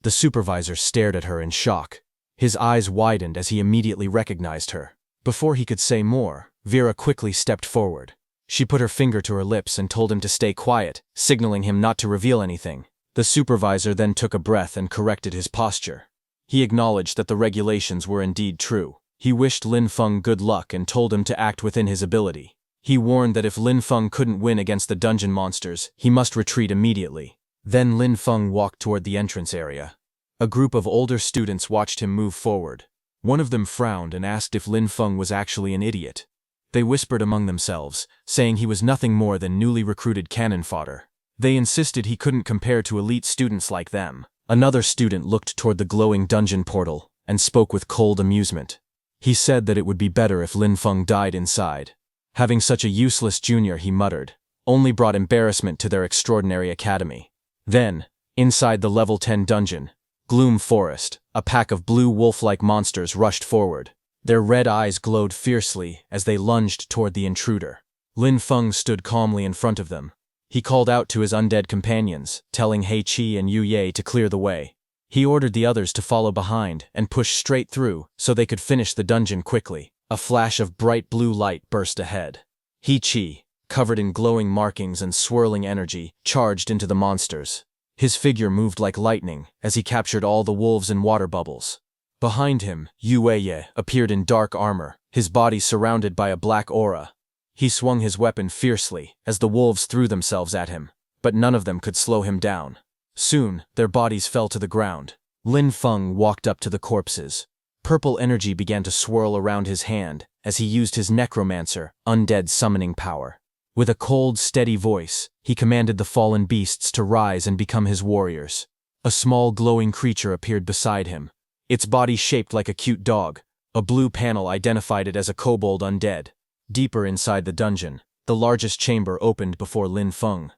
The supervisor stared at her in shock. His eyes widened as he immediately recognized her. Before he could say more, Vera quickly stepped forward. She put her finger to her lips and told him to stay quiet, signaling him not to reveal anything. The supervisor then took a breath and corrected his posture. He acknowledged that the regulations were indeed true. He wished Lin Feng good luck and told him to act within his ability. He warned that if Lin Feng couldn't win against the dungeon monsters, he must retreat immediately. Then Lin Feng walked toward the entrance area. A group of older students watched him move forward. One of them frowned and asked if Lin Feng was actually an idiot. They whispered among themselves, saying he was nothing more than newly recruited cannon fodder. They insisted he couldn't compare to elite students like them. Another student looked toward the glowing dungeon portal and spoke with cold amusement. He said that it would be better if Lin Feng died inside. Having such a useless junior, he muttered, only brought embarrassment to their extraordinary academy. Then, inside the level 10 dungeon, Gloom Forest, a pack of blue wolf-like monsters rushed forward. Their red eyes glowed fiercely as they lunged toward the intruder. Lin Feng stood calmly in front of them. He called out to his undead companions, telling He Qi and Yu Ye to clear the way. He ordered the others to follow behind and push straight through so they could finish the dungeon quickly. A flash of bright blue light burst ahead. He Qi, covered in glowing markings and swirling energy, charged into the monsters. His figure moved like lightning as he captured all the wolves and water bubbles. Behind him, Yu Ye appeared in dark armor, his body surrounded by a black aura. He swung his weapon fiercely as the wolves threw themselves at him, but none of them could slow him down. Soon, their bodies fell to the ground. Lin Feng walked up to the corpses. Purple energy began to swirl around his hand as he used his Necromancer, Undead summoning power. With a cold, steady voice, he commanded the fallen beasts to rise and become his warriors. A small glowing creature appeared beside him. Its body shaped like a cute dog. A blue panel identified it as a kobold undead. Deeper inside the dungeon, the largest chamber opened before Lin Feng.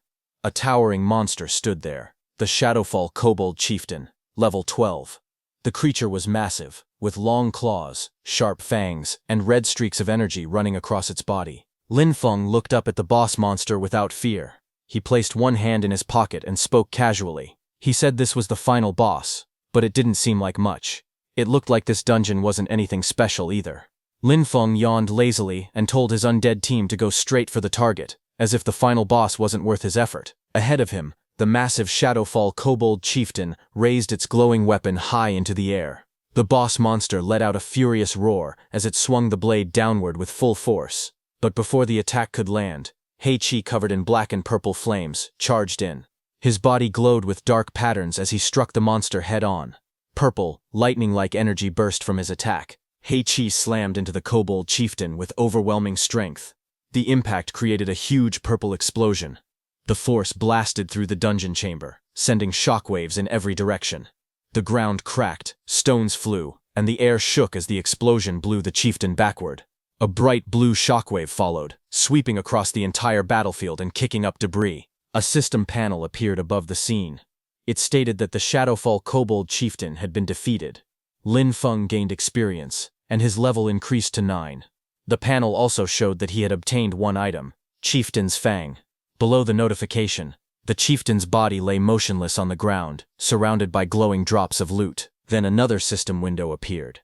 A towering monster stood there, the Shadowfall Kobold Chieftain, level 12. The creature was massive, with long claws, sharp fangs, and red streaks of energy running across its body. Lin Feng looked up at the boss monster without fear. He placed one hand in his pocket and spoke casually. He said this was the final boss, but it didn't seem like much. It looked like this dungeon wasn't anything special either. Lin Feng yawned lazily and told his undead team to go straight for the target, as if the final boss wasn't worth his effort. Ahead of him, the massive Shadowfall Kobold Chieftain raised its glowing weapon high into the air. The boss monster let out a furious roar as it swung the blade downward with full force. But before the attack could land, He Qi, covered in black and purple flames, charged in. His body glowed with dark patterns as he struck the monster head-on. Purple, lightning-like energy burst from his attack. He Qi slammed into the Kobold Chieftain with overwhelming strength. The impact created a huge purple explosion. The force blasted through the dungeon chamber, sending shockwaves in every direction. The ground cracked, stones flew, and the air shook as the explosion blew the chieftain backward. A bright blue shockwave followed, sweeping across the entire battlefield and kicking up debris. A system panel appeared above the scene. It stated that the Shadowfall Kobold Chieftain had been defeated. Lin Feng gained experience, and his level increased to 9. The panel also showed that he had obtained one item, Chieftain's Fang. Below the notification, the chieftain's body lay motionless on the ground, surrounded by glowing drops of loot. Then another system window appeared.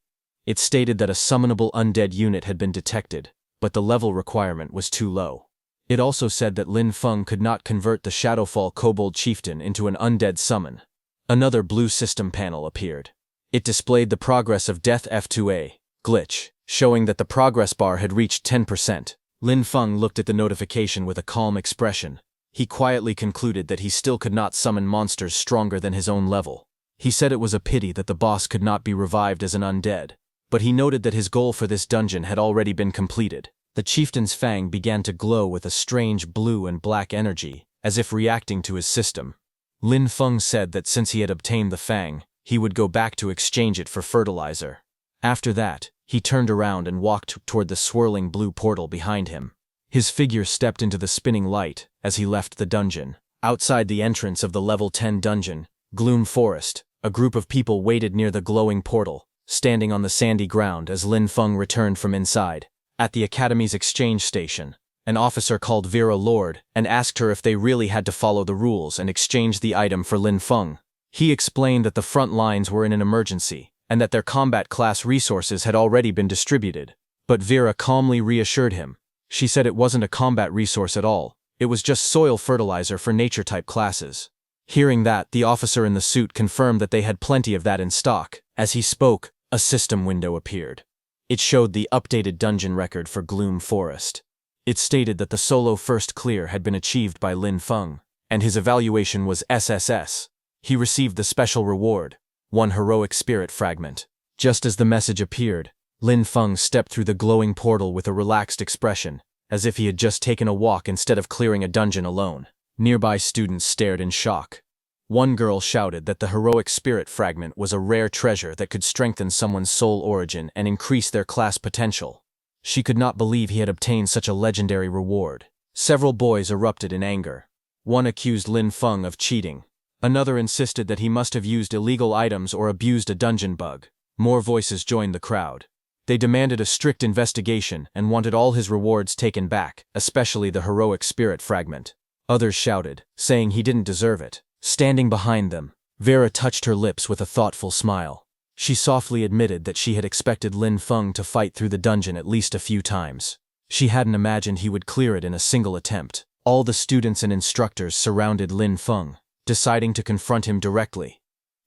It stated that a summonable undead unit had been detected, but the level requirement was too low. It also said that Lin Feng could not convert the Shadowfall Kobold Chieftain into an undead summon. Another blue system panel appeared. It displayed the progress of Death F2A, glitch, showing that the progress bar had reached 10%. Lin Feng looked at the notification with a calm expression. He quietly concluded that he still could not summon monsters stronger than his own level. He said it was a pity that the boss could not be revived as an undead, but he noted that his goal for this dungeon had already been completed. The chieftain's fang began to glow with a strange blue and black energy, as if reacting to his system. Lin Feng said that since he had obtained the fang, he would go back to exchange it for fertilizer. After that, he turned around and walked toward the swirling blue portal behind him. His figure stepped into the spinning light as he left the dungeon. Outside the entrance of the level 10 dungeon, Gloom Forest, a group of people waited near the glowing portal, standing on the sandy ground as Lin Feng returned from inside. At the Academy's exchange station, an officer called Vera Lord and asked her if they really had to follow the rules and exchange the item for Lin Feng. He explained that the front lines were in an emergency, and that their combat class resources had already been distributed. But Vera calmly reassured him. She said it wasn't a combat resource at all, it was just soil fertilizer for nature-type classes. Hearing that, the officer in the suit confirmed that they had plenty of that in stock. As he spoke, a system window appeared. It showed the updated dungeon record for Gloom Forest. It stated that the solo first clear had been achieved by Lin Feng, and his evaluation was SSS. He received the special reward, 1 heroic spirit fragment. Just as the message appeared, Lin Feng stepped through the glowing portal with a relaxed expression, as if he had just taken a walk instead of clearing a dungeon alone. Nearby students stared in shock. One girl shouted that the heroic spirit fragment was a rare treasure that could strengthen someone's soul origin and increase their class potential. She could not believe he had obtained such a legendary reward. Several boys erupted in anger. One accused Lin Feng of cheating. Another insisted that he must have used illegal items or abused a dungeon bug. More voices joined the crowd. They demanded a strict investigation and wanted all his rewards taken back, especially the heroic spirit fragment. Others shouted, saying he didn't deserve it. Standing behind them, Vera touched her lips with a thoughtful smile. She softly admitted that she had expected Lin Feng to fight through the dungeon at least a few times. She hadn't imagined he would clear it in a single attempt. All the students and instructors surrounded Lin Feng, deciding to confront him directly.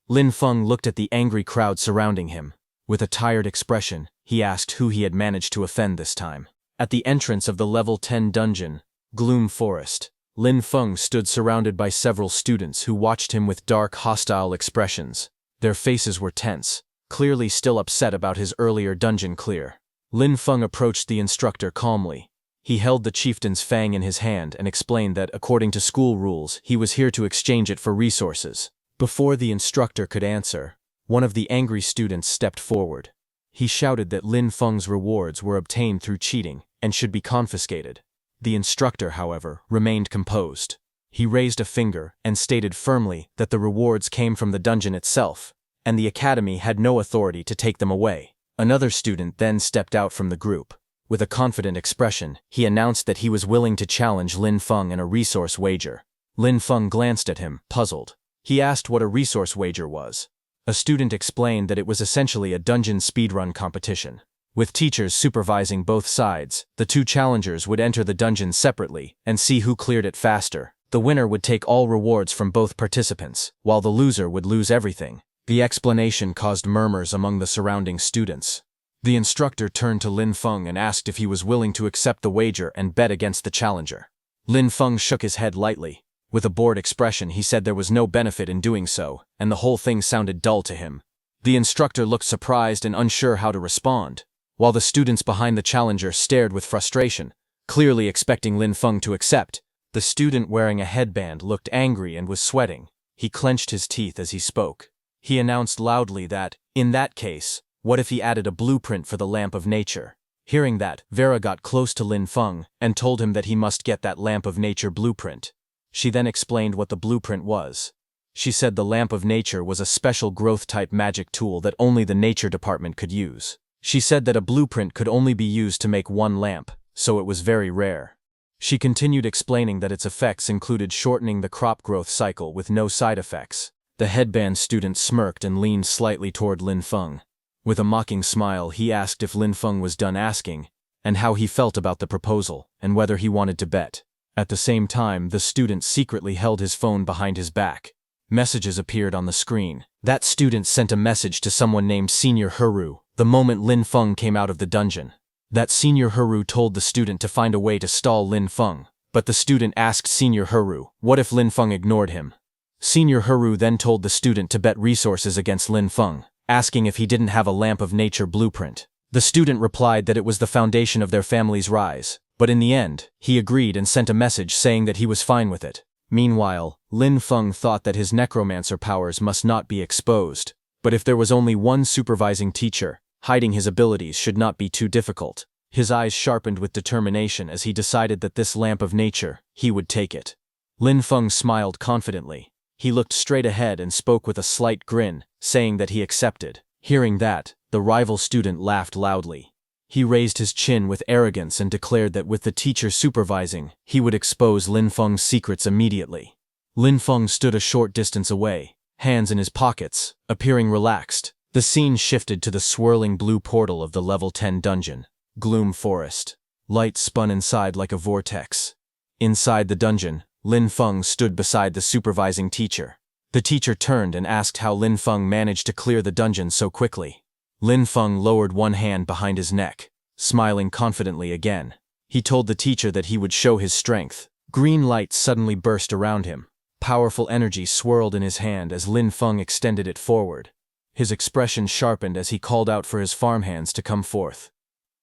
Lin Feng looked at the angry crowd surrounding him. With a tired expression, he asked who he had managed to offend this time. At the entrance of the level 10 dungeon, Gloom Forest, Lin Feng stood surrounded by several students who watched him with dark, hostile expressions. Their faces were tense, clearly still upset about his earlier dungeon clear. Lin Feng approached the instructor calmly. He held the chieftain's fang in his hand and explained that, according to school rules, he was here to exchange it for resources. Before the instructor could answer, one of the angry students stepped forward. He shouted that Lin Feng's rewards were obtained through cheating and should be confiscated. The instructor, however, remained composed. He raised a finger and stated firmly that the rewards came from the dungeon itself, and the academy had no authority to take them away. Another student then stepped out from the group. With a confident expression, he announced that he was willing to challenge Lin Feng in a resource wager. Lin Feng glanced at him, puzzled. He asked what a resource wager was. A student explained that it was essentially a dungeon speedrun competition. With teachers supervising both sides, the two challengers would enter the dungeon separately and see who cleared it faster. The winner would take all rewards from both participants, while the loser would lose everything. The explanation caused murmurs among the surrounding students. The instructor turned to Lin Feng and asked if he was willing to accept the wager and bet against the challenger. Lin Feng shook his head lightly. With a bored expression, he said there was no benefit in doing so, and the whole thing sounded dull to him. The instructor looked surprised and unsure how to respond, while the students behind the challenger stared with frustration, clearly expecting Lin Feng to accept. The student wearing a headband looked angry and was sweating. He clenched his teeth as he spoke. He announced loudly that, in that case, what if he added a blueprint for the Lamp of Nature? Hearing that, Vera got close to Lin Feng and told him that he must get that Lamp of Nature blueprint. She then explained what the blueprint was. She said the Lamp of Nature was a special growth-type magic tool that only the Nature Department could use. She said that a blueprint could only be used to make one lamp, so it was very rare. She continued explaining that its effects included shortening the crop growth cycle with no side effects. The headband student smirked and leaned slightly toward Lin Feng. With a mocking smile, he asked if Lin Feng was done asking, and how he felt about the proposal, and whether he wanted to bet. At the same time, the student secretly held his phone behind his back. Messages appeared on the screen. That student sent a message to someone named Senior Huru the moment Lin Feng came out of the dungeon. That Senior Huru told the student to find a way to stall Lin Feng, but the student asked Senior Huru, what if Lin Feng ignored him? Senior Huru then told the student to bet resources against Lin Feng, asking if he didn't have a Lamp of Nature blueprint. The student replied that it was the foundation of their family's rise, but in the end, he agreed and sent a message saying that he was fine with it. Meanwhile, Lin Feng thought that his necromancer powers must not be exposed, but if there was only one supervising teacher, hiding his abilities should not be too difficult. His eyes sharpened with determination as he decided that this Lamp of Nature, he would take it. Lin Feng smiled confidently. He looked straight ahead and spoke with a slight grin, saying that he accepted. Hearing that, the rival student laughed loudly. He raised his chin with arrogance and declared that with the teacher supervising, he would expose Lin Feng's secrets immediately. Lin Feng stood a short distance away, hands in his pockets, appearing relaxed. The scene shifted to the swirling blue portal of the level 10 dungeon. Gloom Forest. Light spun inside like a vortex. Inside the dungeon, Lin Feng stood beside the supervising teacher. The teacher turned and asked how Lin Feng managed to clear the dungeon so quickly. Lin Feng lowered one hand behind his neck, smiling confidently again. He told the teacher that he would show his strength. Green light suddenly burst around him. Powerful energy swirled in his hand as Lin Feng extended it forward. His expression sharpened as he called out for his farmhands to come forth.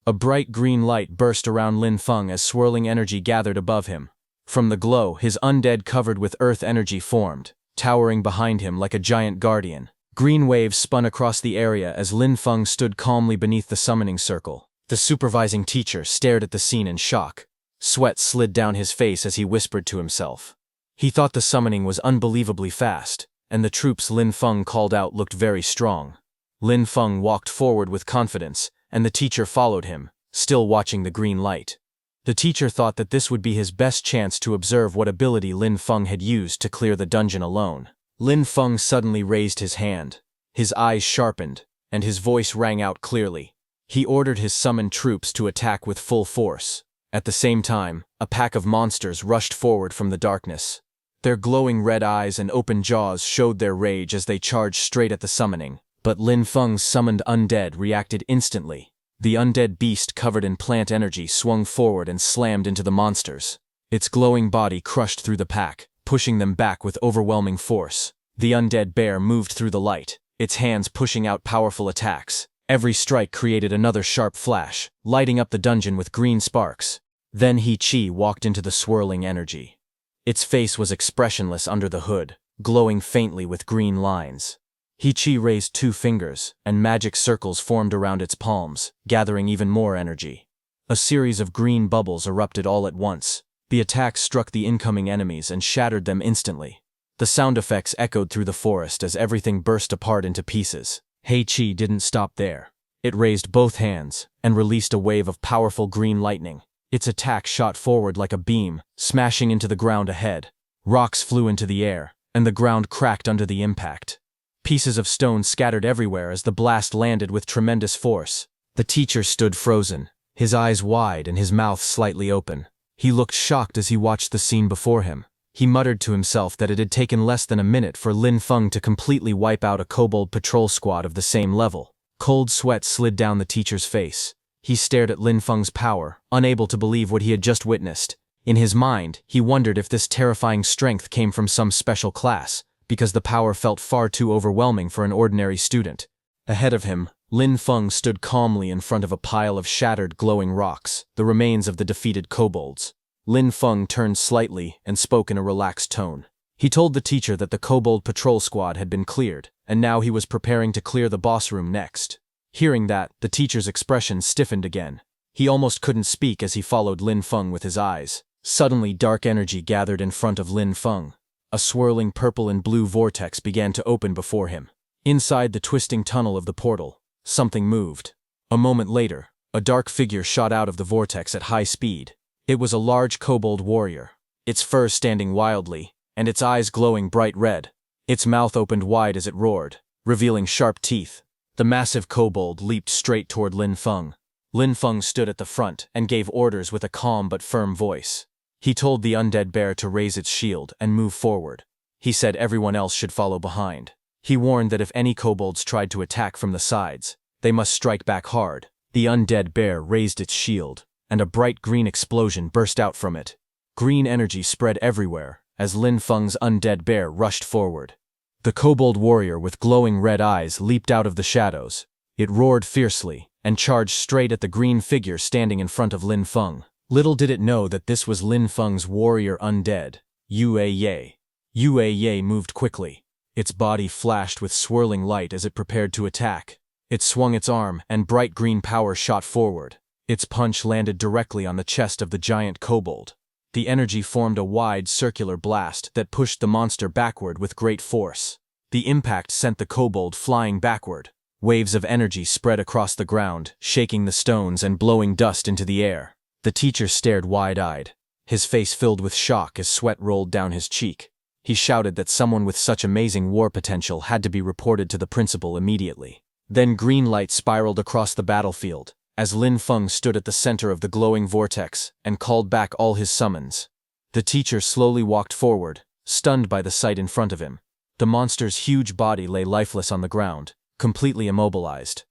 A bright green light burst around Lin Feng as swirling energy gathered above him. From the glow, his undead covered with earth energy formed, towering behind him like a giant guardian. Green waves spun across the area as Lin Feng stood calmly beneath the summoning circle. The supervising teacher stared at the scene in shock. Sweat slid down his face as he whispered to himself. He thought the summoning was unbelievably fast, and the troops Lin Feng called out looked very strong. Lin Feng walked forward with confidence, and the teacher followed him, still watching the green light. The teacher thought that this would be his best chance to observe what ability Lin Feng had used to clear the dungeon alone. Lin Feng suddenly raised his hand. His eyes sharpened, and his voice rang out clearly. He ordered his summoned troops to attack with full force. At the same time, a pack of monsters rushed forward from the darkness. Their glowing red eyes and open jaws showed their rage as they charged straight at the summoning. But Lin Feng's summoned undead reacted instantly. The undead beast covered in plant energy swung forward and slammed into the monsters. Its glowing body crushed through the pack, pushing them back with overwhelming force. The undead bear moved through the light, its hands pushing out powerful attacks. Every strike created another sharp flash, lighting up the dungeon with green sparks. Then He-Chi walked into the swirling energy. Its face was expressionless under the hood, glowing faintly with green lines. He-Chi raised 2 fingers, and magic circles formed around its palms, gathering even more energy. A series of green bubbles erupted all at once. The attack struck the incoming enemies and shattered them instantly. The sound effects echoed through the forest as everything burst apart into pieces. He-Chi didn't stop there. It raised both hands, and released a wave of powerful green lightning. Its attack shot forward like a beam, smashing into the ground ahead. Rocks flew into the air, and the ground cracked under the impact. Pieces of stone scattered everywhere as the blast landed with tremendous force. The teacher stood frozen, his eyes wide and his mouth slightly open. He looked shocked as he watched the scene before him. He muttered to himself that it had taken less than a minute for Lin Feng to completely wipe out a kobold patrol squad of the same level. Cold sweat slid down the teacher's face. He stared at Lin Feng's power, unable to believe what he had just witnessed. In his mind, he wondered if this terrifying strength came from some special class, because the power felt far too overwhelming for an ordinary student. Ahead of him, Lin Feng stood calmly in front of a pile of shattered glowing rocks, the remains of the defeated kobolds. Lin Feng turned slightly and spoke in a relaxed tone. He told the teacher that the kobold patrol squad had been cleared, and now he was preparing to clear the boss room next. Hearing that, the teacher's expression stiffened again. He almost couldn't speak as he followed Lin Feng with his eyes. Suddenly dark energy gathered in front of Lin Feng. A swirling purple and blue vortex began to open before him. Inside the twisting tunnel of the portal, something moved. A moment later, a dark figure shot out of the vortex at high speed. It was a large kobold warrior, its fur standing wildly, and its eyes glowing bright red. Its mouth opened wide as it roared, revealing sharp teeth. The massive kobold leaped straight toward Lin Feng. Lin Feng stood at the front and gave orders with a calm but firm voice. He told the undead bear to raise its shield and move forward. He said everyone else should follow behind. He warned that if any kobolds tried to attack from the sides, they must strike back hard. The undead bear raised its shield, and a bright green explosion burst out from it. Green energy spread everywhere as Lin Feng's undead bear rushed forward. The kobold warrior with glowing red eyes leaped out of the shadows. It roared fiercely and charged straight at the green figure standing in front of Lin Feng. Little did it know that this was Lin Feng's warrior undead, Yue Ye. Yue Ye moved quickly. Its body flashed with swirling light as it prepared to attack. It swung its arm, and bright green power shot forward. Its punch landed directly on the chest of the giant kobold. The energy formed a wide, circular blast that pushed the monster backward with great force. The impact sent the kobold flying backward. Waves of energy spread across the ground, shaking the stones and blowing dust into the air. The teacher stared wide-eyed, his face filled with shock as sweat rolled down his cheek. He shouted that someone with such amazing war potential had to be reported to the principal immediately. Then green light spiraled across the battlefield, as Lin Feng stood at the center of the glowing vortex and called back all his summons. The teacher slowly walked forward, stunned by the sight in front of him. The monster's huge body lay lifeless on the ground, completely immobilized.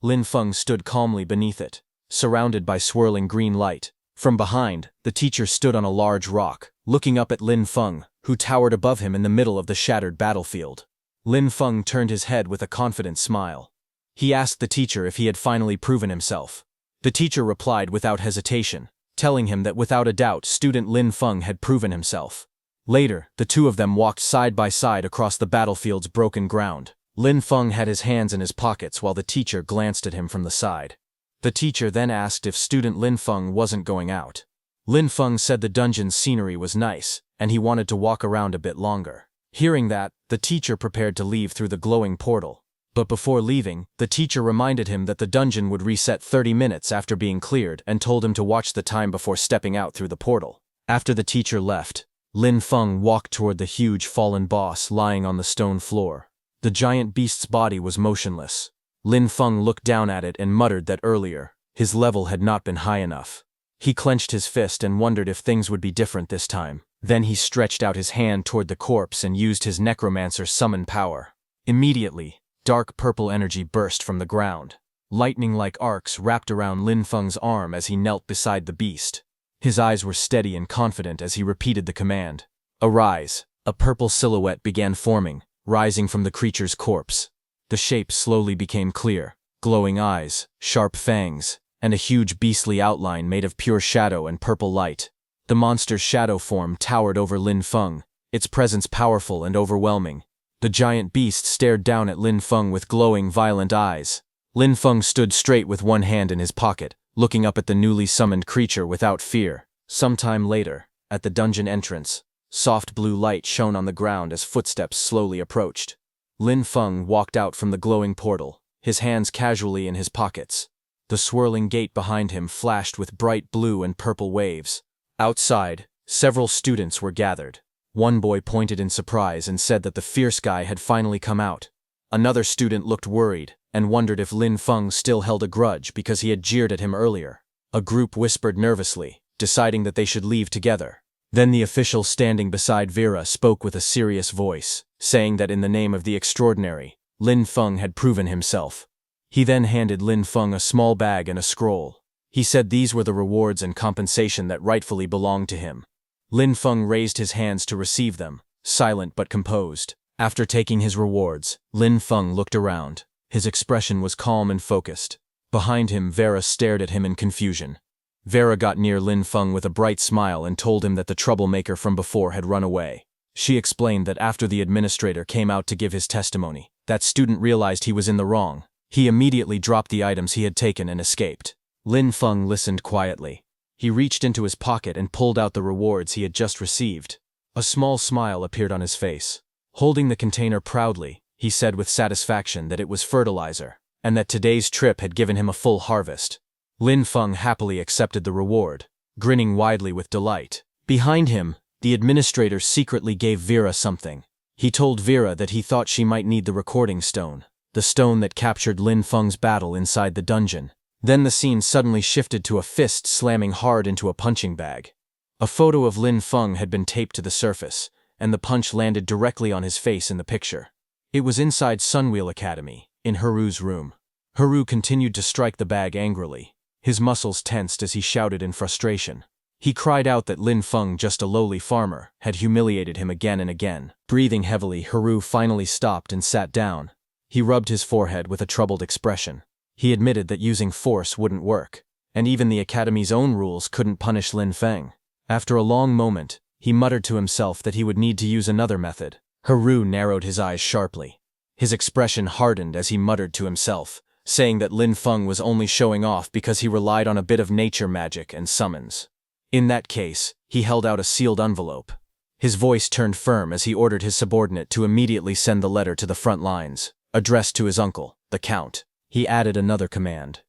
Lin Feng stood calmly beneath it, surrounded by swirling green light. From behind, the teacher stood on a large rock, looking up at Lin Feng, who towered above him in the middle of the shattered battlefield. Lin Feng turned his head with a confident smile. He asked the teacher if he had finally proven himself. The teacher replied without hesitation, telling him that without a doubt student Lin Feng had proven himself. Later, the two of them walked side by side across the battlefield's broken ground. Lin Feng had his hands in his pockets while the teacher glanced at him from the side. The teacher then asked if student Lin Feng wasn't going out. Lin Feng said the dungeon's scenery was nice, and he wanted to walk around a bit longer. Hearing that, the teacher prepared to leave through the glowing portal. But before leaving, the teacher reminded him that the dungeon would reset 30 minutes after being cleared and told him to watch the time before stepping out through the portal. After the teacher left, Lin Feng walked toward the huge fallen boss lying on the stone floor. The giant beast's body was motionless. Lin Feng looked down at it and muttered that earlier, his level had not been high enough. He clenched his fist and wondered if things would be different this time. Then he stretched out his hand toward the corpse and used his Necromancer summon power. Immediately, dark purple energy burst from the ground. Lightning-like arcs wrapped around Lin Feng's arm as he knelt beside the beast. His eyes were steady and confident as he repeated the command. Arise! A purple silhouette began forming, rising from the creature's corpse. The shape slowly became clear. Glowing eyes, sharp fangs, and a huge beastly outline made of pure shadow and purple light. The monster's shadow form towered over Lin Feng, its presence powerful and overwhelming. The giant beast stared down at Lin Feng with glowing, violent eyes. Lin Feng stood straight with one hand in his pocket, looking up at the newly summoned creature without fear. Sometime later, at the dungeon entrance, soft blue light shone on the ground as footsteps slowly approached. Lin Feng walked out from the glowing portal, his hands casually in his pockets. The swirling gate behind him flashed with bright blue and purple waves. Outside, several students were gathered. One boy pointed in surprise and said that the fierce guy had finally come out. Another student looked worried and wondered if Lin Feng still held a grudge because he had jeered at him earlier. A group whispered nervously, deciding that they should leave together. Then the official standing beside Vera spoke with a serious voice, saying that in the name of the extraordinary, Lin Feng had proven himself. He then handed Lin Feng a small bag and a scroll. He said these were the rewards and compensation that rightfully belonged to him. Lin Feng raised his hands to receive them, silent but composed. After taking his rewards, Lin Feng looked around. His expression was calm and focused. Behind him, Vera stared at him in confusion. Vera got near Lin Feng with a bright smile and told him that the troublemaker from before had run away. She explained that after the administrator came out to give his testimony, that student realized he was in the wrong. He immediately dropped the items he had taken and escaped. Lin Feng listened quietly. He reached into his pocket and pulled out the rewards he had just received. A small smile appeared on his face. Holding the container proudly, he said with satisfaction that it was fertilizer, and that today's trip had given him a full harvest. Lin Feng happily accepted the reward, grinning widely with delight. Behind him, the administrator secretly gave Vera something. He told Vera that he thought she might need the recording stone, the stone that captured Lin Feng's battle inside the dungeon. Then the scene suddenly shifted to a fist slamming hard into a punching bag. A photo of Lin Feng had been taped to the surface, and the punch landed directly on his face in the picture. It was inside Sunwheel Academy, in Haru's room. Haru continued to strike the bag angrily. His muscles tensed as he shouted in frustration. He cried out that Lin Feng, just a lowly farmer, had humiliated him again and again. Breathing heavily, Haru finally stopped and sat down. He rubbed his forehead with a troubled expression. He admitted that using force wouldn't work, and even the Academy's own rules couldn't punish Lin Feng. After a long moment, he muttered to himself that he would need to use another method. Haru narrowed his eyes sharply. His expression hardened as he muttered to himself, saying that Lin Feng was only showing off because he relied on a bit of nature magic and summons. In that case, he held out a sealed envelope. His voice turned firm as he ordered his subordinate to immediately send the letter to the front lines, addressed to his uncle, the Count. He added another command.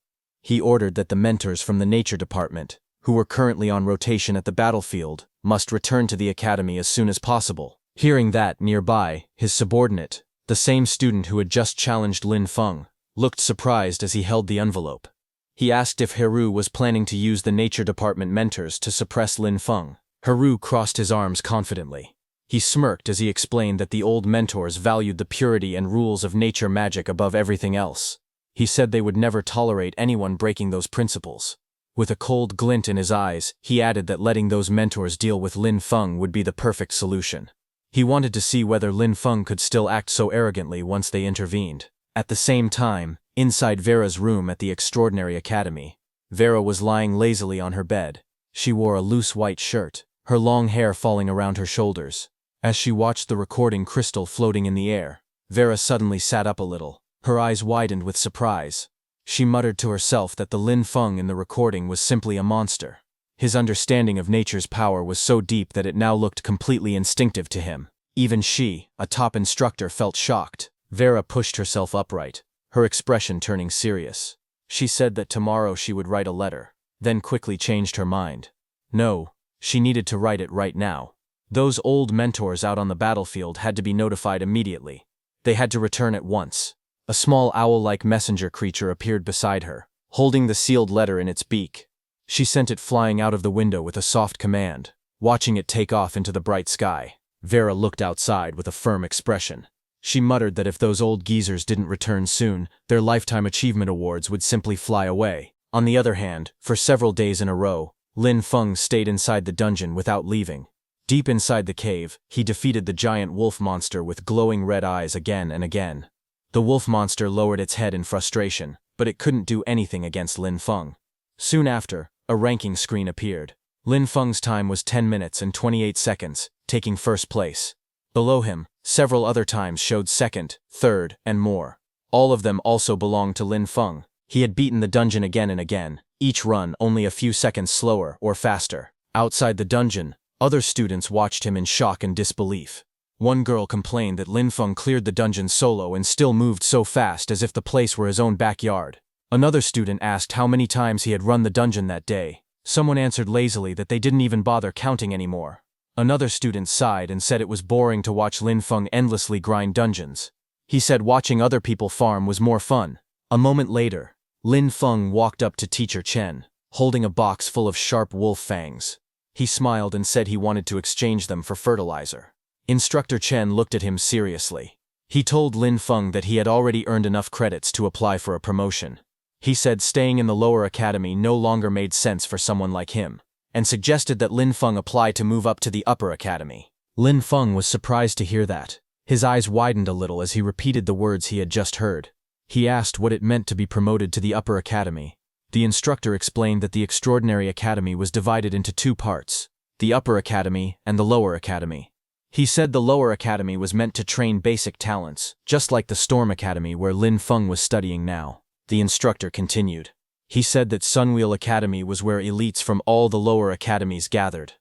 He ordered that the mentors from the nature department, who were currently on rotation at the battlefield, must return to the academy as soon as possible. Hearing that, nearby, his subordinate, the same student who had just challenged Lin Feng, looked surprised as he held the envelope. He asked if Haru was planning to use the nature department mentors to suppress Lin Feng. Haru crossed his arms confidently. He smirked as he explained that the old mentors valued the purity and rules of nature magic above everything else. He said they would never tolerate anyone breaking those principles. With a cold glint in his eyes, he added that letting those mentors deal with Lin Feng would be the perfect solution. He wanted to see whether Lin Feng could still act so arrogantly once they intervened. At the same time, inside Vera's room at the Extraordinary Academy, Vera was lying lazily on her bed. She wore a loose white shirt, her long hair falling around her shoulders. As she watched the recording crystal floating in the air, Vera suddenly sat up a little. Her eyes widened with surprise. She muttered to herself that the Lin Feng in the recording was simply a monster. His understanding of nature's power was so deep that it now looked completely instinctive to him. Even she, a top instructor, felt shocked. Vera pushed herself upright, her expression turning serious. She said that tomorrow she would write a letter, then quickly changed her mind. No, she needed to write it right now. Those old mentors out on the battlefield had to be notified immediately. They had to return at once. A small owl-like messenger creature appeared beside her, holding the sealed letter in its beak. She sent it flying out of the window with a soft command, watching it take off into the bright sky. Vera looked outside with a firm expression. She muttered that if those old geezers didn't return soon, their lifetime achievement awards would simply fly away. On the other hand, for several days in a row, Lin Feng stayed inside the dungeon without leaving. Deep inside the cave, he defeated the giant wolf monster with glowing red eyes again and again. The wolf monster lowered its head in frustration, but it couldn't do anything against Lin Feng. Soon after, a ranking screen appeared. Lin Feng's time was 10 minutes and 28 seconds, taking first place. Below him, several other times showed second, third, and more. All of them also belonged to Lin Feng. He had beaten the dungeon again and again, each run only a few seconds slower or faster. Outside the dungeon, other students watched him in shock and disbelief. One girl complained that Lin Feng cleared the dungeon solo and still moved so fast as if the place were his own backyard. Another student asked how many times he had run the dungeon that day. Someone answered lazily that they didn't even bother counting anymore. Another student sighed and said it was boring to watch Lin Feng endlessly grind dungeons. He said watching other people farm was more fun. A moment later, Lin Feng walked up to Teacher Chen, holding a box full of sharp wolf fangs. He smiled and said he wanted to exchange them for fertilizer. Instructor Chen looked at him seriously. He told Lin Feng that he had already earned enough credits to apply for a promotion. He said staying in the lower academy no longer made sense for someone like him, and suggested that Lin Feng apply to move up to the upper academy. Lin Feng was surprised to hear that. His eyes widened a little as he repeated the words he had just heard. He asked what it meant to be promoted to the upper academy. The instructor explained that the Extraordinary Academy was divided into two parts, the upper academy and the lower academy. He said the lower academy was meant to train basic talents, just like the Storm Academy where Lin Feng was studying now. The instructor continued. He said that Sunwheel Academy was where elites from all the lower academies gathered.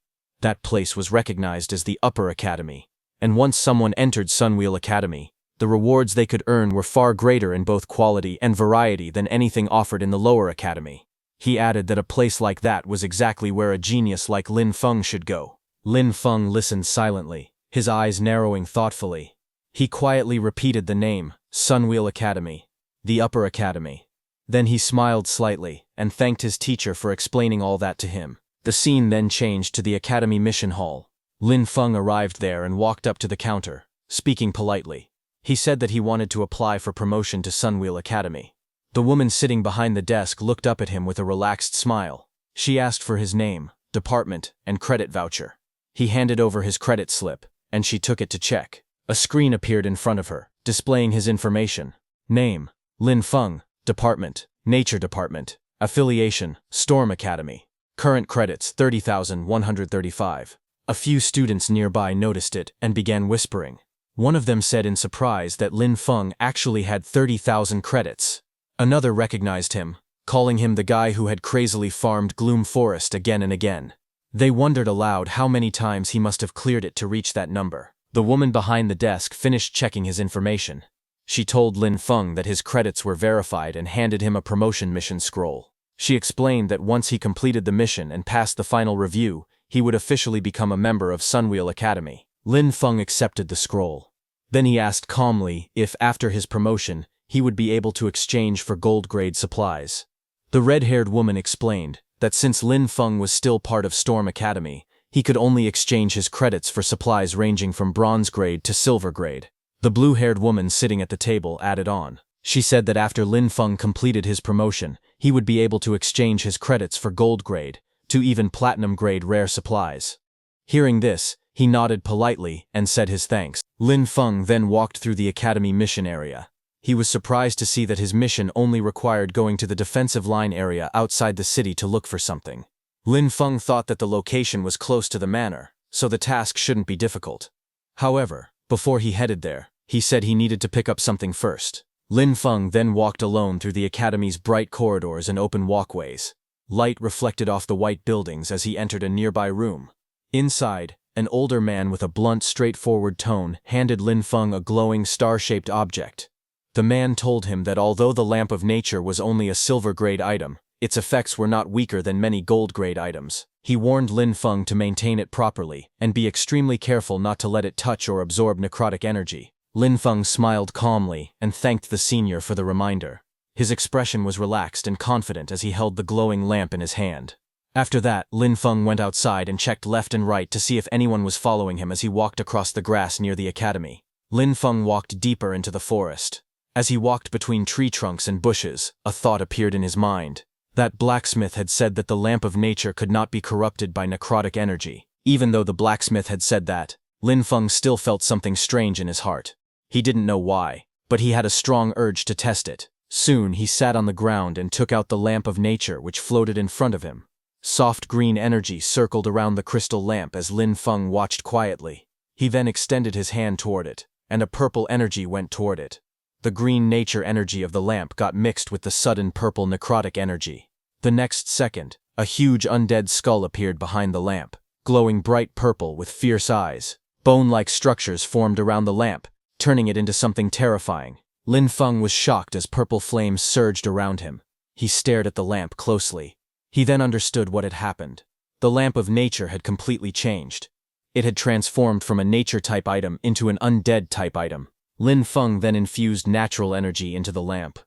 That place was recognized as the Upper Academy, and once someone entered Sunwheel Academy, the rewards they could earn were far greater in both quality and variety than anything offered in the Lower Academy. He added that a place like that was exactly where a genius like Lin Feng should go. Lin Feng listened silently, his eyes narrowing thoughtfully. He quietly repeated the name, Sunwheel Academy, the Upper Academy. Then he smiled slightly and thanked his teacher for explaining all that to him. The scene then changed to the Academy Mission Hall. Lin Feng arrived there and walked up to the counter, speaking politely. He said that he wanted to apply for promotion to Sunwheel Academy. The woman sitting behind the desk looked up at him with a relaxed smile. She asked for his name, department, and credit voucher. He handed over his credit slip, and she took it to check. A screen appeared in front of her, displaying his information. Name, Lin Feng. Department, Nature Department. Affiliation, Storm Academy. Current credits, 30,135. A few students nearby noticed it and began whispering. One of them said in surprise that Lin Feng actually had 30,000 credits. Another recognized him, calling him the guy who had crazily farmed Gloom Forest again and again. They wondered aloud how many times he must have cleared it to reach that number. The woman behind the desk finished checking his information. She told Lin Feng that his credits were verified and handed him a promotion mission scroll. She explained that once he completed the mission and passed the final review, he would officially become a member of Sunwheel Academy. Lin Feng accepted the scroll. Then he asked calmly if, after his promotion, he would be able to exchange for gold-grade supplies. The red-haired woman explained that since Lin Feng was still part of Storm Academy, he could only exchange his credits for supplies ranging from bronze grade to silver grade. The blue-haired woman sitting at the table added on. She said that after Lin Feng completed his promotion, he would be able to exchange his credits for gold grade, to even platinum grade rare supplies. Hearing this, he nodded politely and said his thanks. Lin Feng then walked through the academy mission area. He was surprised to see that his mission only required going to the defensive line area outside the city to look for something. Lin Feng thought that the location was close to the manor, so the task shouldn't be difficult. However, before he headed there, he said he needed to pick up something first. Lin Feng then walked alone through the academy's bright corridors and open walkways. Light reflected off the white buildings as he entered a nearby room. Inside, an older man with a blunt, straightforward tone handed Lin Feng a glowing, star-shaped object. The man told him that although the Lamp of Nature was only a silver-grade item, its effects were not weaker than many gold-grade items. He warned Lin Feng to maintain it properly and be extremely careful not to let it touch or absorb necrotic energy. Lin Feng smiled calmly and thanked the senior for the reminder. His expression was relaxed and confident as he held the glowing lamp in his hand. After that, Lin Feng went outside and checked left and right to see if anyone was following him as he walked across the grass near the academy. Lin Feng walked deeper into the forest. As he walked between tree trunks and bushes, a thought appeared in his mind. That blacksmith had said that the Lamp of Nature could not be corrupted by necrotic energy. Even though the blacksmith had said that, Lin Feng still felt something strange in his heart. He didn't know why, but he had a strong urge to test it. Soon he sat on the ground and took out the Lamp of Nature which floated in front of him. Soft green energy circled around the crystal lamp as Lin Feng watched quietly. He then extended his hand toward it, and a purple energy went toward it. The green nature energy of the lamp got mixed with the sudden purple necrotic energy. The next second, a huge undead skull appeared behind the lamp, glowing bright purple with fierce eyes. Bone-like structures formed around the lamp, turning it into something terrifying. Lin Feng was shocked as purple flames surged around him. He stared at the lamp closely. He then understood what had happened. The Lamp of Nature had completely changed. It had transformed from a nature-type item into an undead-type item. Lin Feng then infused natural energy into the lamp.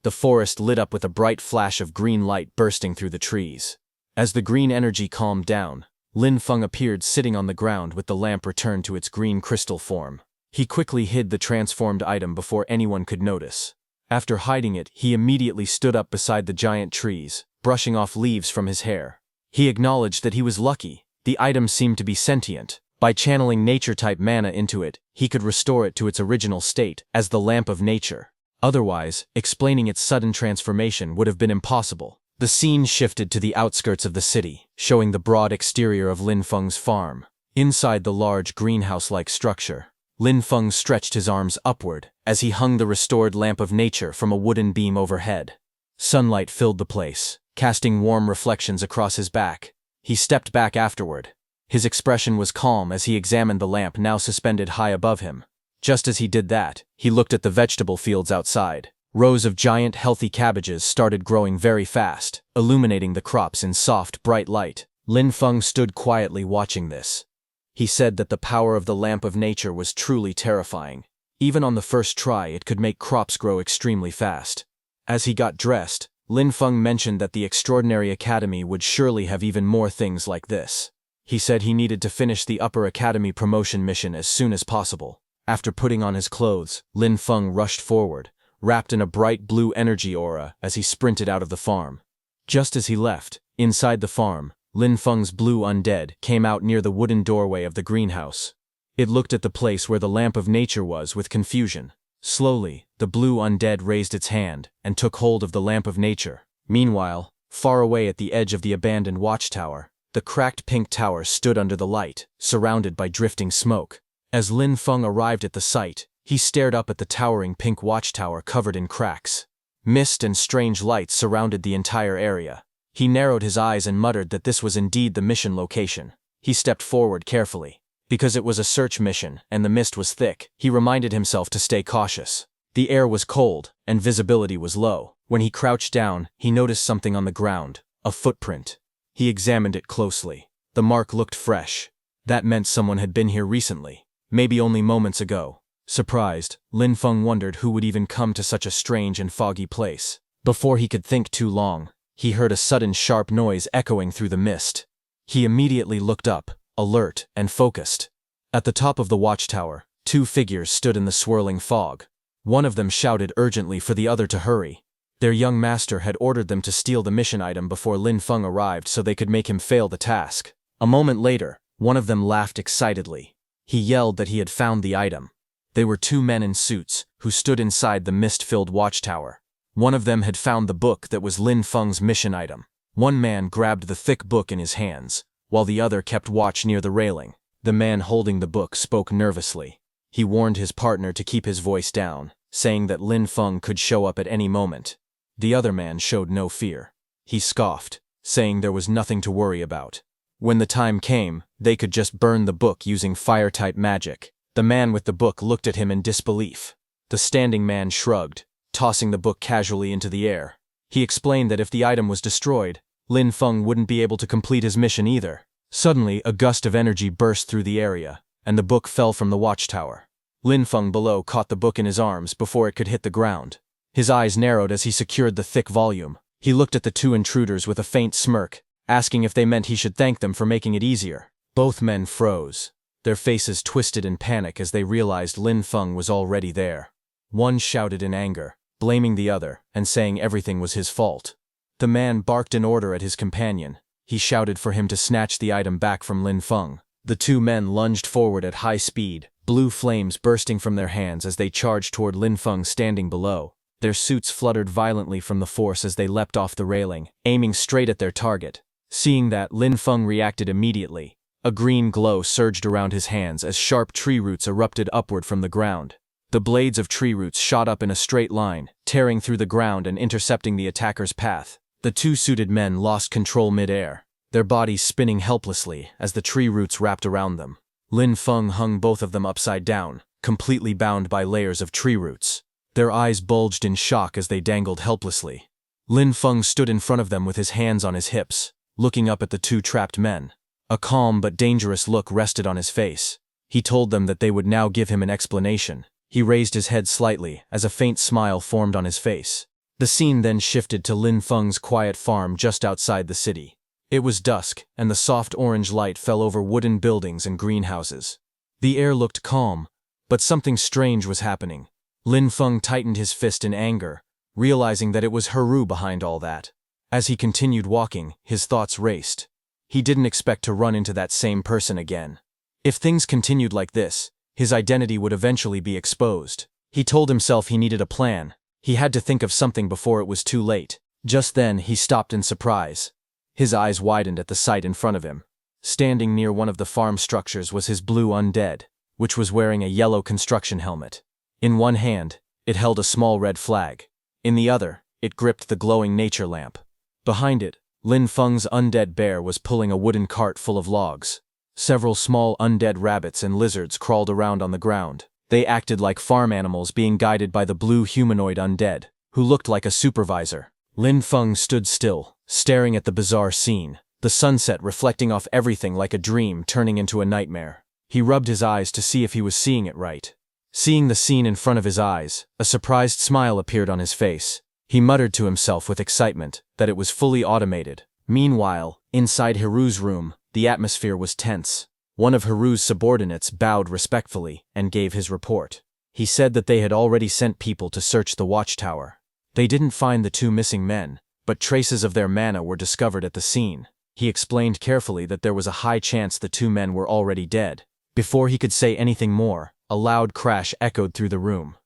The forest lit up with a bright flash of green light bursting through the trees. As the green energy calmed down, Lin Feng appeared sitting on the ground with the lamp returned to its green crystal form. He quickly hid the transformed item before anyone could notice. After hiding it, he immediately stood up beside the giant trees, brushing off leaves from his hair. He acknowledged that he was lucky. The item seemed to be sentient. By channeling nature-type mana into it, he could restore it to its original state as the Lamp of Nature. Otherwise, explaining its sudden transformation would have been impossible. The scene shifted to the outskirts of the city, showing the broad exterior of Lin Feng's farm. Inside the large greenhouse-like structure, Lin Feng stretched his arms upward as he hung the restored Lamp of Nature from a wooden beam overhead. Sunlight filled the place, casting warm reflections across his back. He stepped back afterward. His expression was calm as he examined the lamp now suspended high above him. Just as he did that, he looked at the vegetable fields outside. Rows of giant, healthy cabbages started growing very fast, illuminating the crops in soft, bright light. Lin Feng stood quietly watching this. He said that the power of the lamp of nature was truly terrifying. Even on the first try, it could make crops grow extremely fast. As he got dressed, Lin Feng mentioned that the Extraordinary Academy would surely have even more things like this. He said he needed to finish the Upper Academy promotion mission as soon as possible. After putting on his clothes, Lin Feng rushed forward, wrapped in a bright blue energy aura as he sprinted out of the farm. Just as he left, inside the farm, Lin Feng's blue undead came out near the wooden doorway of the greenhouse. It looked at the place where the lamp of nature was with confusion. Slowly, the blue undead raised its hand and took hold of the lamp of nature. Meanwhile, far away at the edge of the abandoned watchtower, the cracked pink tower stood under the light, surrounded by drifting smoke. As Lin Feng arrived at the site, he stared up at the towering pink watchtower covered in cracks. Mist and strange lights surrounded the entire area. He narrowed his eyes and muttered that this was indeed the mission location. He stepped forward carefully. Because it was a search mission and the mist was thick, he reminded himself to stay cautious. The air was cold and visibility was low. When he crouched down, he noticed something on the ground, a footprint. He examined it closely. The mark looked fresh. That meant someone had been here recently, maybe only moments ago. Surprised, Lin Feng wondered who would even come to such a strange and foggy place. Before he could think too long, he heard a sudden sharp noise echoing through the mist. He immediately looked up, alert and focused. At the top of the watchtower, two figures stood in the swirling fog. One of them shouted urgently for the other to hurry. Their young master had ordered them to steal the mission item before Lin Feng arrived so they could make him fail the task. A moment later, one of them laughed excitedly. He yelled that he had found the item. They were two men in suits who stood inside the mist-filled watchtower. One of them had found the book that was Lin Feng's mission item. One man grabbed the thick book in his hands, while the other kept watch near the railing. The man holding the book spoke nervously. He warned his partner to keep his voice down, saying that Lin Feng could show up at any moment. The other man showed no fear. He scoffed, saying there was nothing to worry about. When the time came, they could just burn the book using fire-type magic. The man with the book looked at him in disbelief. The standing man shrugged, tossing the book casually into the air. He explained that if the item was destroyed, Lin Feng wouldn't be able to complete his mission either. Suddenly, a gust of energy burst through the area, and the book fell from the watchtower. Lin Feng below caught the book in his arms before it could hit the ground. His eyes narrowed as he secured the thick volume. He looked at the two intruders with a faint smirk, asking if they meant he should thank them for making it easier. Both men froze. Their faces twisted in panic as they realized Lin Feng was already there. One shouted in anger, blaming the other, and saying everything was his fault. The man barked an order at his companion. He shouted for him to snatch the item back from Lin Feng. The two men lunged forward at high speed, blue flames bursting from their hands as they charged toward Lin Feng standing below. Their suits fluttered violently from the force as they leapt off the railing, aiming straight at their target. Seeing that, Lin Feng reacted immediately. A green glow surged around his hands as sharp tree roots erupted upward from the ground. The blades of tree roots shot up in a straight line, tearing through the ground and intercepting the attacker's path. The two suited men lost control mid-air, their bodies spinning helplessly as the tree roots wrapped around them. Lin Feng hung both of them upside down, completely bound by layers of tree roots. Their eyes bulged in shock as they dangled helplessly. Lin Feng stood in front of them with his hands on his hips, looking up at the two trapped men. A calm but dangerous look rested on his face. He told them that they would now give him an explanation. He raised his head slightly as a faint smile formed on his face. The scene then shifted to Lin Feng's quiet farm just outside the city. It was dusk, and the soft orange light fell over wooden buildings and greenhouses. The air looked calm, but something strange was happening. Lin Feng tightened his fist in anger, realizing that it was Haru behind all that. As he continued walking, his thoughts raced. He didn't expect to run into that same person again. If things continued like this, his identity would eventually be exposed. He told himself he needed a plan. He had to think of something before it was too late. Just then, he stopped in surprise. His eyes widened at the sight in front of him. Standing near one of the farm structures was his blue undead, which was wearing a yellow construction helmet. In one hand, it held a small red flag. In the other, it gripped the glowing nature lamp. Behind it, Lin Feng's undead bear was pulling a wooden cart full of logs. Several small undead rabbits and lizards crawled around on the ground. They acted like farm animals being guided by the blue humanoid undead, who looked like a supervisor. Lin Feng stood still, staring at the bizarre scene, the sunset reflecting off everything like a dream turning into a nightmare. He rubbed his eyes to see if he was seeing it right. Seeing the scene in front of his eyes, a surprised smile appeared on his face. He muttered to himself with excitement that it was fully automated. Meanwhile, inside Hiru's room, the atmosphere was tense. One of Hiru's subordinates bowed respectfully and gave his report. He said that they had already sent people to search the watchtower. They didn't find the two missing men, but traces of their mana were discovered at the scene. He explained carefully that there was a high chance the two men were already dead. Before he could say anything more, a loud crash echoed through the room.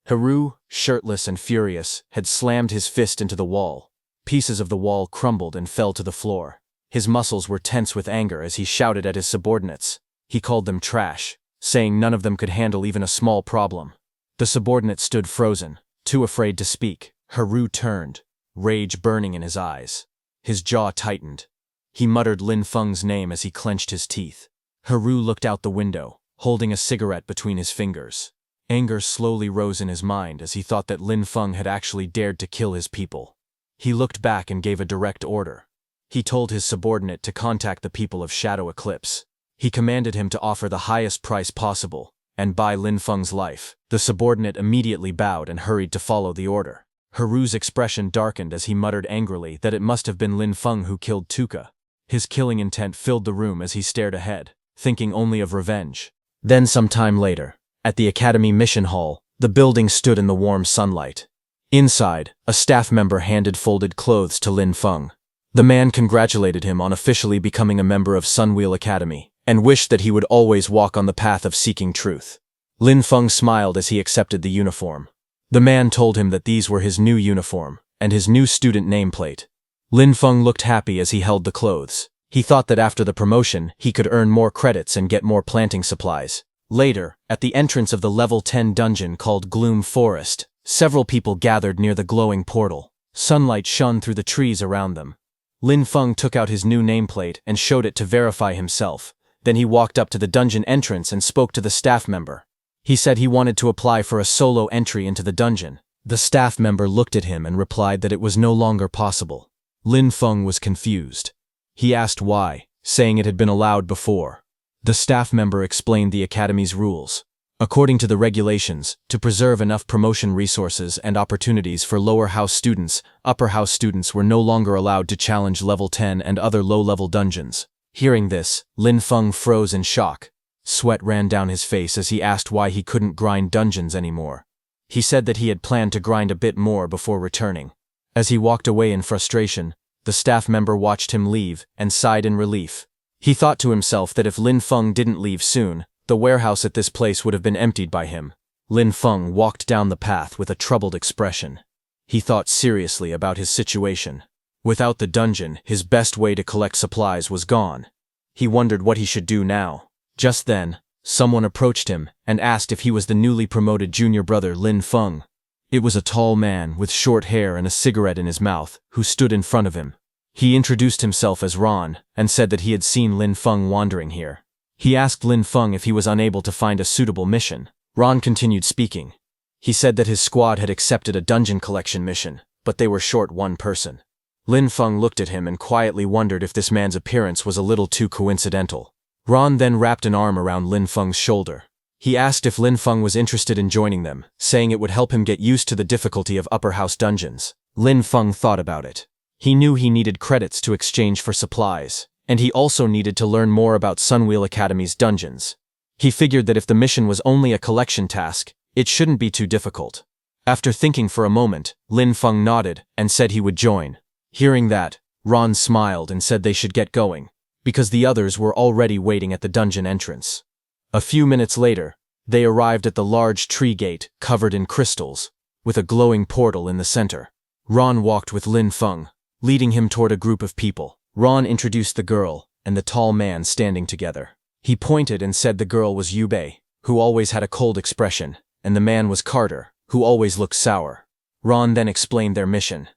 Hiru, shirtless and furious, had slammed his fist into the wall. Pieces of the wall crumbled and fell to the floor. His muscles were tense with anger as he shouted at his subordinates. He called them trash, saying none of them could handle even a small problem. The subordinate stood frozen, too afraid to speak. Hiru turned, rage burning in his eyes. His jaw tightened. He muttered Lin Feng's name as he clenched his teeth. Hiru looked out the window, holding a cigarette between his fingers. Anger slowly rose in his mind as he thought that Lin Feng had actually dared to kill his people. He looked back and gave a direct order. He told his subordinate to contact the people of Shadow Eclipse. He commanded him to offer the highest price possible and buy Lin Feng's life. The subordinate immediately bowed and hurried to follow the order. Hiru's expression darkened as he muttered angrily that it must have been Lin Feng who killed Tuka. His killing intent filled the room as he stared ahead, thinking only of revenge. Then some time later, at the Academy Mission Hall, the building stood in the warm sunlight. Inside, a staff member handed folded clothes to Lin Feng. The man congratulated him on officially becoming a member of Sunwheel Academy, and wished that he would always walk on the path of seeking truth. Lin Feng smiled as he accepted the uniform. The man told him that these were his new uniform, and his new student nameplate. Lin Feng looked happy as he held the clothes. He thought that after the promotion, he could earn more credits and get more planting supplies. Later, at the entrance of the level 10 dungeon called Gloom Forest, several people gathered near the glowing portal. Sunlight shone through the trees around them. Lin Feng took out his new nameplate and showed it to verify himself. Then he walked up to the dungeon entrance and spoke to the staff member. He said he wanted to apply for a solo entry into the dungeon. The staff member looked at him and replied that it was no longer possible. Lin Feng was confused. He asked why, saying it had been allowed before. The staff member explained the Academy's rules. According to the regulations, to preserve enough promotion resources and opportunities for lower house students, upper house students were no longer allowed to challenge level 10 and other low-level dungeons. Hearing this, Lin Feng froze in shock. Sweat ran down his face as he asked why he couldn't grind dungeons anymore. He said that he had planned to grind a bit more before returning. As he walked away in frustration, the staff member watched him leave and sighed in relief. He thought to himself that if Lin Feng didn't leave soon, the warehouse at this place would have been emptied by him. Lin Feng walked down the path with a troubled expression. He thought seriously about his situation. Without the dungeon, his best way to collect supplies was gone. He wondered what he should do now. Just then, someone approached him and asked if he was the newly promoted junior brother Lin Feng. It was a tall man with short hair and a cigarette in his mouth who stood in front of him. He introduced himself as Ron and said that he had seen Lin Feng wandering here. He asked Lin Feng if he was unable to find a suitable mission. Ron continued speaking. He said that his squad had accepted a dungeon collection mission, but they were short one person. Lin Feng looked at him and quietly wondered if this man's appearance was a little too coincidental. Ron then wrapped an arm around Lin Feng's shoulder. He asked if Lin Feng was interested in joining them, saying it would help him get used to the difficulty of upper house dungeons. Lin Feng thought about it. He knew he needed credits to exchange for supplies, and he also needed to learn more about Sunwheel Academy's dungeons. He figured that if the mission was only a collection task, it shouldn't be too difficult. After thinking for a moment, Lin Feng nodded and said he would join. Hearing that, Ron smiled and said they should get going, because the others were already waiting at the dungeon entrance. A few minutes later, they arrived at the large tree gate covered in crystals, with a glowing portal in the center. Ron walked with Lin Feng, leading him toward a group of people. Ron introduced the girl and the tall man standing together. He pointed and said the girl was Yubei, who always had a cold expression, and the man was Carter, who always looked sour. Ron then explained their mission.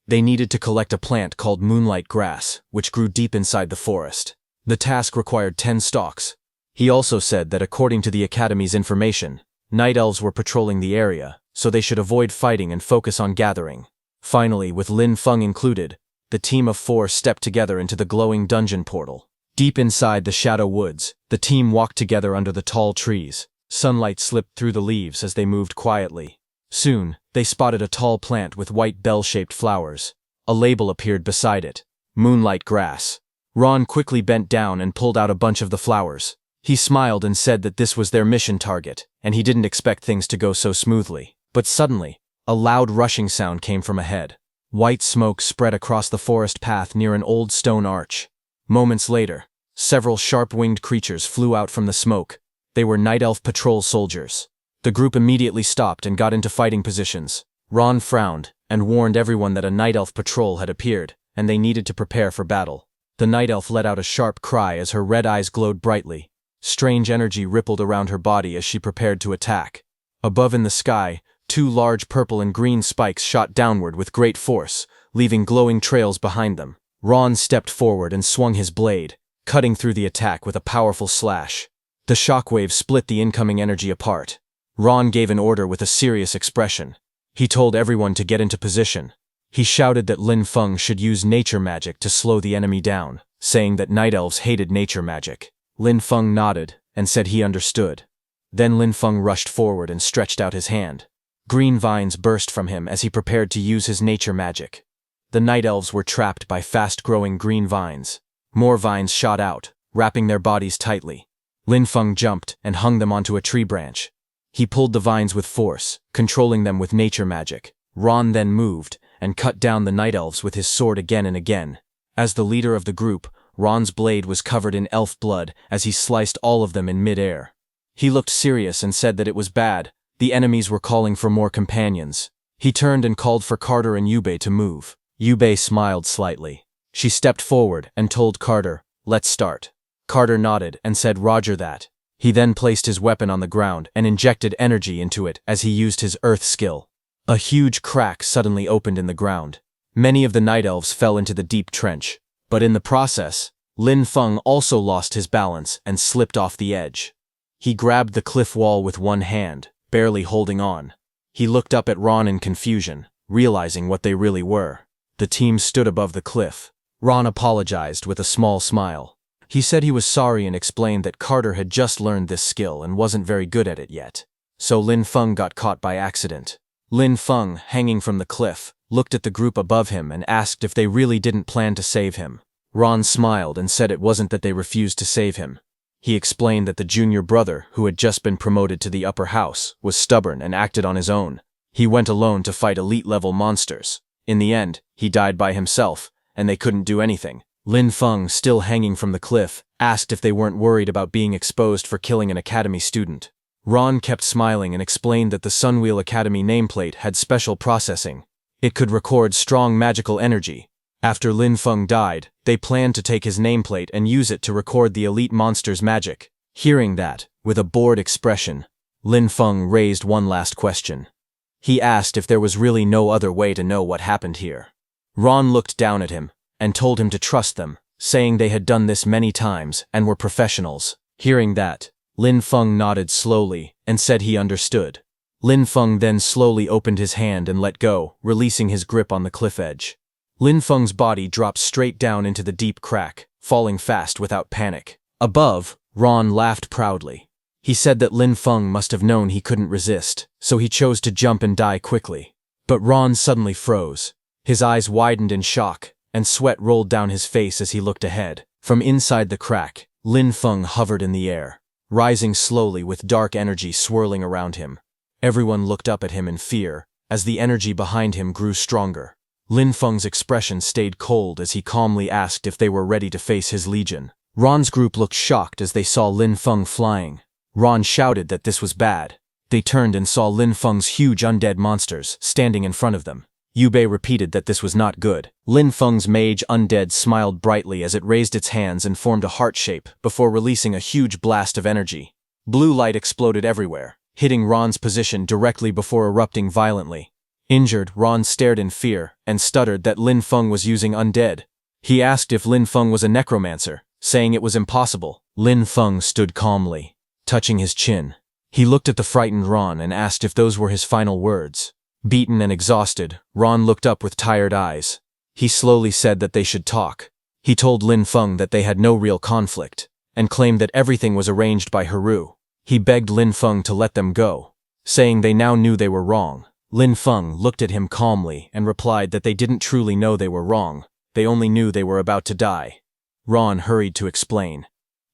They needed to collect a plant called moonlight grass, which grew deep inside the forest. The task required 10 stalks. He also said that according to the Academy's information, night elves were patrolling the area, so they should avoid fighting and focus on gathering. Finally, with Lin Feng included, the team of 4 stepped together into the glowing dungeon portal. Deep inside the shadow woods, the team walked together under the tall trees. Sunlight slipped through the leaves as they moved quietly. Soon, they spotted a tall plant with white bell-shaped flowers. A label appeared beside it: Moonlight Grass. Ron quickly bent down and pulled out a bunch of the flowers. He smiled and said that this was their mission target, and he didn't expect things to go so smoothly. But suddenly, a loud rushing sound came from ahead. White smoke spread across the forest path near an old stone arch. Moments later, several sharp-winged creatures flew out from the smoke. They were Night Elf patrol soldiers. The group immediately stopped and got into fighting positions. Ron frowned and warned everyone that a Night Elf patrol had appeared, and they needed to prepare for battle. The Night Elf let out a sharp cry as her red eyes glowed brightly. Strange energy rippled around her body as she prepared to attack. Above in the sky, 2 large purple and green spikes shot downward with great force, leaving glowing trails behind them. Ron stepped forward and swung his blade, cutting through the attack with a powerful slash. The shockwave split the incoming energy apart. Ron gave an order with a serious expression. He told everyone to get into position. He shouted that Lin Feng should use nature magic to slow the enemy down, saying that night elves hated nature magic. Lin Feng nodded and said he understood. Then Lin Feng rushed forward and stretched out his hand. Green vines burst from him as he prepared to use his nature magic. The night elves were trapped by fast-growing green vines. More vines shot out, wrapping their bodies tightly. Lin Feng jumped and hung them onto a tree branch. He pulled the vines with force, controlling them with nature magic. Ron then moved and cut down the night elves with his sword again and again. As the leader of the group, Ron's blade was covered in elf blood as he sliced all of them in mid-air. He looked serious and said that it was bad. The enemies were calling for more companions. He turned and called for Carter and Yubei to move. Yubei smiled slightly. She stepped forward and told Carter, "Let's start." Carter nodded and said Roger that. He then placed his weapon on the ground and injected energy into it as he used his earth skill. A huge crack suddenly opened in the ground. Many of the night elves fell into the deep trench. But in the process, Lin Feng also lost his balance and slipped off the edge. He grabbed the cliff wall with one hand, barely holding on. He looked up at Ron in confusion, realizing what they really were. The team stood above the cliff. Ron apologized with a small smile. He said he was sorry and explained that Carter had just learned this skill and wasn't very good at it yet. So Lin Feng got caught by accident. Lin Feng, hanging from the cliff, looked at the group above him and asked if they really didn't plan to save him. Ron smiled and said it wasn't that they refused to save him. He explained that the junior brother, who had just been promoted to the upper house, was stubborn and acted on his own. He went alone to fight elite-level monsters. In the end, he died by himself, and they couldn't do anything. Lin Feng, still hanging from the cliff, asked if they weren't worried about being exposed for killing an academy student. Ron kept smiling and explained that the Sunwheel Academy nameplate had special processing. It could record strong magical energy. After Lin Feng died, they planned to take his nameplate and use it to record the elite monster's magic. Hearing that, with a bored expression, Lin Feng raised one last question. He asked if there was really no other way to know what happened here. Ron looked down at him and told him to trust them, saying they had done this many times and were professionals. Hearing that, Lin Feng nodded slowly and said he understood. Lin Feng then slowly opened his hand and let go, releasing his grip on the cliff edge. Lin Feng's body dropped straight down into the deep crack, falling fast without panic. Above, Ron laughed proudly. He said that Lin Feng must have known he couldn't resist, so he chose to jump and die quickly. But Ron suddenly froze. His eyes widened in shock, and sweat rolled down his face as he looked ahead. From inside the crack, Lin Feng hovered in the air, rising slowly with dark energy swirling around him. Everyone looked up at him in fear, as the energy behind him grew stronger. Lin Feng's expression stayed cold as he calmly asked if they were ready to face his legion. Ron's group looked shocked as they saw Lin Feng flying. Ron shouted that this was bad. They turned and saw Lin Feng's huge undead monsters standing in front of them. Yubei repeated that this was not good. Lin Feng's mage Undead smiled brightly as it raised its hands and formed a heart shape before releasing a huge blast of energy. Blue light exploded everywhere, hitting Ron's position directly before erupting violently. Injured, Ron stared in fear and stuttered that Lin Feng was using Undead. He asked if Lin Feng was a Necromancer, saying it was impossible. Lin Feng stood calmly, touching his chin. He looked at the frightened Ron and asked if those were his final words. Beaten and exhausted, Ron looked up with tired eyes. He slowly said that they should talk. He told Lin Feng that they had no real conflict, and claimed that everything was arranged by Haru. He begged Lin Feng to let them go, saying they now knew they were wrong. Lin Feng looked at him calmly and replied that they didn't truly know they were wrong, they only knew they were about to die. Ron hurried to explain.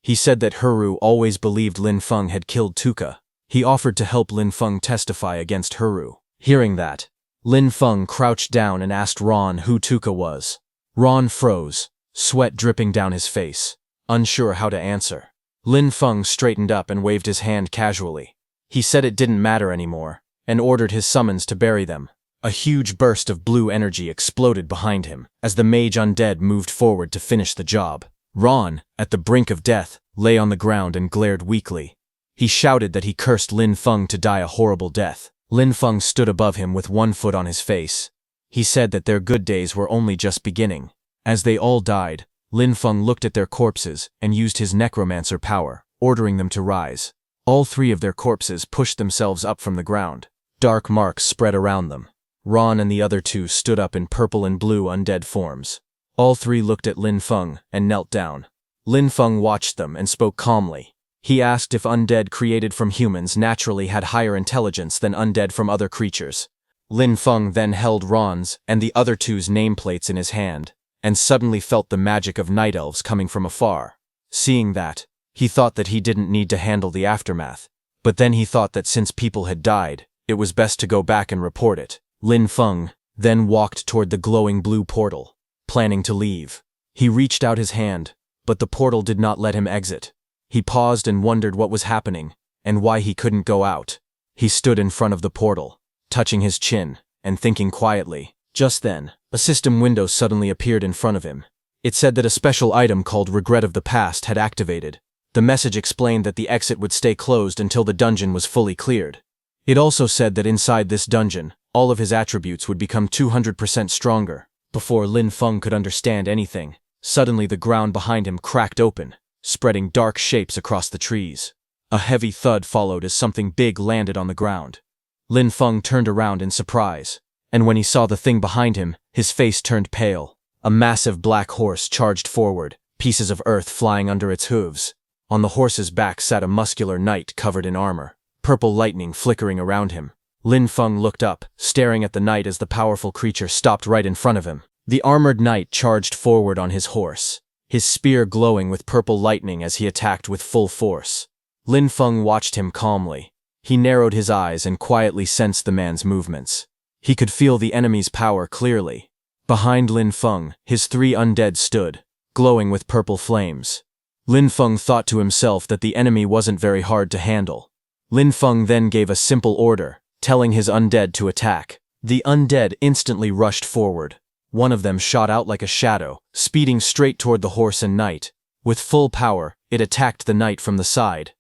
He said that Haru always believed Lin Feng had killed Tuka. He offered to help Lin Feng testify against Haru. Hearing that, Lin Feng crouched down and asked Ron who Tuka was. Ron froze, sweat dripping down his face, unsure how to answer. Lin Feng straightened up and waved his hand casually. He said it didn't matter anymore, and ordered his summons to bury them. A huge burst of blue energy exploded behind him as the mage Undead moved forward to finish the job. Ron, at the brink of death, lay on the ground and glared weakly. He shouted that he cursed Lin Feng to die a horrible death. Lin Feng stood above him with one foot on his face. He said that their good days were only just beginning. As they all died, Lin Feng looked at their corpses and used his Necromancer power, ordering them to rise. All three of their corpses pushed themselves up from the ground. Dark marks spread around them. Ron and the other two stood up in purple and blue undead forms. All three looked at Lin Feng and knelt down. Lin Feng watched them and spoke calmly. He asked if undead created from humans naturally had higher intelligence than undead from other creatures. Lin Feng then held Ron's and the other two's nameplates in his hand, and suddenly felt the magic of night elves coming from afar. Seeing that, he thought that he didn't need to handle the aftermath, but then he thought that since people had died, it was best to go back and report it. Lin Feng then walked toward the glowing blue portal, planning to leave. He reached out his hand, but the portal did not let him exit. He paused and wondered what was happening, and why he couldn't go out. He stood in front of the portal, touching his chin, and thinking quietly. Just then, a system window suddenly appeared in front of him. It said that a special item called Regret of the Past had activated. The message explained that the exit would stay closed until the dungeon was fully cleared. It also said that inside this dungeon, all of his attributes would become 200% stronger. Before Lin Feng could understand anything, suddenly the ground behind him cracked open, spreading dark shapes across the trees. A heavy thud followed as something big landed on the ground. Lin Feng turned around in surprise, and when he saw the thing behind him, his face turned pale. A massive black horse charged forward, pieces of earth flying under its hooves. On the horse's back sat a muscular knight covered in armor, purple lightning flickering around him. Lin Feng looked up, staring at the knight as the powerful creature stopped right in front of him. The armored knight charged forward on his horse, his spear glowing with purple lightning as he attacked with full force. Lin Feng watched him calmly. He narrowed his eyes and quietly sensed the man's movements. He could feel the enemy's power clearly. Behind Lin Feng, his three undead stood, glowing with purple flames. Lin Feng thought to himself that the enemy wasn't very hard to handle. Lin Feng then gave a simple order, telling his undead to attack. The undead instantly rushed forward. One of them shot out like a shadow, speeding straight toward the horse and knight. With full power, it attacked the knight from the side.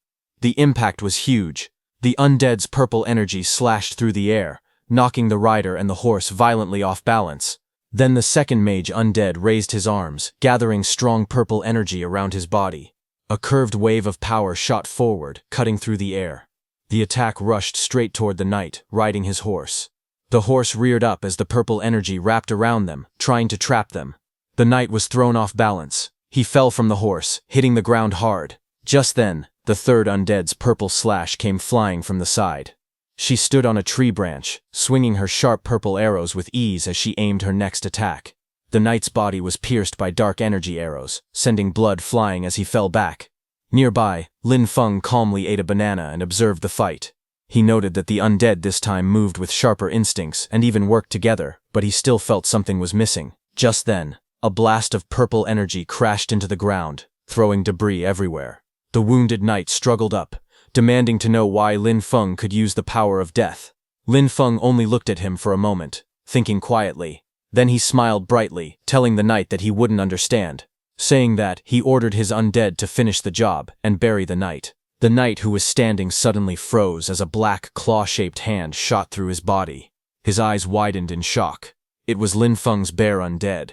The impact was huge. The undead's purple energy slashed through the air, knocking the rider and the horse violently off balance. Then the second mage undead raised his arms, gathering strong purple energy around his body. A curved wave of power shot forward, cutting through the air. The attack rushed straight toward the knight, riding his horse. The horse reared up as the purple energy wrapped around them, trying to trap them. The knight was thrown off balance. He fell from the horse, hitting the ground hard. Just then, the third undead's purple slash came flying from the side. She stood on a tree branch, swinging her sharp purple arrows with ease as she aimed her next attack. The knight's body was pierced by dark energy arrows, sending blood flying as he fell back. Nearby, Lin Feng calmly ate a banana and observed the fight. He noted that the undead this time moved with sharper instincts and even worked together, but he still felt something was missing. Just then, a blast of purple energy crashed into the ground, throwing debris everywhere. The wounded knight struggled up, demanding to know why Lin Feng could use the power of death. Lin Feng only looked at him for a moment, thinking quietly. Then he smiled brightly, telling the knight that he wouldn't understand. Saying that, he ordered his undead to finish the job and bury the knight. The knight who was standing suddenly froze as a black claw-shaped hand shot through his body. His eyes widened in shock. It was Lin Feng's bear undead.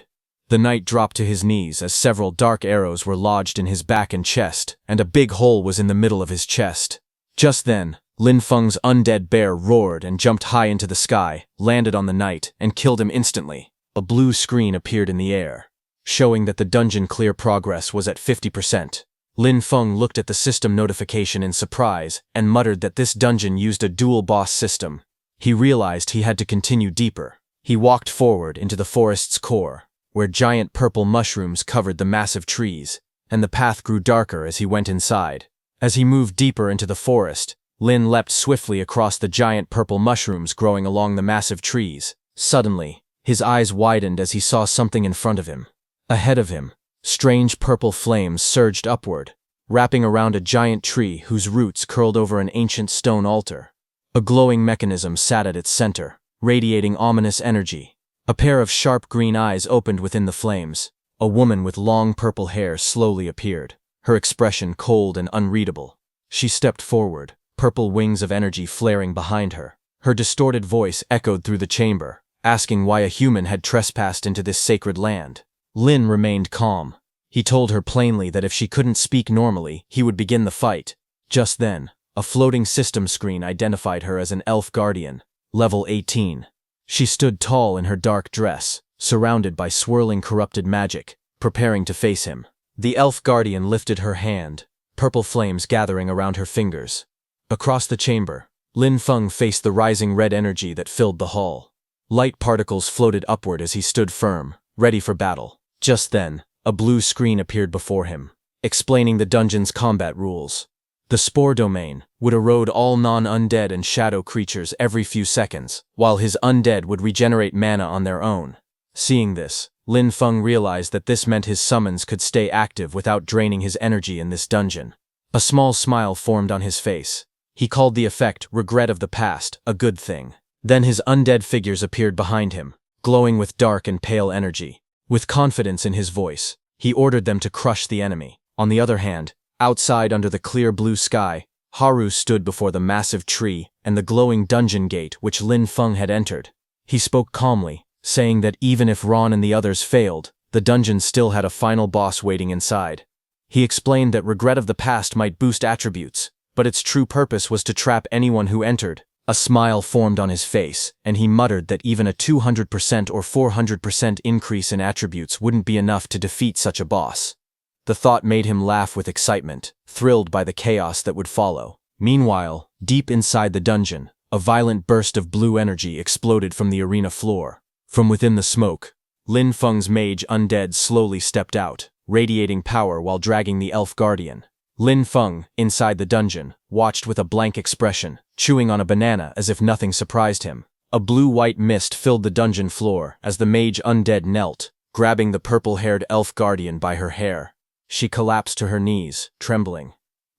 The knight dropped to his knees as several dark arrows were lodged in his back and chest, and a big hole was in the middle of his chest. Just then, Lin Feng's undead bear roared and jumped high into the sky, landed on the knight, and killed him instantly. A blue screen appeared in the air, showing that the dungeon clear progress was at 50%. Lin Feng looked at the system notification in surprise and muttered that this dungeon used a dual boss system. He realized he had to continue deeper. He walked forward into the forest's core, where giant purple mushrooms covered the massive trees, and the path grew darker as he went inside. As he moved deeper into the forest, Lin leapt swiftly across the giant purple mushrooms growing along the massive trees. Suddenly, his eyes widened as he saw something in front of him. Ahead of him, strange purple flames surged upward, wrapping around a giant tree whose roots curled over an ancient stone altar. A glowing mechanism sat at its center, radiating ominous energy. A pair of sharp green eyes opened within the flames. A woman with long purple hair slowly appeared, her expression cold and unreadable. She stepped forward, purple wings of energy flaring behind her. Her distorted voice echoed through the chamber, asking why a human had trespassed into this sacred land. Lin remained calm. He told her plainly that if she couldn't speak normally, he would begin the fight. Just then, a floating system screen identified her as an elf guardian, level 18. She stood tall in her dark dress, surrounded by swirling corrupted magic, preparing to face him. The elf guardian lifted her hand, purple flames gathering around her fingers. Across the chamber, Lin Feng faced the rising red energy that filled the hall. Light particles floated upward as he stood firm, ready for battle. Just then, a blue screen appeared before him, explaining the dungeon's combat rules. The spore domain would erode all non-undead and shadow creatures every few seconds, while his undead would regenerate mana on their own. Seeing this, Lin Feng realized that this meant his summons could stay active without draining his energy in this dungeon. A small smile formed on his face. He called the effect "Regret of the Past" a good thing. Then his undead figures appeared behind him, glowing with dark and pale energy. With confidence in his voice, he ordered them to crush the enemy. On the other hand, outside under the clear blue sky, Haru stood before the massive tree and the glowing dungeon gate which Lin Feng had entered. He spoke calmly, saying that even if Ron and the others failed, the dungeon still had a final boss waiting inside. He explained that Regret of the Past might boost attributes, but its true purpose was to trap anyone who entered. A smile formed on his face, and he muttered that even a 200% or 400% increase in attributes wouldn't be enough to defeat such a boss. The thought made him laugh with excitement, thrilled by the chaos that would follow. Meanwhile, deep inside the dungeon, a violent burst of blue energy exploded from the arena floor. From within the smoke, Lin Feng's mage undead slowly stepped out, radiating power while dragging the elf guardian. Lin Feng, inside the dungeon, watched with a blank expression, chewing on a banana as if nothing surprised him. A blue-white mist filled the dungeon floor as the mage undead knelt, grabbing the purple-haired elf guardian by her hair. She collapsed to her knees, trembling.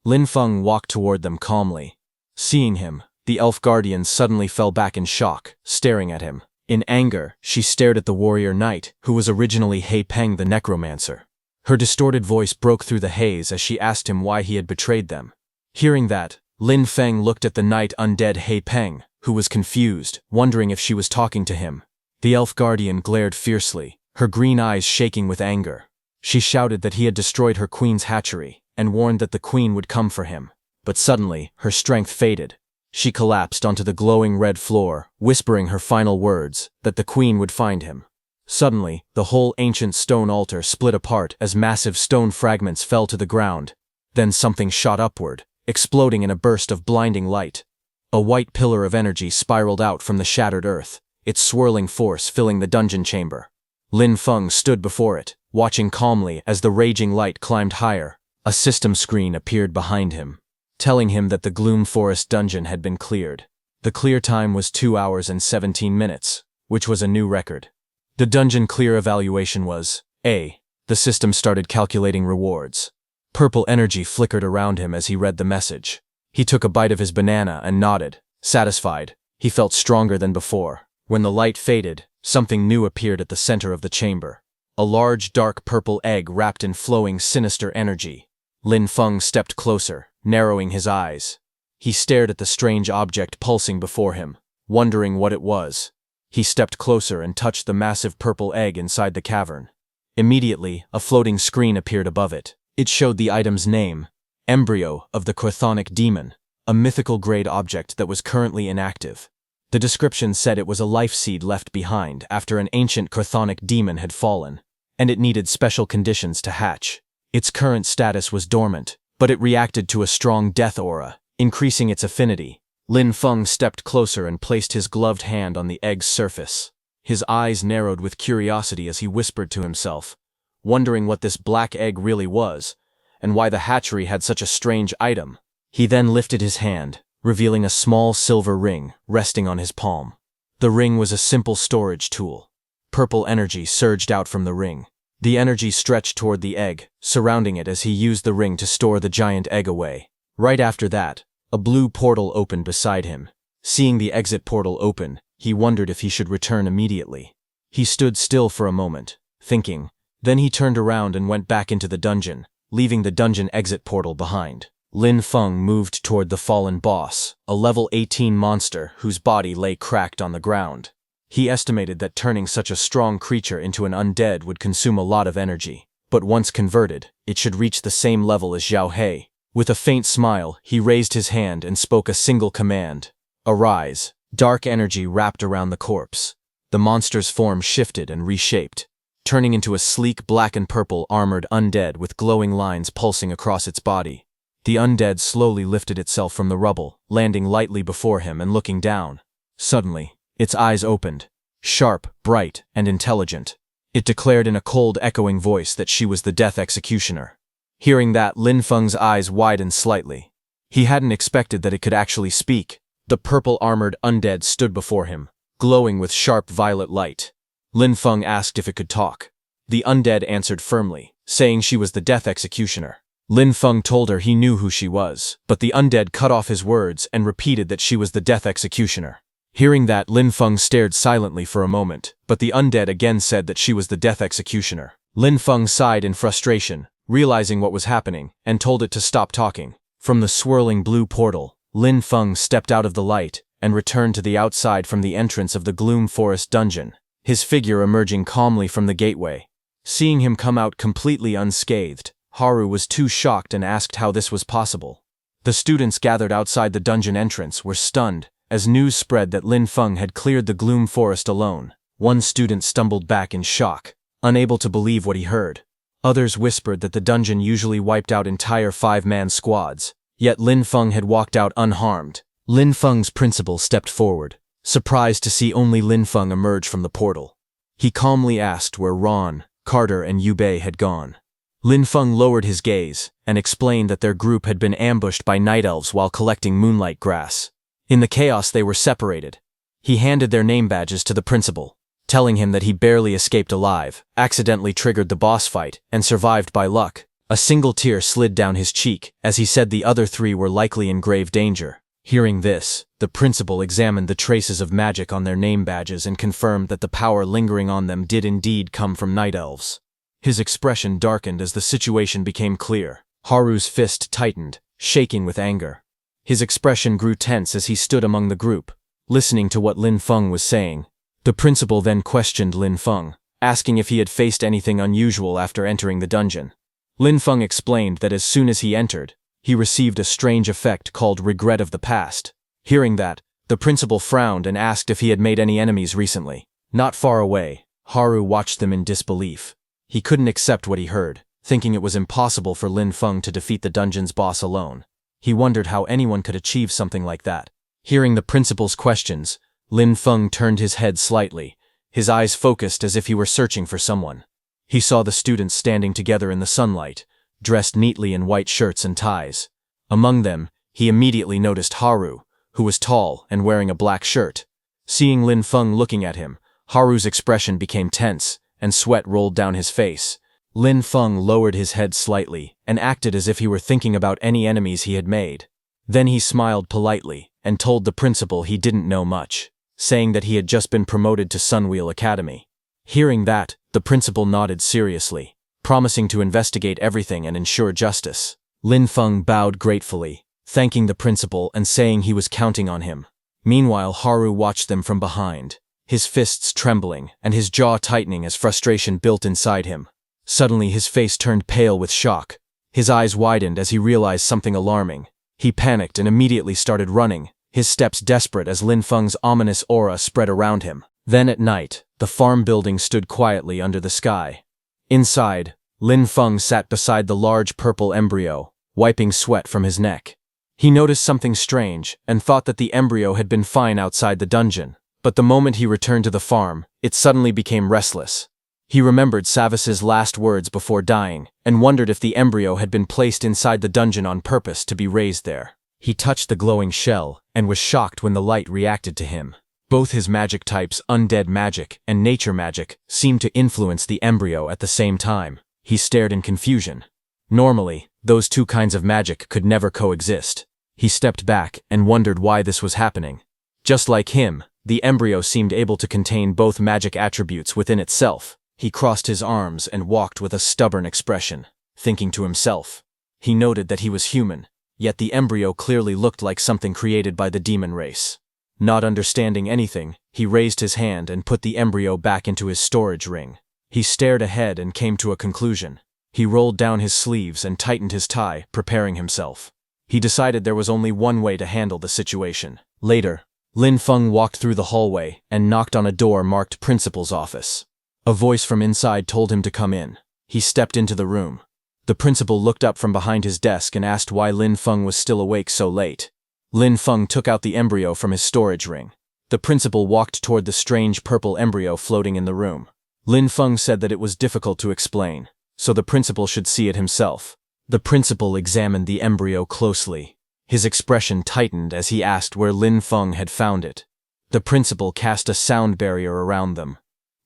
Lin Feng walked toward them calmly. Seeing him, the elf guardian suddenly fell back in shock, staring at him. In anger, she stared at the warrior knight, who was originally He Peng the Necromancer. Her distorted voice broke through the haze as she asked him why he had betrayed them. Hearing that, Lin Feng looked at the knight undead He Peng, who was confused, wondering if she was talking to him. The elf guardian glared fiercely, her green eyes shaking with anger. She shouted that he had destroyed her queen's hatchery, and warned that the queen would come for him. But suddenly, her strength faded. She collapsed onto the glowing red floor, whispering her final words, that the queen would find him. Suddenly, the whole ancient stone altar split apart as massive stone fragments fell to the ground. Then something shot upward, exploding in a burst of blinding light. A white pillar of energy spiraled out from the shattered earth, its swirling force filling the dungeon chamber. Lin Feng stood before it, watching calmly as the raging light climbed higher. A system screen appeared behind him, telling him that the Gloom Forest dungeon had been cleared. The clear time was 2 hours and 17 minutes, which was a new record. The dungeon clear evaluation was A. The system started calculating rewards. Purple energy flickered around him as he read the message. He took a bite of his banana and nodded, satisfied. He felt stronger than before. When the light faded, something new appeared at the center of the chamber. A large, dark purple egg wrapped in flowing, sinister energy. Lin Feng stepped closer, narrowing his eyes. He stared at the strange object pulsing before him, wondering what it was. He stepped closer and touched the massive purple egg inside the cavern. Immediately, a floating screen appeared above it. It showed the item's name, Embryo of the Chthonic Demon, a mythical-grade object that was currently inactive. The description said it was a life seed left behind after an ancient chthonic demon had fallen, and it needed special conditions to hatch. Its current status was dormant, but it reacted to a strong death aura, increasing its affinity. Lin Feng stepped closer and placed his gloved hand on the egg's surface. His eyes narrowed with curiosity as he whispered to himself, wondering what this black egg really was, and why the hatchery had such a strange item. He then lifted his hand, revealing a small silver ring resting on his palm. The ring was a simple storage tool. Purple energy surged out from the ring. The energy stretched toward the egg, surrounding it as he used the ring to store the giant egg away. Right after that, a blue portal opened beside him. Seeing the exit portal open, he wondered if he should return immediately. He stood still for a moment, thinking. Then he turned around and went back into the dungeon, leaving the dungeon exit portal behind. Lin Feng moved toward the fallen boss, a level 18 monster whose body lay cracked on the ground. He estimated that turning such a strong creature into an undead would consume a lot of energy, but once converted, it should reach the same level as Xiao He. With a faint smile, he raised his hand and spoke a single command. Arise. Dark energy wrapped around the corpse. The monster's form shifted and reshaped, turning into a sleek black and purple armored undead with glowing lines pulsing across its body. The undead slowly lifted itself from the rubble, landing lightly before him and looking down. Suddenly, its eyes opened, sharp, bright, and intelligent. It declared in a cold, echoing voice that she was the Death Executioner. Hearing that, Lin Feng's eyes widened slightly. He hadn't expected that it could actually speak. The purple-armored undead stood before him, glowing with sharp violet light. Lin Feng asked if it could talk. The undead answered firmly, saying she was the Death Executioner. Lin Feng told her he knew who she was, but the undead cut off his words and repeated that she was the Death Executioner. Hearing that, Lin Feng stared silently for a moment, but the undead again said that she was the Death Executioner. Lin Feng sighed in frustration, realizing what was happening, and told it to stop talking. From the swirling blue portal, Lin Feng stepped out of the light and returned to the outside from the entrance of the Gloom Forest dungeon, his figure emerging calmly from the gateway. Seeing him come out completely unscathed, Haru was too shocked and asked how this was possible. The students gathered outside the dungeon entrance were stunned as news spread that Lin Feng had cleared the Gloom Forest alone. One student stumbled back in shock, unable to believe what he heard. Others whispered that the dungeon usually wiped out entire 5-man squads, yet Lin Feng had walked out unharmed. Lin Feng's principal stepped forward, surprised to see only Lin Feng emerge from the portal. He calmly asked where Ron, Carter, and Yubei had gone. Lin Feng lowered his gaze and explained that their group had been ambushed by night elves while collecting moonlight grass. In the chaos, they were separated. He handed their name badges to the principal, telling him that he barely escaped alive, accidentally triggered the boss fight, and survived by luck. A single tear slid down his cheek as he said the other 3 were likely in grave danger. Hearing this, the principal examined the traces of magic on their name badges and confirmed that the power lingering on them did indeed come from night elves. His expression darkened as the situation became clear. Haru's fist tightened, shaking with anger. His expression grew tense as he stood among the group, listening to what Lin Feng was saying. The principal then questioned Lin Feng, asking if he had faced anything unusual after entering the dungeon. Lin Feng explained that as soon as he entered, he received a strange effect called regret of the past. Hearing that, the principal frowned and asked if he had made any enemies recently. Not far away, Haru watched them in disbelief. He couldn't accept what he heard, thinking it was impossible for Lin Feng to defeat the dungeon's boss alone. He wondered how anyone could achieve something like that. Hearing the principal's questions, Lin Feng turned his head slightly, his eyes focused as if he were searching for someone. He saw the students standing together in the sunlight, dressed neatly in white shirts and ties. Among them, he immediately noticed Haru, who was tall and wearing a black shirt. Seeing Lin Feng looking at him, Haru's expression became tense, and sweat rolled down his face. Lin Feng lowered his head slightly and acted as if he were thinking about any enemies he had made. Then he smiled politely and told the principal he didn't know much, saying that he had just been promoted to Sunwheel Academy. Hearing that, the principal nodded seriously, promising to investigate everything and ensure justice. Lin Feng bowed gratefully, thanking the principal and saying he was counting on him. Meanwhile, Haru watched them from behind, his fists trembling and his jaw tightening as frustration built inside him. Suddenly his face turned pale with shock. His eyes widened as he realized something alarming. He panicked and immediately started running, his steps desperate as Lin Feng's ominous aura spread around him. Then at night, the farm building stood quietly under the sky. Inside, Lin Feng sat beside the large purple embryo, wiping sweat from his neck. He noticed something strange and thought that the embryo had been fine outside the dungeon, but the moment he returned to the farm, it suddenly became restless. He remembered Savis's last words before dying and wondered if the embryo had been placed inside the dungeon on purpose to be raised there. He touched the glowing shell and was shocked when the light reacted to him. Both his magic types, undead magic and nature magic, seemed to influence the embryo at the same time. He stared in confusion. Normally, those two kinds of magic could never coexist. He stepped back and wondered why this was happening. Just like him, the embryo seemed able to contain both magic attributes within itself. He crossed his arms and walked with a stubborn expression, thinking to himself. He noted that he was human, yet the embryo clearly looked like something created by the demon race. Not understanding anything, he raised his hand and put the embryo back into his storage ring. He stared ahead and came to a conclusion. He rolled down his sleeves and tightened his tie, preparing himself. He decided there was only one way to handle the situation. Later, Lin Feng walked through the hallway and knocked on a door marked Principal's office. A voice from inside told him to come in. He stepped into the room. The principal looked up from behind his desk and asked why Lin Feng was still awake so late. Lin Feng took out the embryo from his storage ring. The principal walked toward the strange purple embryo floating in the room. Lin Feng said that it was difficult to explain, so the principal should see it himself. The principal examined the embryo closely. His expression tightened as he asked where Lin Feng had found it. The principal cast a sound barrier around them.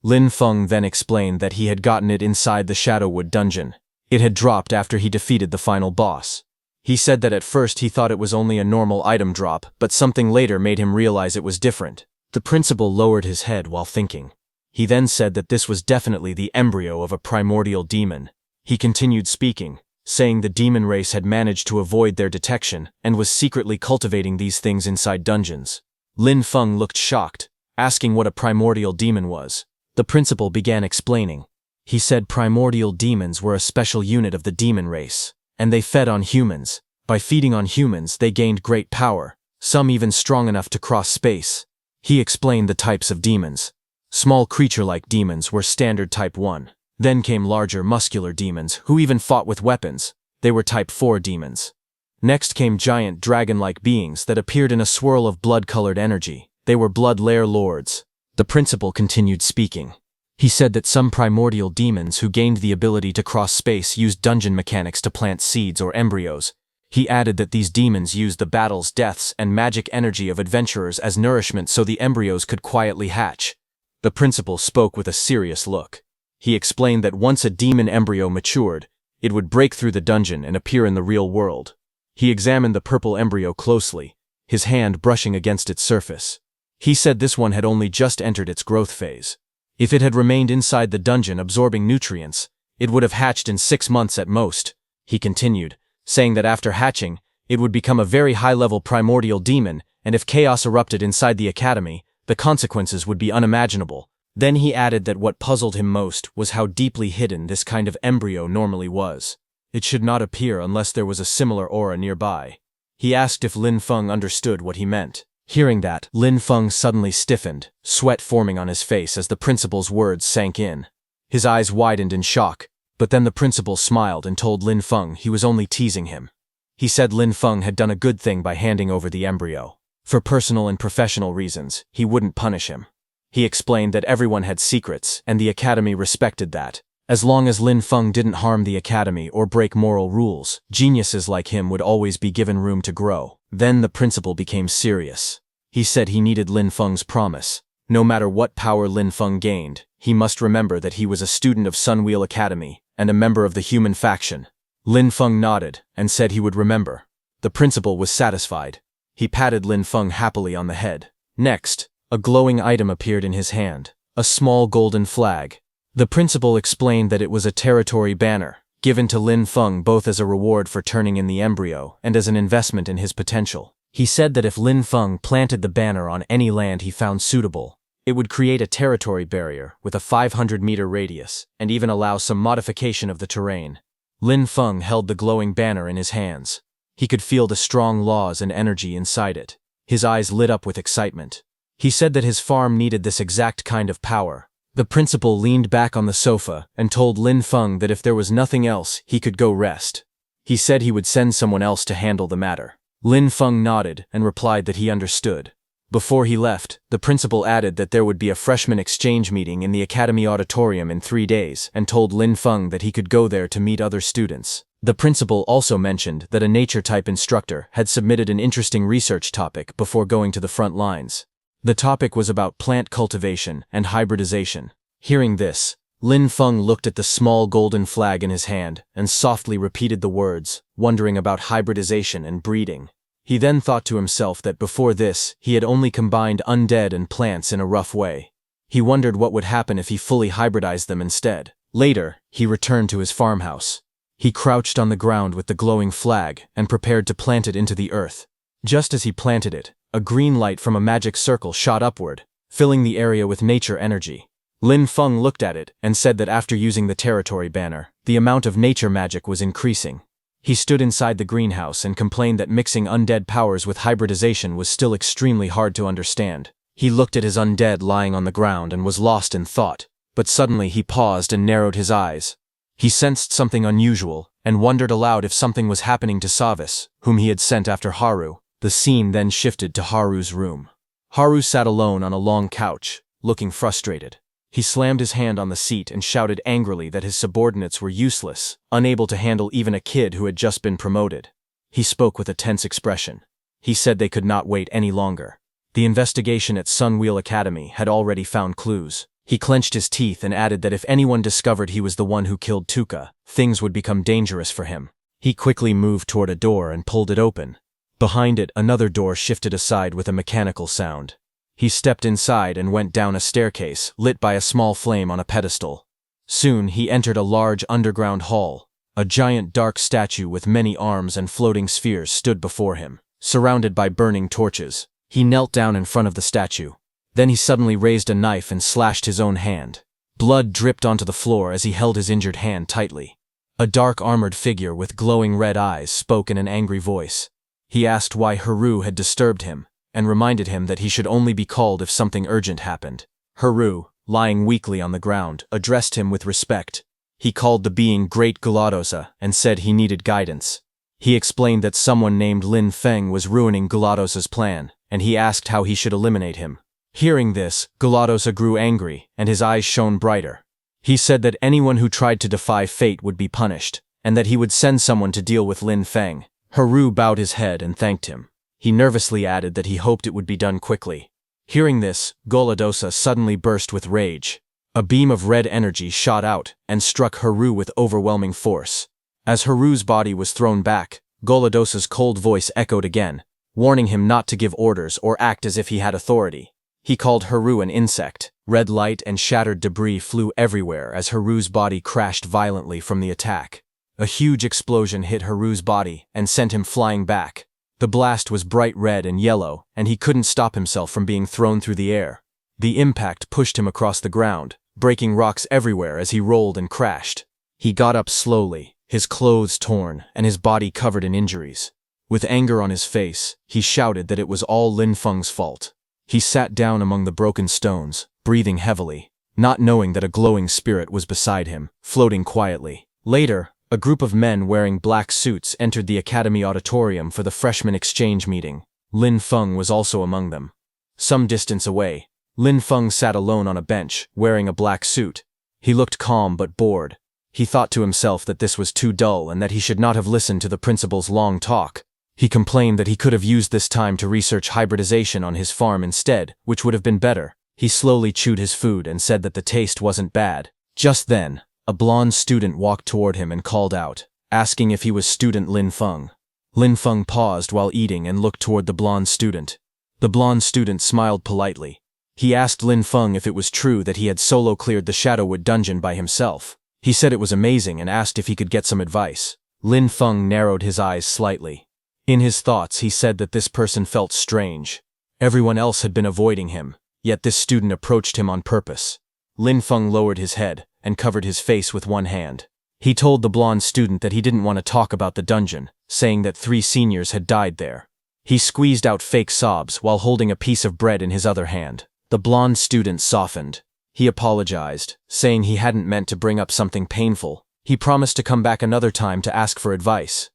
Lin Feng then explained that he had gotten it inside the Shadowwood dungeon. It had dropped after he defeated the final boss. He said that at first he thought it was only a normal item drop, but something later made him realize it was different. The principal lowered his head while thinking. He then said that this was definitely the embryo of a primordial demon. He continued speaking, saying the demon race had managed to avoid their detection and was secretly cultivating these things inside dungeons. Lin Feng looked shocked, asking what a primordial demon was. The principal began explaining. He said primordial demons were a special unit of the demon race, and they fed on humans. By feeding on humans, they gained great power, some even strong enough to cross space. He explained the types of demons. Small creature-like demons were standard type 1. Then came larger muscular demons who even fought with weapons. They were type 4 demons. Next came giant dragon-like beings that appeared in a swirl of blood-colored energy. They were blood lair lords. The principal continued speaking. He said that some primordial demons who gained the ability to cross space used dungeon mechanics to plant seeds or embryos. He added that these demons used the battles, deaths, and magic energy of adventurers as nourishment so the embryos could quietly hatch. The principal spoke with a serious look. He explained that once a demon embryo matured, it would break through the dungeon and appear in the real world. He examined the purple embryo closely, his hand brushing against its surface. He said this one had only just entered its growth phase. If it had remained inside the dungeon absorbing nutrients, it would have hatched in 6 months at most. He continued, saying that after hatching, it would become a very high-level primordial demon, and if chaos erupted inside the academy, the consequences would be unimaginable. Then he added that what puzzled him most was how deeply hidden this kind of embryo normally was. It should not appear unless there was a similar aura nearby. He asked if Lin Feng understood what he meant. Hearing that, Lin Feng suddenly stiffened, sweat forming on his face as the principal's words sank in. His eyes widened in shock, but then the principal smiled and told Lin Feng he was only teasing him. He said Lin Feng had done a good thing by handing over the embryo. For personal and professional reasons, he wouldn't punish him. He explained that everyone had secrets, and the academy respected that. As long as Lin Feng didn't harm the academy or break moral rules, geniuses like him would always be given room to grow. Then the principal became serious. He said he needed Lin Feng's promise. No matter what power Lin Feng gained, he must remember that he was a student of Sunwheel Academy and a member of the human faction. Lin Feng nodded and said he would remember. The principal was satisfied. He patted Lin Feng happily on the head. Next, a glowing item appeared in his hand, a small golden flag. The principal explained that it was a territory banner, given to Lin Feng both as a reward for turning in the embryo and as an investment in his potential. He said that if Lin Feng planted the banner on any land he found suitable, It would create a territory barrier with a 500-meter radius and even allow some modification of the terrain. Lin Feng held the glowing banner in his hands. He could feel the strong laws and energy inside it. His eyes lit up with excitement. He said that his farm needed this exact kind of power. The principal leaned back on the sofa and told Lin Feng that if there was nothing else, he could go rest. He said he would send someone else to handle the matter. Lin Feng nodded and replied that he understood. Before he left, the principal added that there would be a freshman exchange meeting in the academy auditorium in 3 days and told Lin Feng that he could go there to meet other students. The principal also mentioned that a nature-type instructor had submitted an interesting research topic before going to the front lines. The topic was about plant cultivation and hybridization. Hearing this, Lin Feng looked at the small golden flag in his hand and softly repeated the words, wondering about hybridization and breeding. He then thought to himself that before this, he had only combined undead and plants in a rough way. He wondered what would happen if he fully hybridized them instead. Later, he returned to his farmhouse. He crouched on the ground with the glowing flag and prepared to plant it into the earth. Just as he planted it, a green light from a magic circle shot upward, filling the area with nature energy. Lin Feng looked at it and said that after using the territory banner, the amount of nature magic was increasing. He stood inside the greenhouse and complained that mixing undead powers with hybridization was still extremely hard to understand. He looked at his undead lying on the ground and was lost in thought, but suddenly he paused and narrowed his eyes. He sensed something unusual and wondered aloud if something was happening to Savis, whom he had sent after Haru. The scene then shifted to Haru's room. Haru sat alone on a long couch, looking frustrated. He slammed his hand on the seat and shouted angrily that his subordinates were useless, unable to handle even a kid who had just been promoted. He spoke with a tense expression. He said they could not wait any longer. The investigation at Sunwheel Academy had already found clues. He clenched his teeth and added that if anyone discovered he was the one who killed Tuka, things would become dangerous for him. He quickly moved toward a door and pulled it open. Behind it, another door shifted aside with a mechanical sound. He stepped inside and went down a staircase, lit by a small flame on a pedestal. Soon, he entered a large underground hall. A giant dark statue with many arms and floating spheres stood before him, surrounded by burning torches. He knelt down in front of the statue. Then he suddenly raised a knife and slashed his own hand. Blood dripped onto the floor as he held his injured hand tightly. A dark armored figure with glowing red eyes spoke in an angry voice. He asked why Haru had disturbed him, and reminded him that he should only be called if something urgent happened. Haru, lying weakly on the ground, addressed him with respect. He called the being Great Guladosa and said he needed guidance. He explained that someone named Lin Feng was ruining Guladosa's plan, and he asked how he should eliminate him. Hearing this, Guladosa grew angry, and his eyes shone brighter. He said that anyone who tried to defy fate would be punished, and that he would send someone to deal with Lin Feng. Haru bowed his head and thanked him. He nervously added that he hoped it would be done quickly. Hearing this, Guladosa suddenly burst with rage. A beam of red energy shot out and struck Haru with overwhelming force. As Haru's body was thrown back, Guladosa's cold voice echoed again, warning him not to give orders or act as if he had authority. He called Haru an insect. Red light and shattered debris flew everywhere as Haru's body crashed violently from the attack. A huge explosion hit Haru's body and sent him flying back. The blast was bright red and yellow, and he couldn't stop himself from being thrown through the air. The impact pushed him across the ground, breaking rocks everywhere as he rolled and crashed. He got up slowly, his clothes torn and his body covered in injuries. With anger on his face, he shouted that it was all Lin Feng's fault. He sat down among the broken stones, breathing heavily, not knowing that a glowing spirit was beside him, floating quietly. Later, a group of men wearing black suits entered the academy auditorium for the freshman exchange meeting. Lin Feng was also among them. Some distance away, Lin Feng sat alone on a bench, wearing a black suit. He looked calm but bored. He thought to himself that this was too dull and that he should not have listened to the principal's long talk. He complained that he could have used this time to research hybridization on his farm instead, which would have been better. He slowly chewed his food and said that the taste wasn't bad. Just then, a blonde student walked toward him and called out, asking if he was student Lin Feng. Lin Feng paused while eating and looked toward the blonde student. The blonde student smiled politely. He asked Lin Feng if it was true that he had solo cleared the Shadowwood dungeon by himself. He said it was amazing and asked if he could get some advice. Lin Feng narrowed his eyes slightly. In his thoughts, he said that this person felt strange. Everyone else had been avoiding him, yet this student approached him on purpose. Lin Feng lowered his head and covered his face with one hand. He told the blonde student that he didn't want to talk about the dungeon, saying that 3 seniors had died there. He squeezed out fake sobs while holding a piece of bread in his other hand. The blonde student softened. He apologized, saying he hadn't meant to bring up something painful. He promised to come back another time to ask for advice.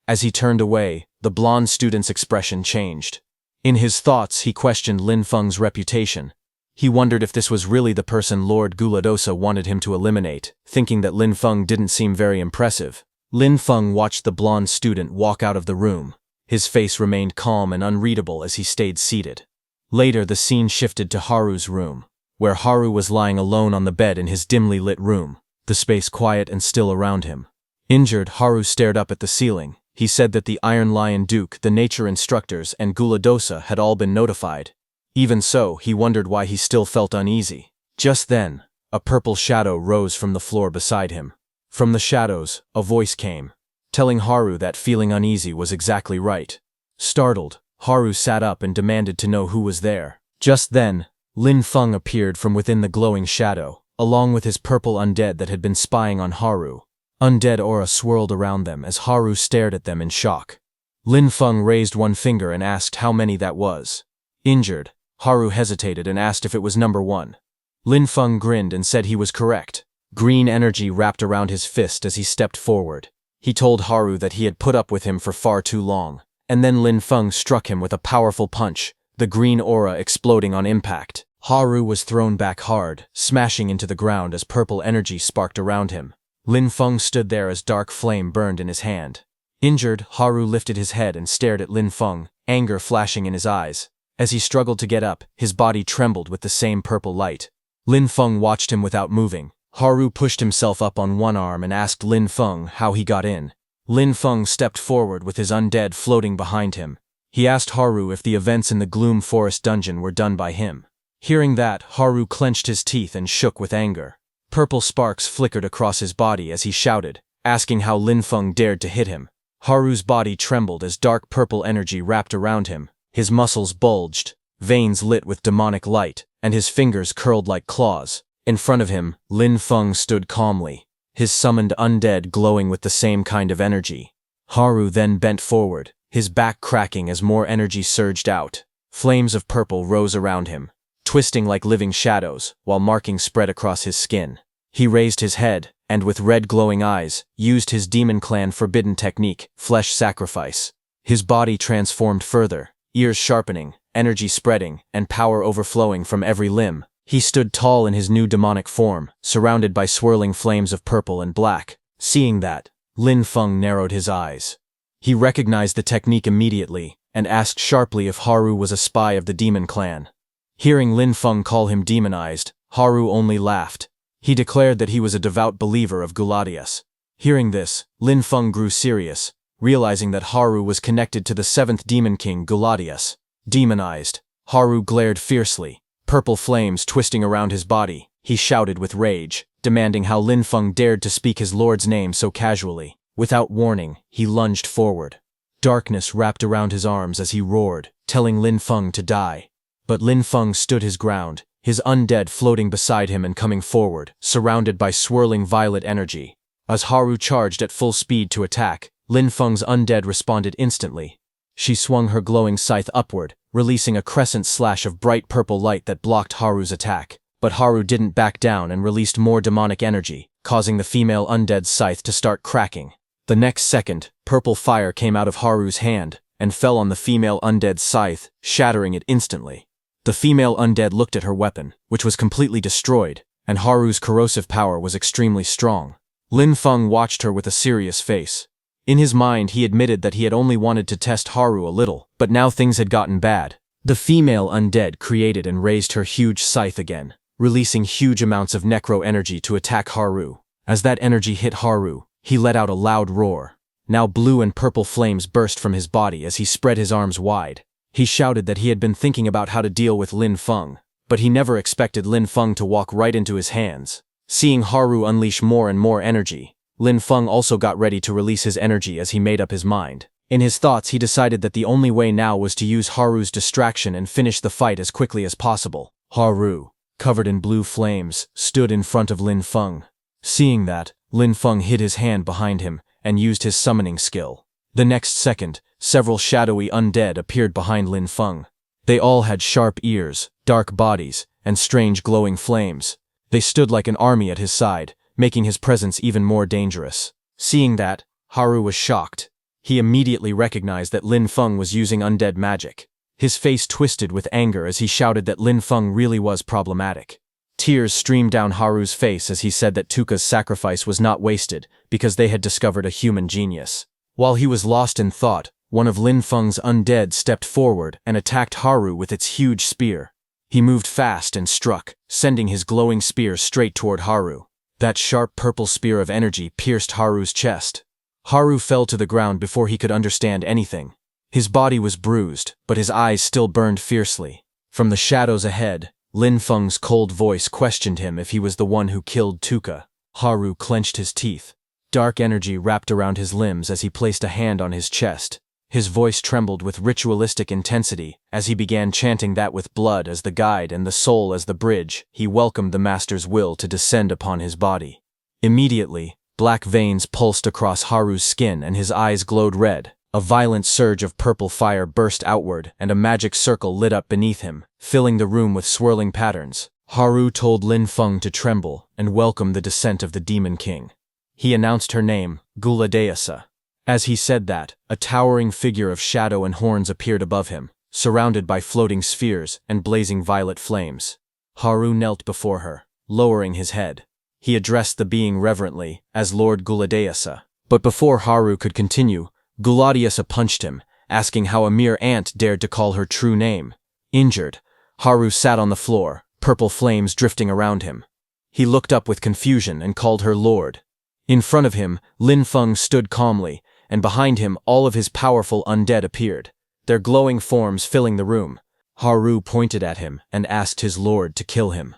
As he turned away, the blonde student's expression changed. In his thoughts, he questioned Lin Feng's reputation. He wondered if this was really the person Lord Guladosa wanted him to eliminate, thinking that Lin Feng didn't seem very impressive. Lin Feng watched the blonde student walk out of the room. His face remained calm and unreadable as he stayed seated. Later, the scene shifted to Haru's room, where Haru was lying alone on the bed in his dimly lit room, the space quiet and still around him. Injured, Haru stared up at the ceiling. He said that the Iron Lion Duke, the nature instructors, and Guladosa had all been notified. Even so, he wondered why he still felt uneasy. Just then, a purple shadow rose from the floor beside him. From the shadows, a voice came, telling Haru that feeling uneasy was exactly right. Startled, Haru sat up and demanded to know who was there. Just then, Lin Feng appeared from within the glowing shadow, along with his purple undead that had been spying on Haru. Undead aura swirled around them as Haru stared at them in shock. Lin Feng raised one finger and asked how many that was. Injured, Haru hesitated and asked if it was number 1. Lin Feng grinned and said he was correct. Green energy wrapped around his fist as he stepped forward. He told Haru that he had put up with him for far too long, and then Lin Feng struck him with a powerful punch, the green aura exploding on impact. Haru was thrown back hard, smashing into the ground as purple energy sparked around him. Lin Feng stood there as dark flame burned in his hand. Injured, Haru lifted his head and stared at Lin Feng, anger flashing in his eyes. As he struggled to get up, his body trembled with the same purple light. Lin Feng watched him without moving. Haru pushed himself up on one arm and asked Lin Feng how he got in. Lin Feng stepped forward with his undead floating behind him. He asked Haru if the events in the Gloom Forest dungeon were done by him. Hearing that, Haru clenched his teeth and shook with anger. Purple sparks flickered across his body as he shouted, asking how Lin Feng dared to hit him. Haru's body trembled as dark purple energy wrapped around him. His muscles bulged, veins lit with demonic light, and his fingers curled like claws. In front of him, Lin Feng stood calmly, his summoned undead glowing with the same kind of energy. Haru then bent forward, his back cracking as more energy surged out. Flames of purple rose around him, twisting like living shadows, while markings spread across his skin. He raised his head, and with red glowing eyes, used his Demon Clan forbidden technique, flesh sacrifice. His body transformed further, ears sharpening, energy spreading, and power overflowing from every limb. He stood tall in his new demonic form, surrounded by swirling flames of purple and black. Seeing that, Lin Feng narrowed his eyes. He recognized the technique immediately, and asked sharply if Haru was a spy of the Demon Clan. Hearing Lin Feng call him demonized, Haru only laughed. He declared that he was a devout believer of Guladius. Hearing this, Lin Feng grew serious, realizing that Haru was connected to the 7th Demon King Guladius. Demonized, Haru glared fiercely, purple flames twisting around his body. He shouted with rage, demanding how Lin Feng dared to speak his lord's name so casually. Without warning, he lunged forward. Darkness wrapped around his arms as he roared, telling Lin Feng to die. But Lin Feng stood his ground, his undead floating beside him and coming forward, surrounded by swirling violet energy. As Haru charged at full speed to attack, Lin Feng's undead responded instantly. She swung her glowing scythe upward, releasing a crescent slash of bright purple light that blocked Haru's attack. But Haru didn't back down and released more demonic energy, causing the female undead's scythe to start cracking. The next second, purple fire came out of Haru's hand and fell on the female undead's scythe, shattering it instantly. The female undead looked at her weapon, which was completely destroyed, and Haru's corrosive power was extremely strong. Lin Feng watched her with a serious face. In his mind, he admitted that he had only wanted to test Haru a little, but now things had gotten bad. The female undead created and raised her huge scythe again, releasing huge amounts of necro energy to attack Haru. As that energy hit Haru, he let out a loud roar. Now blue and purple flames burst from his body as he spread his arms wide. He shouted that he had been thinking about how to deal with Lin Feng, but he never expected Lin Feng to walk right into his hands. Seeing Haru unleash more and more energy, Lin Feng also got ready to release his energy as he made up his mind. In his thoughts, he decided that the only way now was to use Haru's distraction and finish the fight as quickly as possible. Haru, covered in blue flames, stood in front of Lin Feng. Seeing that, Lin Feng hid his hand behind him and used his summoning skill. The next second, several shadowy undead appeared behind Lin Feng. They all had sharp ears, dark bodies, and strange glowing flames. They stood like an army at his side, making his presence even more dangerous. Seeing that, Haru was shocked. He immediately recognized that Lin Feng was using undead magic. His face twisted with anger as he shouted that Lin Feng really was problematic. Tears streamed down Haru's face as he said that Tuka's sacrifice was not wasted because they had discovered a human genius. While he was lost in thought, one of Lin Feng's undead stepped forward and attacked Haru with its huge spear. He moved fast and struck, sending his glowing spear straight toward Haru. That sharp purple spear of energy pierced Haru's chest. Haru fell to the ground before he could understand anything. His body was bruised, but his eyes still burned fiercely. From the shadows ahead, Lin Feng's cold voice questioned him if he was the one who killed Tuka. Haru clenched his teeth. Dark energy wrapped around his limbs as he placed a hand on his chest. His voice trembled with ritualistic intensity as he began chanting that with blood as the guide and the soul as the bridge, he welcomed the master's will to descend upon his body. Immediately, black veins pulsed across Haru's skin and his eyes glowed red. A violent surge of purple fire burst outward and a magic circle lit up beneath him, filling the room with swirling patterns. Haru told Lin Feng to tremble and welcome the descent of the Demon King. He announced her name, Guladeasa. As he said that, a towering figure of shadow and horns appeared above him, surrounded by floating spheres and blazing violet flames. Haru knelt before her, lowering his head. He addressed the being reverently, as Lord Guladeasa. But before Haru could continue, Guladeasa punched him, asking how a mere ant dared to call her true name. Injured, Haru sat on the floor, purple flames drifting around him. He looked up with confusion and called her Lord. In front of him, Lin Feng stood calmly, and behind him all of his powerful undead appeared, their glowing forms filling the room. Haru pointed at him and asked his lord to kill him.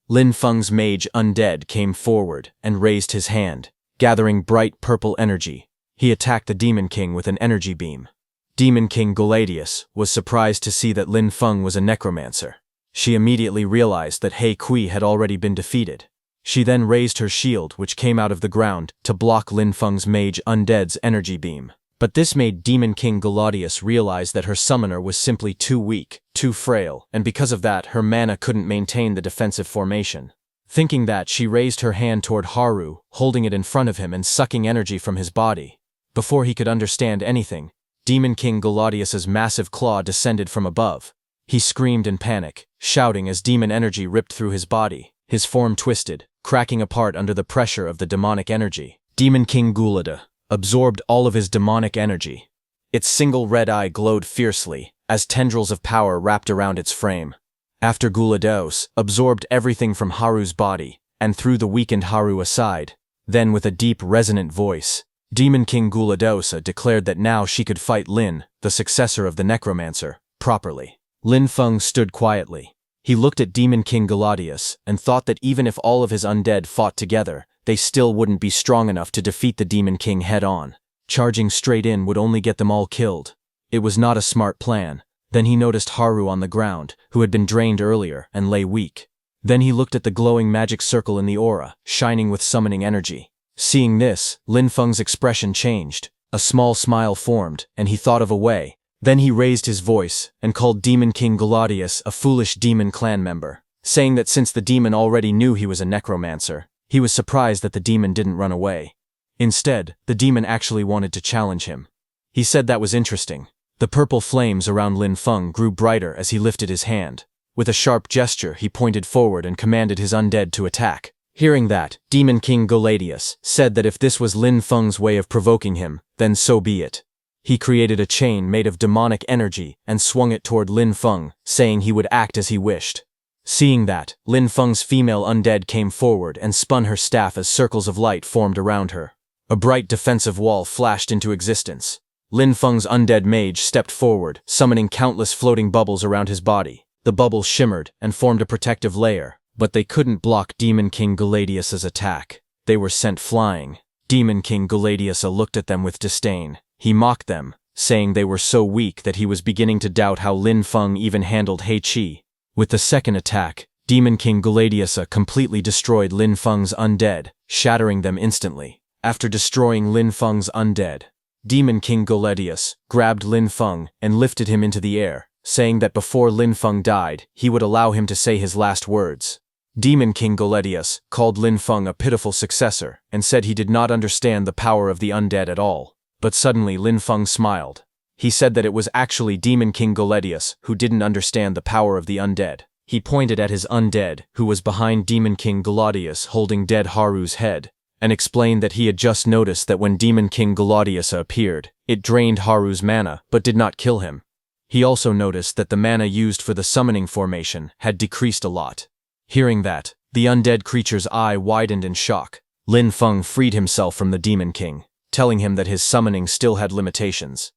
Lin Feng's mage undead came forward and raised his hand, gathering bright purple energy. He attacked the Demon King with an energy beam. Demon King Guladius was surprised to see that Lin Feng was a necromancer. She immediately realized that He Kui had already been defeated. She then raised her shield, which came out of the ground, to block Lin Feng's mage undead's energy beam. But this made Demon King Guladius realize that her summoner was simply too weak, too frail, and because of that her mana couldn't maintain the defensive formation. Thinking that, she raised her hand toward Haru, holding it in front of him and sucking energy from his body. Before he could understand anything, Demon King Guladius's massive claw descended from above. He screamed in panic, shouting as demon energy ripped through his body. His form twisted, cracking apart under the pressure of the demonic energy. Demon King Gulada absorbed all of his demonic energy. Its single red eye glowed fiercely, as tendrils of power wrapped around its frame. After Gulados absorbed everything from Haru's body, and threw the weakened Haru aside, then with a deep resonant voice, Demon King Guladosa declared that now she could fight Lin, the successor of the Necromancer, properly. Lin Feng stood quietly. He looked at Demon King Guladius and thought that even if all of his undead fought together, they still wouldn't be strong enough to defeat the Demon King head-on. Charging straight in would only get them all killed. It was not a smart plan. Then he noticed Haru on the ground, who had been drained earlier and lay weak. Then he looked at the glowing magic circle in the aura, shining with summoning energy. Seeing this, Lin Feng's expression changed. A small smile formed, and he thought of a way. Then he raised his voice and called Demon King Guladius a foolish demon clan member, saying that since the demon already knew he was a necromancer, he was surprised that the demon didn't run away. Instead, the demon actually wanted to challenge him. He said that was interesting. The purple flames around Lin Feng grew brighter as he lifted his hand. With a sharp gesture, he pointed forward and commanded his undead to attack. Hearing that, Demon King Guladius said that if this was Lin Feng's way of provoking him, then so be it. He created a chain made of demonic energy and swung it toward Lin Feng, saying he would act as he wished. Seeing that, Lin Feng's female undead came forward and spun her staff as circles of light formed around her. A bright defensive wall flashed into existence. Lin Feng's undead mage stepped forward, summoning countless floating bubbles around his body. The bubbles shimmered and formed a protective layer, but they couldn't block Demon King Guladius's attack. They were sent flying. Demon King Guladius looked at them with disdain. He mocked them, saying they were so weak that he was beginning to doubt how Lin Feng even handled He Qi. With the second attack, Demon King Gladiusa completely destroyed Lin Feng's undead, shattering them instantly. After destroying Lin Feng's undead, Demon King Gladius grabbed Lin Feng and lifted him into the air, saying that before Lin Feng died, he would allow him to say his last words. Demon King Gladius called Lin Feng a pitiful successor and said he did not understand the power of the undead at all. But suddenly Lin Feng smiled. He said that it was actually Demon King Gladius who didn't understand the power of the undead. He pointed at his undead, who was behind Demon King Gladius holding dead Haru's head, and explained that he had just noticed that when Demon King Gladius appeared, it drained Haru's mana but did not kill him. He also noticed that the mana used for the summoning formation had decreased a lot. Hearing that, the undead creature's eye widened in shock. Lin Feng freed himself from the Demon King, telling him that his summoning still had limitations.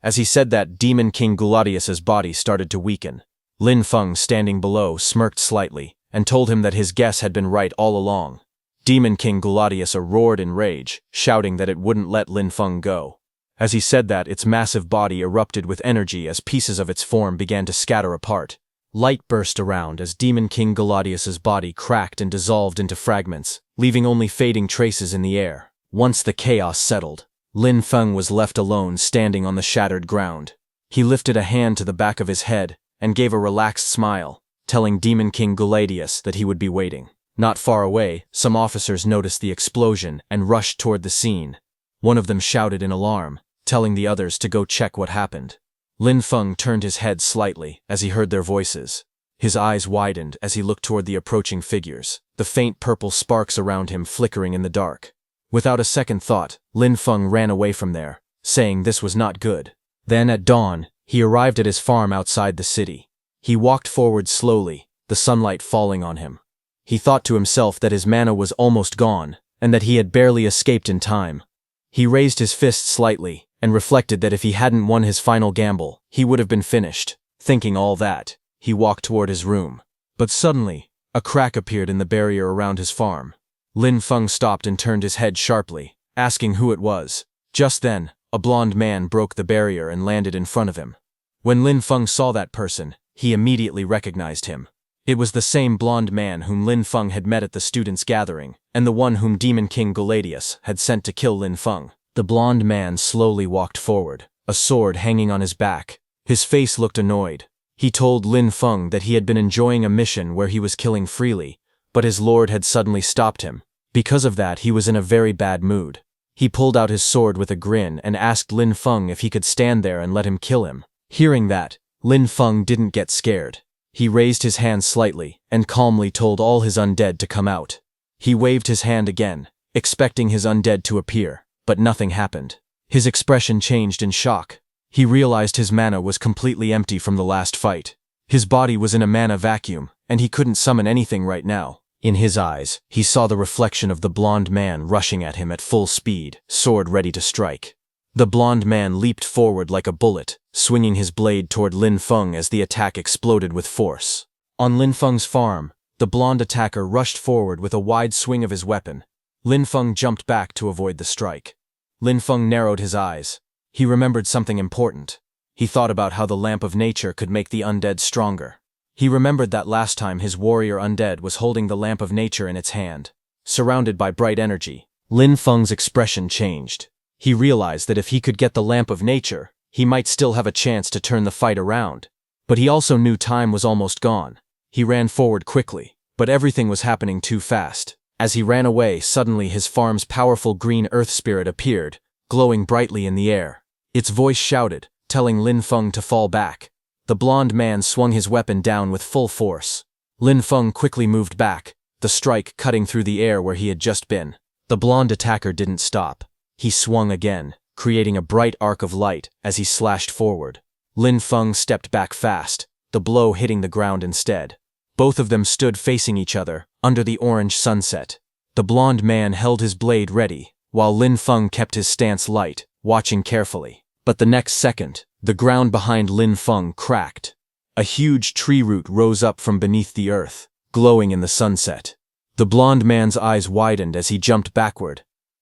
As he said that, Demon King Gladius's body started to weaken. Lin Feng, standing below, smirked slightly and told him that his guess had been right all along. Demon King Gladius roared in rage, shouting that it wouldn't let Lin Feng go. As he said that, its massive body erupted with energy as pieces of its form began to scatter apart. Light burst around as Demon King Gladius's body cracked and dissolved into fragments, leaving only fading traces in the air. Once the chaos settled, Lin Feng was left alone standing on the shattered ground. He lifted a hand to the back of his head and gave a relaxed smile, telling Demon King Gladius that he would be waiting. Not far away, some officers noticed the explosion and rushed toward the scene. One of them shouted in alarm, telling the others to go check what happened. Lin Feng turned his head slightly as he heard their voices. His eyes widened as he looked toward the approaching figures, the faint purple sparks around him flickering in the dark. Without a second thought, Lin Feng ran away from there, saying this was not good. Then at dawn, he arrived at his farm outside the city. He walked forward slowly, the sunlight falling on him. He thought to himself that his mana was almost gone, and that he had barely escaped in time. He raised his fist slightly, and reflected that if he hadn't won his final gamble, he would have been finished. Thinking all that, he walked toward his room. But suddenly, a crack appeared in the barrier around his farm. Lin Feng stopped and turned his head sharply, asking who it was. Just then, a blond man broke the barrier and landed in front of him. When Lin Feng saw that person, he immediately recognized him. It was the same blond man whom Lin Feng had met at the students' gathering, and the one whom Demon King Gladius had sent to kill Lin Feng. The blond man slowly walked forward, a sword hanging on his back. His face looked annoyed. He told Lin Feng that he had been enjoying a mission where he was killing freely, but his lord had suddenly stopped him. Because of that, he was in a very bad mood. He pulled out his sword with a grin and asked Lin Feng if he could stand there and let him kill him. Hearing that, Lin Feng didn't get scared. He raised his hand slightly and calmly told all his undead to come out. He waved his hand again, expecting his undead to appear, but nothing happened. His expression changed in shock. He realized his mana was completely empty from the last fight. His body was in a mana vacuum, and he couldn't summon anything right now. In his eyes, he saw the reflection of the blond man rushing at him at full speed, sword ready to strike. The blond man leaped forward like a bullet, swinging his blade toward Lin Feng as the attack exploded with force. On Lin Feng's farm, the blond attacker rushed forward with a wide swing of his weapon. Lin Feng jumped back to avoid the strike. Lin Feng narrowed his eyes. He remembered something important. He thought about how the lamp of nature could make the undead stronger. He remembered that last time his warrior undead was holding the lamp of nature in its hand. Surrounded by bright energy, Lin Feng's expression changed. He realized that if he could get the lamp of nature, he might still have a chance to turn the fight around. But he also knew time was almost gone. He ran forward quickly, but everything was happening too fast. As he ran away, suddenly his farm's powerful green earth spirit appeared, glowing brightly in the air. Its voice shouted, telling Lin Feng to fall back. The blond man swung his weapon down with full force. Lin Feng quickly moved back, the strike cutting through the air where he had just been. The blond attacker didn't stop. He swung again, creating a bright arc of light as he slashed forward. Lin Feng stepped back fast, the blow hitting the ground instead. Both of them stood facing each other, under the orange sunset. The blond man held his blade ready, while Lin Feng kept his stance light, watching carefully. But the next second, the ground behind Lin Feng cracked. A huge tree root rose up from beneath the earth, glowing in the sunset. The blond man's eyes widened as he jumped backward.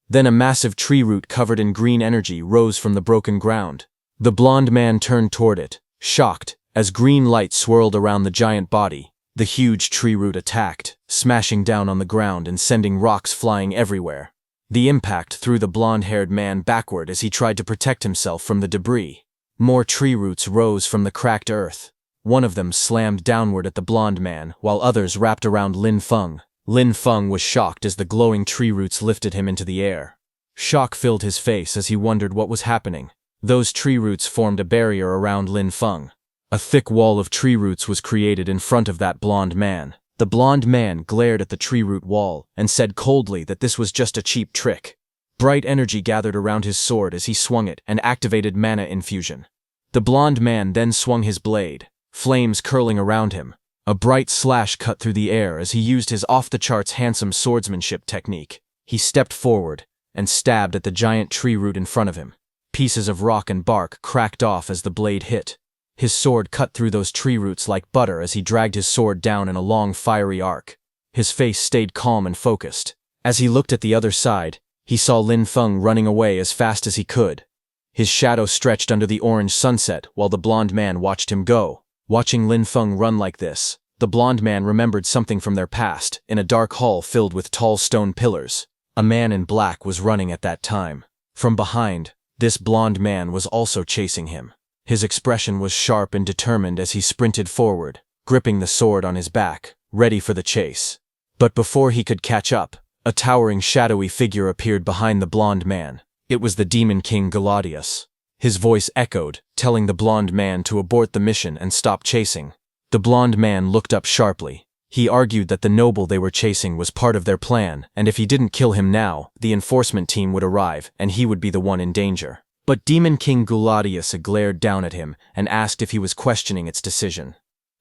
Then a massive tree root covered in green energy rose from the broken ground. The blond man turned toward it, shocked, As green light swirled around the giant body, the huge tree root attacked, smashing down on the ground and sending rocks flying everywhere. The impact threw the blonde-haired man backward as he tried to protect himself from the debris. More tree roots rose from the cracked earth. One of them slammed downward at the blonde man, while others wrapped around Lin Feng. Lin Feng was shocked as the glowing tree roots lifted him into the air. Shock filled his face as he wondered what was happening. Those tree roots formed a barrier around Lin Feng. A thick wall of tree roots was created in front of that blonde man. The blonde man glared at the tree root wall and said coldly that this was just a cheap trick. Bright energy gathered around his sword as he swung it and activated mana infusion. The blonde man then swung his blade, flames curling around him. A bright slash cut through the air as he used his off-the-charts handsome swordsmanship technique. He stepped forward and stabbed at the giant tree root in front of him. Pieces of rock and bark cracked off as the blade hit. His sword cut through those tree roots like butter as he dragged his sword down in a long fiery arc. His face stayed calm and focused. As he looked at the other side, he saw Lin Feng running away as fast as he could. His shadow stretched under the orange sunset while the blonde man watched him go. Watching Lin Feng run like this, the blonde man remembered something from their past, in a dark hall filled with tall stone pillars. A man in black was running at that time. From behind, this blonde man was also chasing him. His expression was sharp and determined as he sprinted forward, gripping the sword on his back, ready for the chase. But before he could catch up, a towering shadowy figure appeared behind the blonde man. It was the Demon King Galadius. His voice echoed, telling the blonde man to abort the mission and stop chasing. The blonde man looked up sharply. He argued that the noble they were chasing was part of their plan, and if he didn't kill him now, the enforcement team would arrive, and he would be the one in danger. But Demon King Galadius glared down at him and asked if he was questioning its decision.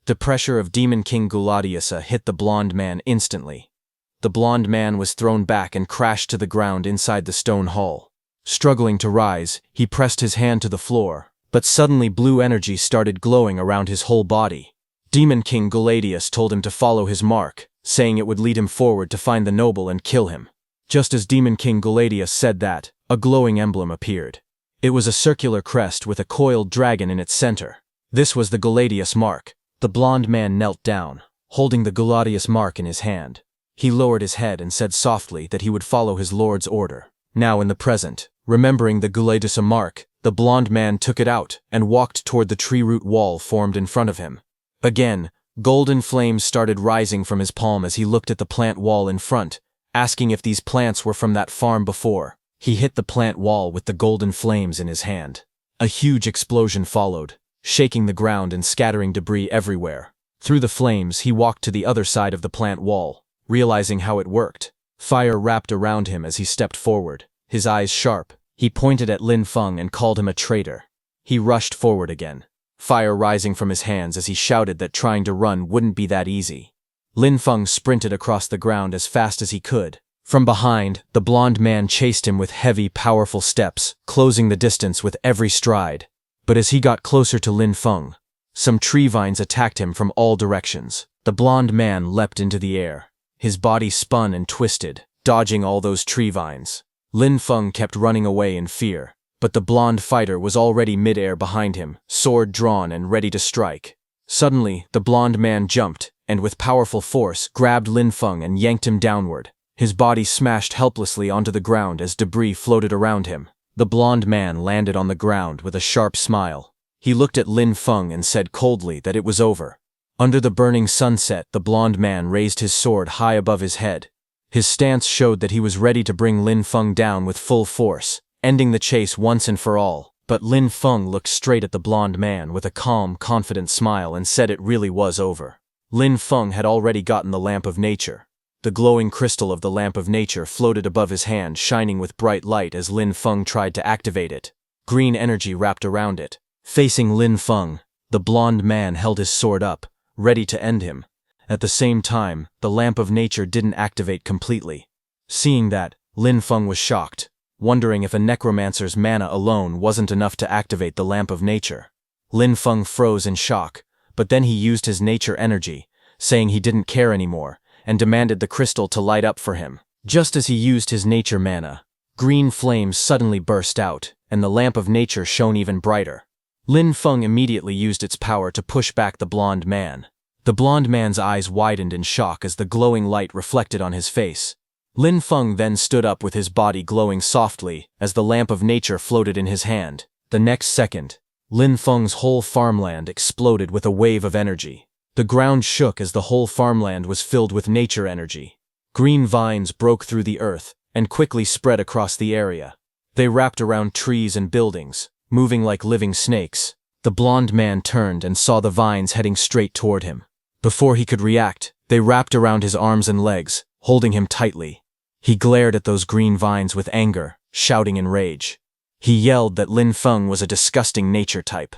The pressure of Demon King Galadius hit the blonde man instantly. The blonde man was thrown back and crashed to the ground inside the stone hall. Struggling to rise, he pressed his hand to the floor, but suddenly blue energy started glowing around his whole body. Demon King Galadius told him to follow his mark, saying it would lead him forward to find the noble and kill him. Just as Demon King Galadius said that, a glowing emblem appeared. It was a circular crest with a coiled dragon in its center. This was the Galadius mark. The blonde man knelt down, holding the Galadius mark in his hand. He lowered his head and said softly that he would follow his lord's order. Now in the present, remembering the Galadius mark, the blonde man took it out and walked toward the tree root wall formed in front of him. Again, golden flames started rising from his palm as he looked at the plant wall in front, asking if these plants were from that farm before. He hit the plant wall with the golden flames in his hand. A huge explosion followed, shaking the ground and scattering debris everywhere. Through the flames, he walked to the other side of the plant wall, realizing how it worked. Fire wrapped around him as he stepped forward, his eyes sharp. He pointed at Lin Feng and called him a traitor. He rushed forward again, fire rising from his hands as he shouted that trying to run wouldn't be that easy. Lin Feng sprinted across the ground as fast as he could. From behind, the blonde man chased him with heavy, powerful steps, closing the distance with every stride. But as he got closer to Lin Feng, some tree vines attacked him from all directions. The blonde man leapt into the air. His body spun and twisted, dodging all those tree vines. Lin Feng kept running away in fear, but the blonde fighter was already mid-air behind him, sword drawn and ready to strike. Suddenly, the blonde man jumped, and with powerful force, grabbed Lin Feng and yanked him downward. His body smashed helplessly onto the ground as debris floated around him. The blonde man landed on the ground with a sharp smile. He looked at Lin Feng and said coldly that it was over. Under the burning sunset, the blonde man raised his sword high above his head. His stance showed that he was ready to bring Lin Feng down with full force, ending the chase once and for all. But Lin Feng looked straight at the blonde man with a calm, confident smile and said it really was over. Lin Feng had already gotten the lamp of nature. The glowing crystal of the lamp of nature floated above his hand, shining with bright light as Lin Feng tried to activate it. Green energy wrapped around it. Facing Lin Feng, the blonde man held his sword up, ready to end him. At the same time, the lamp of nature didn't activate completely. Seeing that, Lin Feng was shocked, wondering if a necromancer's mana alone wasn't enough to activate the lamp of nature. Lin Feng froze in shock, but then he used his nature energy, saying he didn't care anymore, and demanded the crystal to light up for him. Just as he used his nature mana, green flames suddenly burst out, and the lamp of nature shone even brighter. Lin Feng immediately used its power to push back the blonde man. The blonde man's eyes widened in shock as the glowing light reflected on his face. Lin Feng then stood up with his body glowing softly as the lamp of nature floated in his hand. The next second, Lin Feng's whole farmland exploded with a wave of energy. The ground shook as the whole farmland was filled with nature energy. Green vines broke through the earth and quickly spread across the area. They wrapped around trees and buildings, moving like living snakes. The blonde man turned and saw the vines heading straight toward him. Before he could react, they wrapped around his arms and legs, holding him tightly. He glared at those green vines with anger, shouting in rage. He yelled that Lin Feng was a disgusting nature type.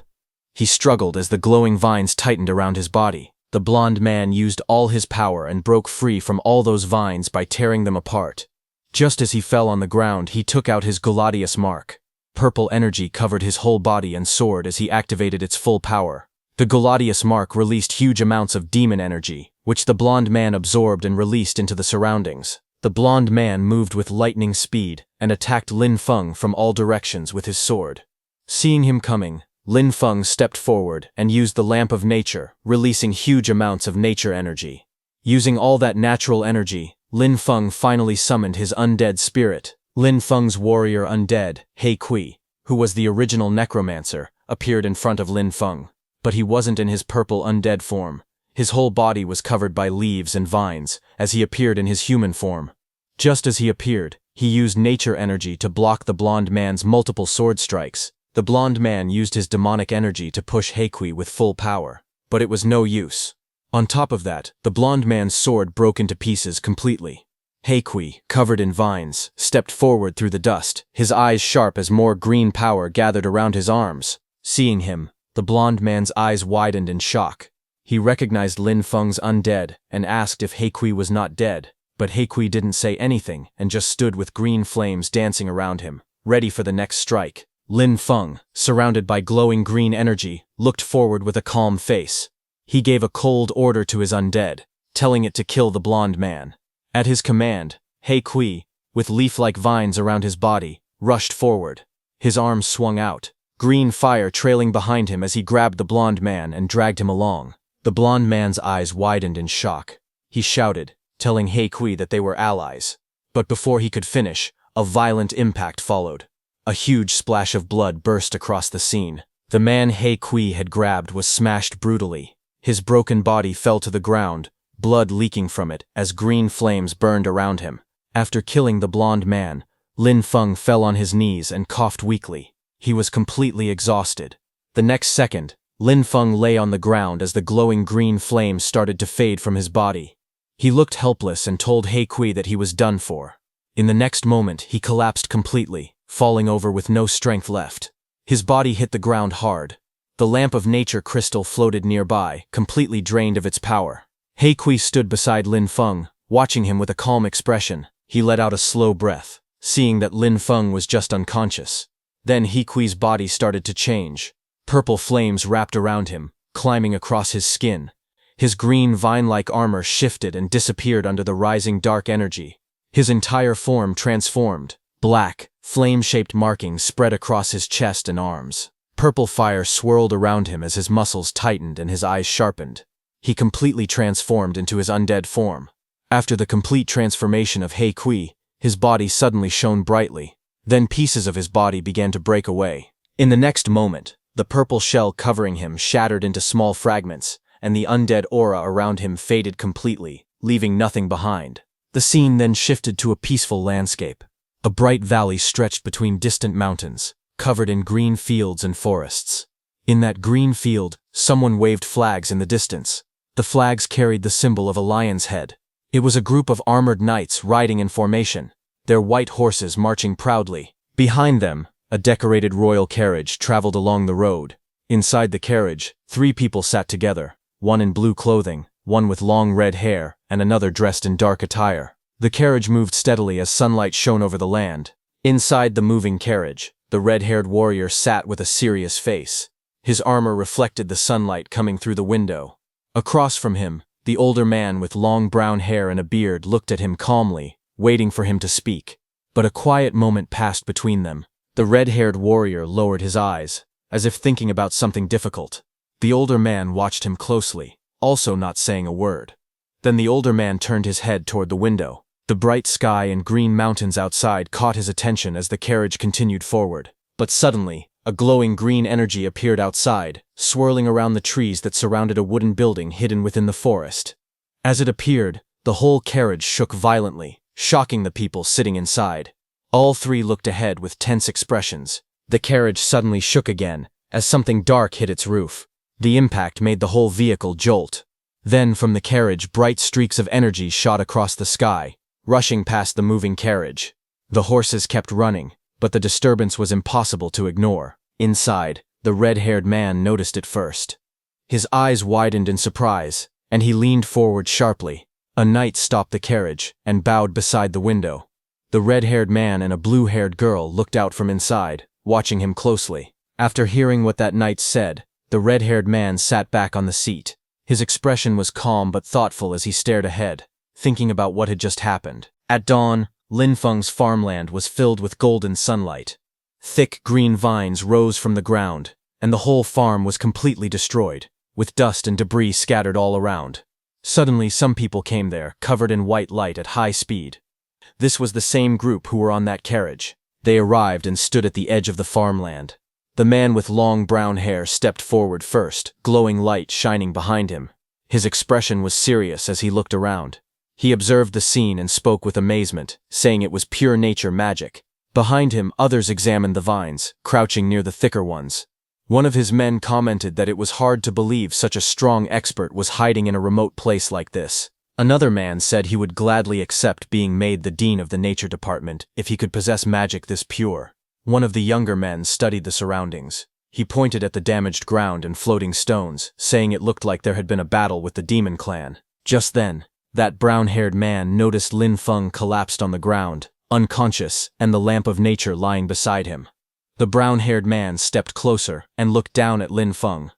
He struggled as the glowing vines tightened around his body. The blonde man used all his power and broke free from all those vines by tearing them apart. Just as he fell on the ground, he took out his Gladius mark. Purple energy covered his whole body and soared as he activated its full power. The Gladius mark released huge amounts of demon energy, which the blonde man absorbed and released into the surroundings. The blonde man moved with lightning speed and attacked Lin Feng from all directions with his sword. Seeing him coming, Lin Feng stepped forward and used the lamp of nature, releasing huge amounts of nature energy. Using all that natural energy, Lin Feng finally summoned his undead spirit. Lin Feng's warrior undead, He Kui, who was the original Necromancer, appeared in front of Lin Feng. But he wasn't in his purple undead form. His whole body was covered by leaves and vines, as he appeared in his human form. Just as he appeared, he used nature energy to block the blonde man's multiple sword strikes. The blonde man used his demonic energy to push He Kui with full power, but it was no use. On top of that, the blonde man's sword broke into pieces completely. He Kui, covered in vines, stepped forward through the dust, his eyes sharp as more green power gathered around his arms. Seeing him, the blonde man's eyes widened in shock. He recognized Lin Feng's undead and asked if He Kui was not dead, but He Kui didn't say anything and just stood with green flames dancing around him, ready for the next strike. Lin Feng, surrounded by glowing green energy, looked forward with a calm face. He gave a cold order to his undead, telling it to kill the blonde man. At his command, He Kui, with leaf-like vines around his body, rushed forward. His arms swung out, green fire trailing behind him as he grabbed the blonde man and dragged him along. The blonde man's eyes widened in shock. He shouted, telling He Kui that they were allies. But before he could finish, a violent impact followed. A huge splash of blood burst across the scene. The man He Kui had grabbed was smashed brutally. His broken body fell to the ground, blood leaking from it as green flames burned around him. After killing the blonde man, Lin Feng fell on his knees and coughed weakly. He was completely exhausted. The next second, Lin Feng lay on the ground as the glowing green flames started to fade from his body. He looked helpless and told He Kui that he was done for. In the next moment, he collapsed completely, falling over with no strength left. His body hit the ground hard. The lamp of nature crystal floated nearby, completely drained of its power. He Kui stood beside Lin Feng, watching him with a calm expression. He let out a slow breath, seeing that Lin Feng was just unconscious. Then He Kui's body started to change. Purple flames wrapped around him, climbing across his skin. His green vine-like armor shifted and disappeared under the rising dark energy. His entire form transformed. Black, flame-shaped markings spread across his chest and arms. Purple fire swirled around him as his muscles tightened and his eyes sharpened. He completely transformed into his undead form. After the complete transformation of He Kui, his body suddenly shone brightly. Then pieces of his body began to break away. In the next moment, the purple shell covering him shattered into small fragments, and the undead aura around him faded completely, leaving nothing behind. The scene then shifted to a peaceful landscape. A bright valley stretched between distant mountains, covered in green fields and forests. In that green field, someone waved flags in the distance. The flags carried the symbol of a lion's head. It was a group of armored knights riding in formation, their white horses marching proudly. Behind them, a decorated royal carriage traveled along the road. Inside the carriage, 3 people sat together, one in blue clothing, one with long red hair, and another dressed in dark attire. The carriage moved steadily as sunlight shone over the land. Inside the moving carriage, the red-haired warrior sat with a serious face. His armor reflected the sunlight coming through the window. Across from him, the older man with long brown hair and a beard looked at him calmly, waiting for him to speak. But a quiet moment passed between them. The red-haired warrior lowered his eyes, as if thinking about something difficult. The older man watched him closely, also not saying a word. Then the older man turned his head toward the window. The bright sky and green mountains outside caught his attention as the carriage continued forward. But suddenly, a glowing green energy appeared outside, swirling around the trees that surrounded a wooden building hidden within the forest. As it appeared, the whole carriage shook violently, shocking the people sitting inside. All three looked ahead with tense expressions. The carriage suddenly shook again, as something dark hit its roof. The impact made the whole vehicle jolt. Then from the carriage bright streaks of energy shot across the sky, rushing past the moving carriage. The horses kept running, but the disturbance was impossible to ignore. Inside, the red-haired man noticed it first. His eyes widened in surprise, and he leaned forward sharply. A knight stopped the carriage and bowed beside the window. The red-haired man and a blue-haired girl looked out from inside, watching him closely. After hearing what that knight said, the red-haired man sat back on the seat. His expression was calm but thoughtful as he stared ahead, thinking about what had just happened. At dawn, Lin Feng's farmland was filled with golden sunlight. Thick green vines rose from the ground, and the whole farm was completely destroyed, with dust and debris scattered all around. Suddenly some people came there, covered in white light at high speed. This was the same group who were on that carriage. They arrived and stood at the edge of the farmland. The man with long brown hair stepped forward first, glowing light shining behind him. His expression was serious as he looked around. He observed the scene and spoke with amazement, saying it was pure nature magic. Behind him, others examined the vines, crouching near the thicker ones. One of his men commented that it was hard to believe such a strong expert was hiding in a remote place like this. Another man said he would gladly accept being made the dean of the nature department if he could possess magic this pure. One of the younger men studied the surroundings. He pointed at the damaged ground and floating stones, saying it looked like there had been a battle with the demon clan. Just then, that brown-haired man noticed Lin Feng collapsed on the ground, unconscious, and the lamp of nature lying beside him. The brown-haired man stepped closer and looked down at Lin Feng.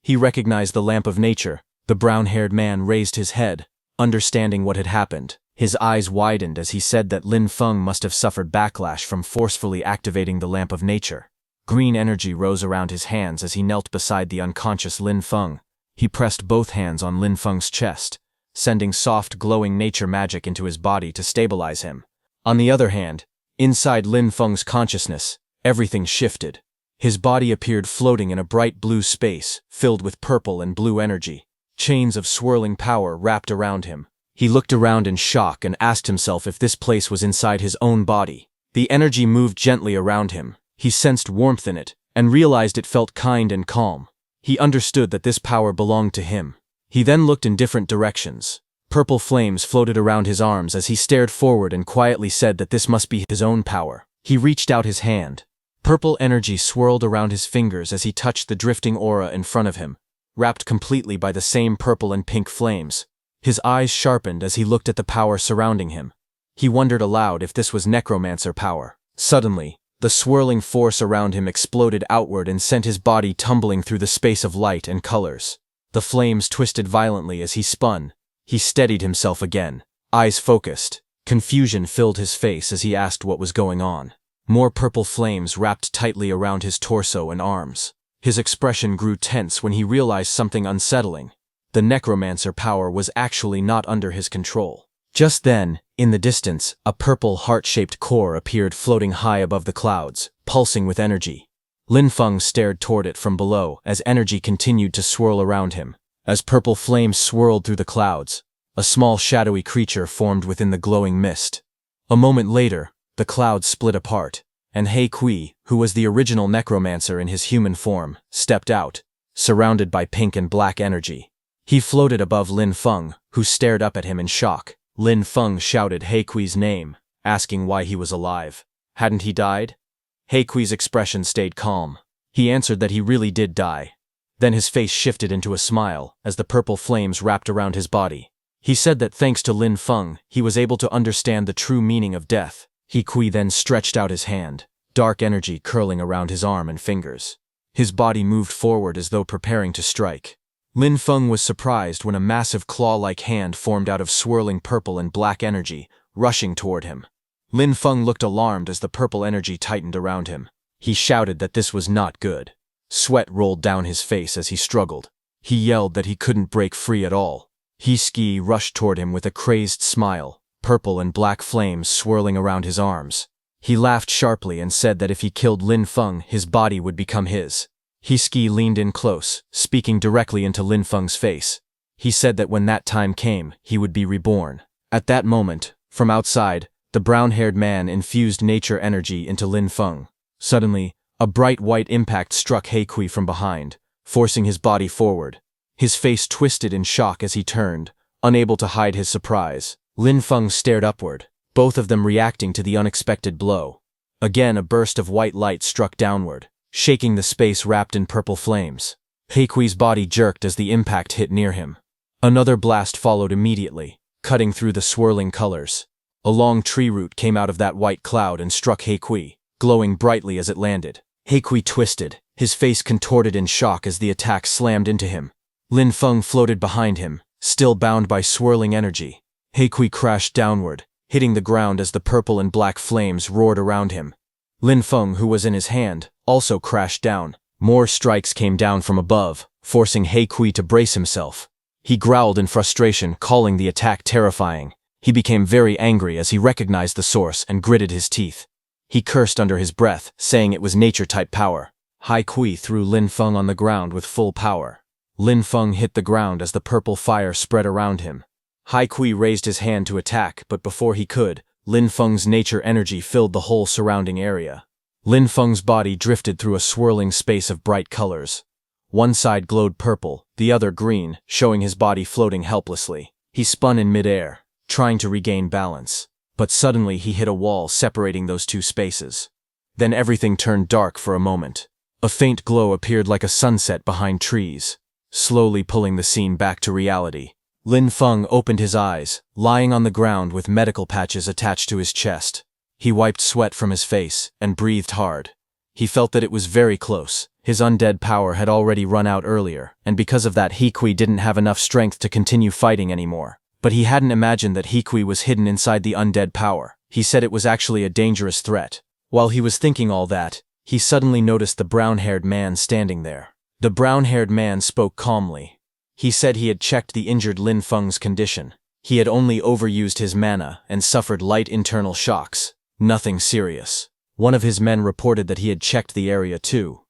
He recognized the lamp of nature. The brown-haired man raised his head, understanding what had happened. His eyes widened as he said that Lin Feng must have suffered backlash from forcefully activating the lamp of nature. Green energy rose around his hands as he knelt beside the unconscious Lin Feng. He pressed both hands on Lin Feng's chest, sending soft glowing nature magic into his body to stabilize him. On the other hand, inside Lin Feng's consciousness, everything shifted. His body appeared floating in a bright blue space, filled with purple and blue energy. Chains of swirling power wrapped around him. He looked around in shock and asked himself if this place was inside his own body. The energy moved gently around him. He sensed warmth in it, and realized it felt kind and calm. He understood that this power belonged to him. He then looked in different directions. Purple flames floated around his arms as he stared forward and quietly said that this must be his own power. He reached out his hand. Purple energy swirled around his fingers as he touched the drifting aura in front of him, wrapped completely by the same purple and pink flames. His eyes sharpened as he looked at the power surrounding him. He wondered aloud if this was Necromancer power. Suddenly, the swirling force around him exploded outward and sent his body tumbling through the space of light and colors. The flames twisted violently as he spun. He steadied himself again, eyes focused. Confusion filled his face as he asked what was going on. More purple flames wrapped tightly around his torso and arms. His expression grew tense when he realized something unsettling. The Necromancer power was actually not under his control. Just then, in the distance, a purple heart-shaped core appeared floating high above the clouds, pulsing with energy. Lin Feng stared toward it from below as energy continued to swirl around him. As purple flames swirled through the clouds, a small shadowy creature formed within the glowing mist. A moment later, the clouds split apart, and He Kui, who was the original Necromancer in his human form, stepped out, surrounded by pink and black energy. He floated above Lin Feng, who stared up at him in shock. Lin Feng shouted He Kui's name, asking why he was alive. Hadn't he died? He Kui's expression stayed calm. He answered that he really did die. Then his face shifted into a smile as the purple flames wrapped around his body. He said that thanks to Lin Feng, he was able to understand the true meaning of death. He Kui then stretched out his hand, dark energy curling around his arm and fingers. His body moved forward as though preparing to strike. Lin Feng was surprised when a massive claw-like hand formed out of swirling purple and black energy, rushing toward him. Lin Feng looked alarmed as the purple energy tightened around him. He shouted that this was not good. Sweat rolled down his face as he struggled. He yelled that he couldn't break free at all. He rushed toward him with a crazed smile, purple and black flames swirling around his arms. He laughed sharply and said that if he killed Lin Feng, his body would become his. He leaned in close, speaking directly into Lin Feng's face. He said that when that time came, he would be reborn. At that moment, from outside, the brown-haired man infused nature energy into Lin Feng. Suddenly, a bright white impact struck He Kui from behind, forcing his body forward. His face twisted in shock as he turned, unable to hide his surprise. Lin Feng stared upward, both of them reacting to the unexpected blow. Again, a burst of white light struck downward, shaking the space wrapped in purple flames. He Kui's body jerked as the impact hit near him. Another blast followed immediately, cutting through the swirling colors. A long tree root came out of that white cloud and struck He Kui, glowing brightly as it landed. He Kui twisted, his face contorted in shock as the attack slammed into him. Lin Feng floated behind him, still bound by swirling energy. He Kui crashed downward, hitting the ground as the purple and black flames roared around him. Lin Feng, who was in his hand, also crashed down. More strikes came down from above, forcing He Kui to brace himself. He growled in frustration, calling the attack terrifying. He became very angry as he recognized the source and gritted his teeth. He cursed under his breath, saying it was nature-type power. He Kui threw Lin Feng on the ground with full power. Lin Feng hit the ground as the purple fire spread around him. He Kui raised his hand to attack, but before he could, Lin Feng's nature energy filled the whole surrounding area. Lin Feng's body drifted through a swirling space of bright colors. One side glowed purple, the other green, showing his body floating helplessly. He spun in midair, trying to regain balance. But suddenly he hit a wall separating those two spaces. Then everything turned dark for a moment. A faint glow appeared like a sunset behind trees, slowly pulling the scene back to reality. Lin Feng opened his eyes, lying on the ground with medical patches attached to his chest. He wiped sweat from his face and breathed hard. He felt that it was very close. His undead power had already run out earlier, and because of that He Kui didn't have enough strength to continue fighting anymore. But he hadn't imagined that He Kui was hidden inside the undead power. He said it was actually a dangerous threat. While he was thinking all that, he suddenly noticed the brown-haired man standing there. The brown-haired man spoke calmly. He said he had checked the injured Lin Feng's condition. He had only overused his mana and suffered light internal shocks. Nothing serious. One of his men reported that he had checked the area too.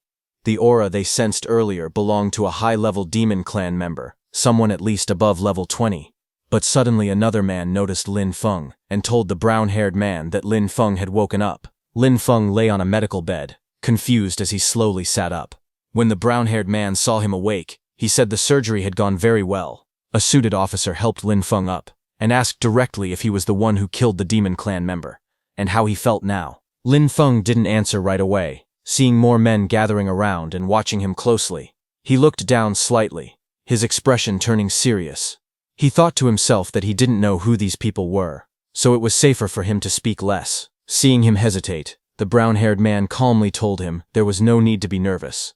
The aura they sensed earlier belonged to a high-level demon clan member, someone at least above level 20. But suddenly another man noticed Lin Feng and told the brown-haired man that Lin Feng had woken up. Lin Feng lay on a medical bed, confused as he slowly sat up. When the brown-haired man saw him awake, he said the surgery had gone very well. A suited officer helped Lin Feng up and asked directly if he was the one who killed the demon clan member, and how he felt now. Lin Feng didn't answer right away, seeing more men gathering around and watching him closely. He looked down slightly, his expression turning serious. He thought to himself that he didn't know who these people were, so it was safer for him to speak less. Seeing him hesitate, the brown-haired man calmly told him there was no need to be nervous.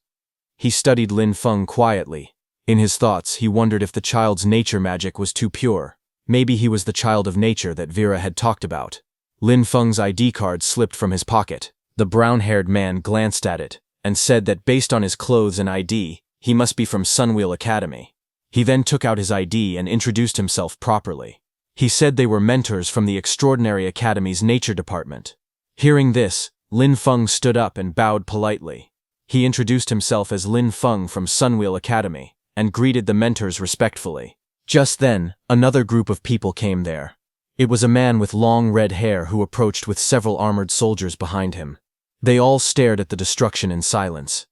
He studied Lin Feng quietly. In his thoughts, he wondered if the child's nature magic was too pure. Maybe he was the child of nature that Vera had talked about. Lin Feng's ID card slipped from his pocket. The brown-haired man glanced at it and said that based on his clothes and ID, he must be from Sunwheel Academy. He then took out his ID and introduced himself properly. He said they were mentors from the Extraordinary Academy's Nature Department. Hearing this, Lin Feng stood up and bowed politely. He introduced himself as Lin Feng from Sunwheel Academy and greeted the mentors respectfully. Just then, another group of people came there. It was a man with long red hair who approached with several armored soldiers behind him. They all stared at the destruction in silence.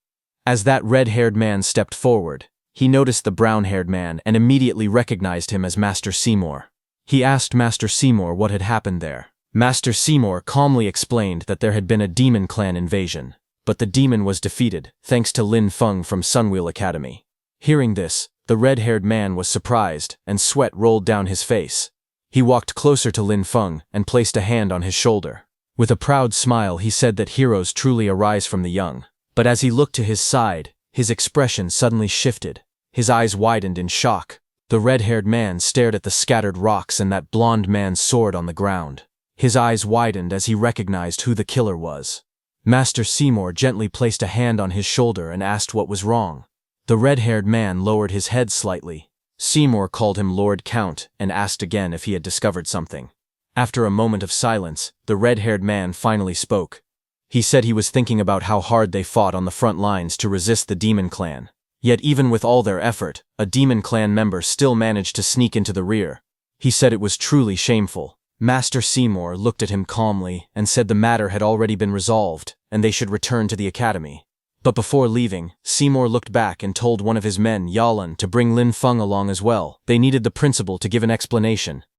As that red-haired man stepped forward, he noticed the brown-haired man and immediately recognized him as Master Seymour. He asked Master Seymour what had happened there. Master Seymour calmly explained that there had been a demon clan invasion, but the demon was defeated, thanks to Lin Feng from Sunwheel Academy. Hearing this, the red-haired man was surprised, and sweat rolled down his face. He walked closer to Lin Feng and placed a hand on his shoulder. With a proud smile, he said that heroes truly arise from the young. But as he looked to his side, his expression suddenly shifted. His eyes widened in shock. The red-haired man stared at the scattered rocks and that blonde man's sword on the ground. His eyes widened as he recognized who the killer was. Master Seymour gently placed a hand on his shoulder and asked what was wrong. The red-haired man lowered his head slightly. Seymour called him Lord Count and asked again if he had discovered something. After a moment of silence, the red-haired man finally spoke. He said he was thinking about how hard they fought on the front lines to resist the Demon Clan. Yet even with all their effort, a Demon Clan member still managed to sneak into the rear. He said it was truly shameful. Master Seymour looked at him calmly and said the matter had already been resolved, and they should return to the academy. But before leaving, Seymour looked back and told one of his men, Yalan, to bring Lin Feng along as well. They needed the principal to give an explanation.